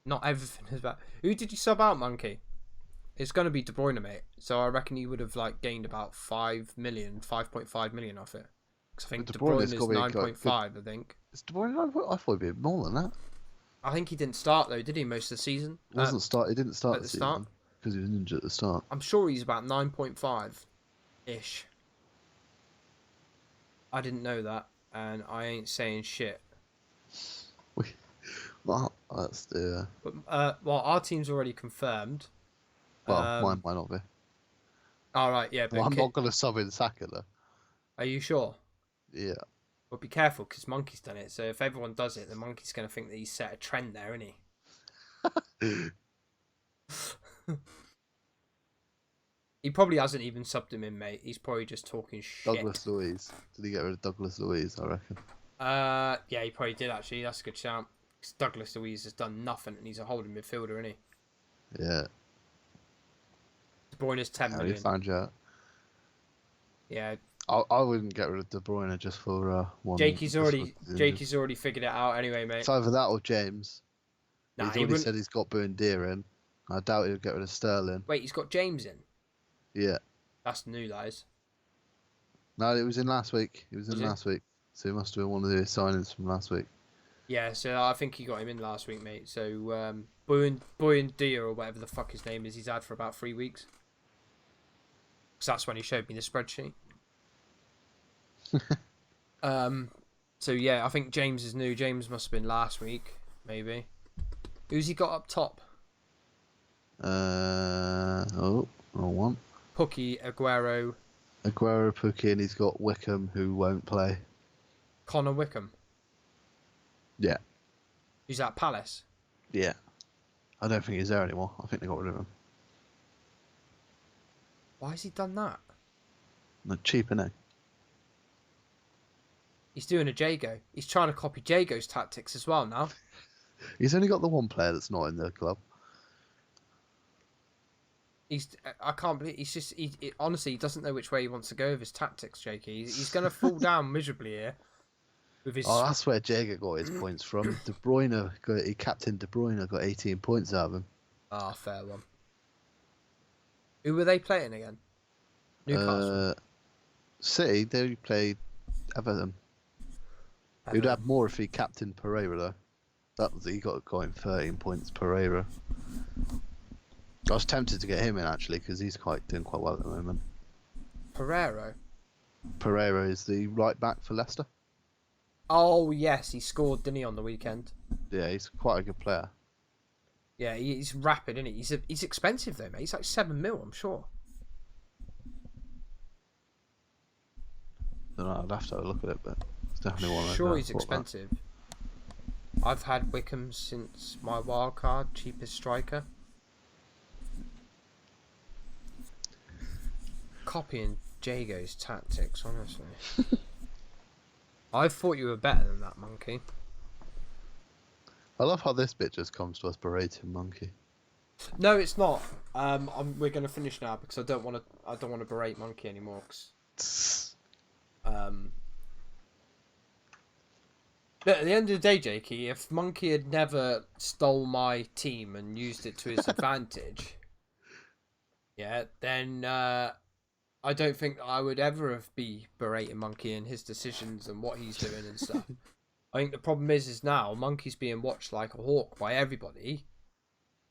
Not everything is bad. Who did you sub out, Monkey? It's going to be De Bruyne, mate. So I reckon he would have like gained about 5.5 million off it. Because I think De Bruyne is 9.5, I think. Is De Bruyne 9.5? I thought it'd be more than that. I think he didn't start though, did he? Most of the season. He didn't start at the start because he was injured at the start. I'm sure he's about 9.5 ish. I didn't know that, and I ain't saying shit. Well, that's the. But well, our team's already confirmed. Well, mine might not be. All right, yeah, but well, I'm not going to sub in Saka though. Are you sure? Yeah. Well, be careful because Monkey's done it. So if everyone does it, the Monkey's going to think that he's set a trend there, isn't he? He probably hasn't even subbed him in, mate. He's probably just talking shit. Douglas Luiz. Did he get rid of Douglas Luiz? I reckon. Yeah, he probably did actually. That's a good shout. Because Douglas Luiz has done nothing, and he's a holding midfielder, isn't he? Yeah. De Bruyne's 10 million. He found you out. Yeah. I wouldn't get rid of De Bruyne just for one. Jakey's already figured it out anyway, mate. It's either that or James. Nah, he's already said he's got Buendia in. I doubt he'll get rid of Sterling. Wait, he's got James in? Yeah. That's new, that is. No, it was in last week. It was in last week. So it must have been one of the signings from last week. Yeah, so I think he got him in last week, mate. So Buendia or whatever the fuck his name is, he's had for about 3 weeks. Because that's when he showed me the spreadsheet. So yeah, I think James is new. James must have been last week, maybe. Who's he got up top? Wrong one. Pookie, Aguero, Pookie, and he's got Wickham, who won't play. Connor Wickham. Yeah. Who's at Palace? Yeah. I don't think he's there anymore. I think they got rid of him. Why has he done that? Not cheap, innit? He's doing a Jago. He's trying to copy Jago's tactics as well now. He's only got the one player that's not in the club. I can't believe honestly, he doesn't know which way he wants to go with his tactics, Jakey. He's going to fall down miserably here. With his... Oh, that's where Jago got his points from. De Bruyne, he captained De Bruyne, got 18 points out of him. Ah, fair one. Who were they playing again? Newcastle. City, they played Everton. He'd have more if he captained Pereira, though. He got him 13 points, Pereira. I was tempted to get him in, actually, because he's doing quite well at the moment. Pereira is the right back for Leicester. Oh, yes, he scored, didn't he, on the weekend? Yeah, he's quite a good player. Yeah, he's rapid, isn't he? He's expensive, though, mate. He's like 7 mil, I'm sure. I don't know, I'd have to have a look at it, but it's definitely one of sure he's expensive. I've had Wickham since my wild card, cheapest striker. Copying Jago's tactics, honestly. I thought you were better than that, Monkey. I love how this bit just comes to us berating Monkey. No, it's not. We're going to finish now because I don't want to berate Monkey anymore. But at the end of the day, Jakey, if Monkey had never stole my team and used it to his advantage, yeah, then I don't think I would ever have be berating Monkey and his decisions and what he's doing and stuff. I think the problem is now Monkey's being watched like a hawk by everybody.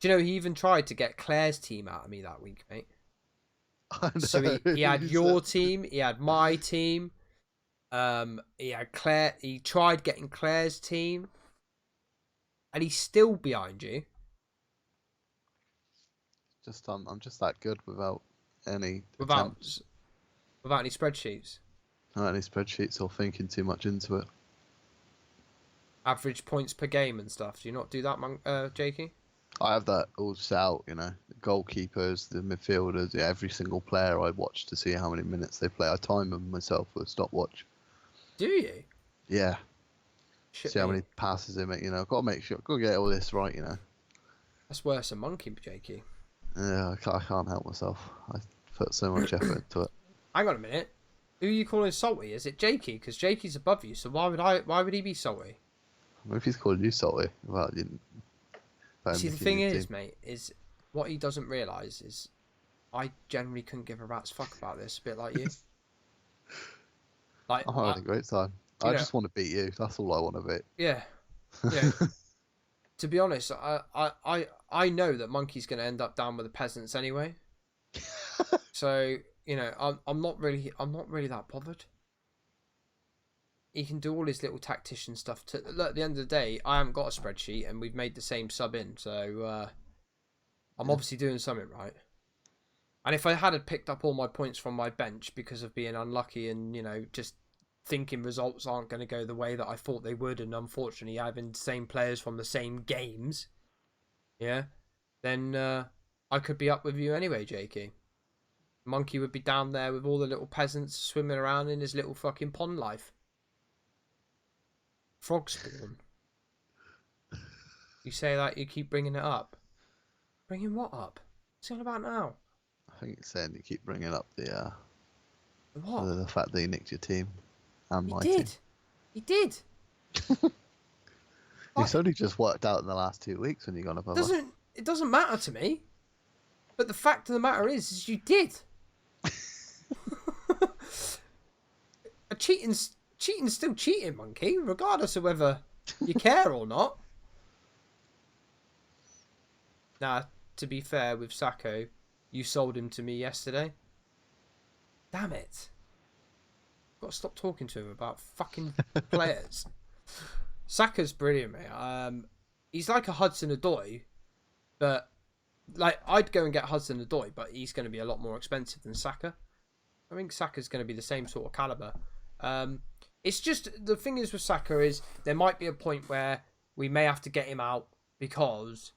Do you know he even tried to get Claire's team out of me that week, mate? I know. So he had your team, he had my team. He had Claire. He tried getting Claire's team, and he's still behind you. I'm just that good without any without any spreadsheets. Not any spreadsheets or thinking too much into it. Average points per game and stuff. Do you not do that, Jakey? I have that all set out, the goalkeepers, the midfielders, every single player I watch to see how many minutes they play. I time them myself with a stopwatch. Do you? Yeah. Shit See how me. many passes they make. Got to make sure. Got to get all this right. That's worse than Monkey, Jakey. Yeah, I can't help myself. I put so much effort into it. Hang on a minute. Who are you calling salty? Is it Jakey? Because Jakey's above you, so why would he be salty? Maybe he's calling you salty. Well, you didn't. See, the thing is, mate, is what he doesn't realise is I generally couldn't give a rat's fuck about this, a bit like you. Like, I'm having a great time. I just want to beat you. That's all I want to beat. Yeah. Yeah. To be honest, I know that Monkey's going to end up down with the peasants anyway. So, I'm not really that bothered. He can do all his little tactician stuff. Look, at the end of the day, I haven't got a spreadsheet and we've made the same sub in, so I'm obviously doing something right. And if I had picked up all my points from my bench because of being unlucky and, just thinking results aren't going to go the way that I thought they would, and unfortunately having the same players from the same games, then I could be up with you anyway, Jakey. Monkey would be down there with all the little peasants swimming around in his little fucking pond life. Frog spawn. You say that, you keep bringing it up. Bringing what up? What's it all about now? I think it's saying you keep bringing up the what? The fact that he nicked your team and my team. He did. It's only just worked out in the last 2 weeks when you got above us. It doesn't matter to me. But the fact of the matter is you did. Cheating's still cheating, Monkey, regardless of whether you care or not. Now, to be fair with Sacco, you sold him to me yesterday. Damn it. Got to stop talking to him about fucking players. Saka's brilliant, mate. He's like a Hudson-Odoi, but I'd go and get Hudson-Odoi, but he's going to be a lot more expensive than Saka. I think Saka's going to be the same sort of caliber. It's just the thing is with Saka is there might be a point where we may have to get him out because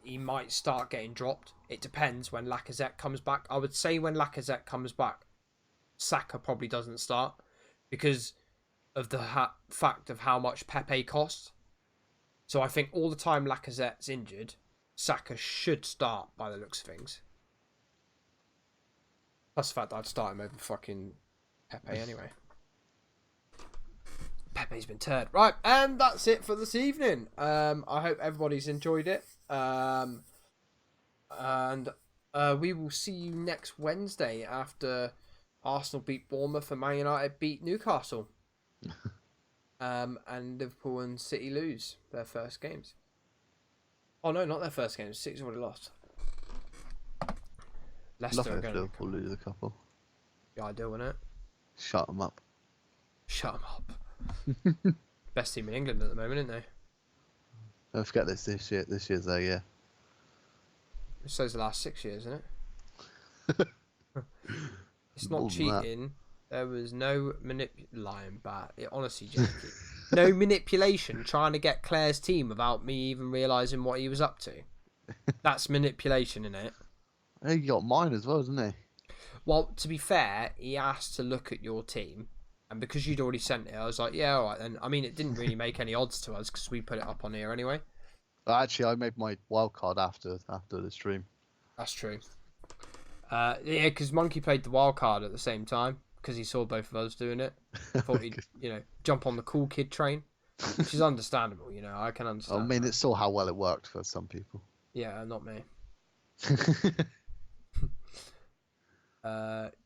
he might start getting dropped. It depends when Lacazette comes back. I would say when Lacazette comes back, Saka probably doesn't start because of the fact of how much Pepe costs. So I think all the time Lacazette's injured, Saka should start by the looks of things. Plus the fact that I'd start him over fucking Pepe anyway. Pepe's been turd. Right, and that's it for this evening. I hope everybody's enjoyed it. And we will see you next Wednesday after Arsenal beat Bournemouth and Man United beat Newcastle. And Liverpool and City lose their first games. Oh no, not their first games. City's already lost. Leicester are going to lose a couple. The ideal, isn't it? Shut them up. Shut them up. Best team in England at the moment, isn't they? Don't forget this year. This year's their year. So's the last 6 years, isn't it? It's not cheating. There was no lying back. Honestly, Jakey. No manipulation trying to get Claire's team without me even realising what he was up to. That's manipulation, isn't it? He got mine as well, didn't he? Well, to be fair, he asked to look at your team. And because you'd already sent it, I was like, yeah, all right then. I mean, it didn't really make any odds to us because we put it up on here anyway. Actually, I made my wild card after the stream. That's true. Yeah, because Monkey played the wild card at the same time because he saw both of us doing it. Thought he'd, jump on the cool kid train, which is understandable. I can understand. I mean, it's still how well it worked for some people. Yeah, not me.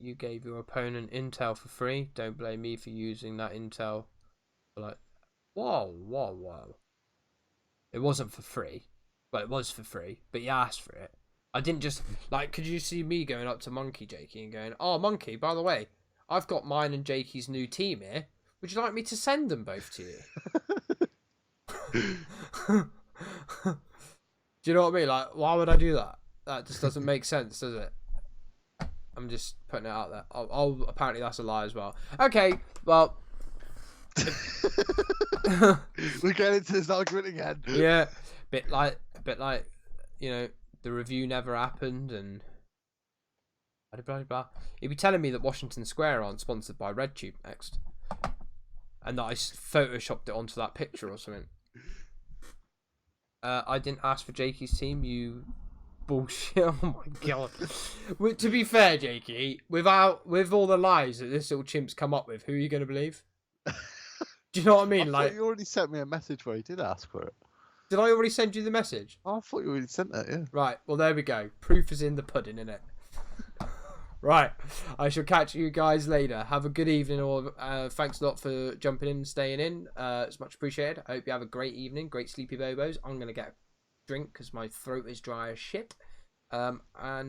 You gave your opponent intel for free. Don't blame me for using that intel. Whoa. It wasn't for free. Well, it was for free, but you asked for it. I didn't just, could you see me going up to Monkey, Jakey, and going, oh, Monkey, by the way, I've got mine and Jakey's new team here. Would you like me to send them both to you? Do you know what I mean? Why would I do that? That just doesn't make sense, does it? I'm just putting it out there. Oh, apparently that's a lie as well. Okay, well. We're getting into this argument again. Yeah, bit like, the review never happened and blah blah blah. He'd be telling me that Washington Square aren't sponsored by RedTube next. and that I photoshopped it onto that picture or something. I didn't ask for Jakey's team, you bullshit. Oh my god. Well, to be fair, Jakey, with all the lies that this little chimp's come up with, who are you going to believe? Do you know what I mean? I Like, thought you already sent me a message where you did ask for it. did I already send you the message? Oh, I thought you already sent that, yeah. Right, well, there we go. Proof is in the pudding, innit? Right, I shall catch you guys later. Have a good evening, or thanks a lot for jumping in and staying in. It's much appreciated. I hope you have a great evening, great sleepy bobos. I'm going to get a drink because my throat is dry as shit. And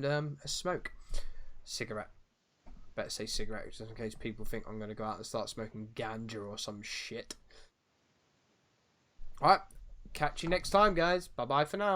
a smoke. Cigarette. Better say cigarette, just in case people think I'm going to go out and start smoking ganja or some shit. Alright, catch you next time, guys. Bye-bye for now.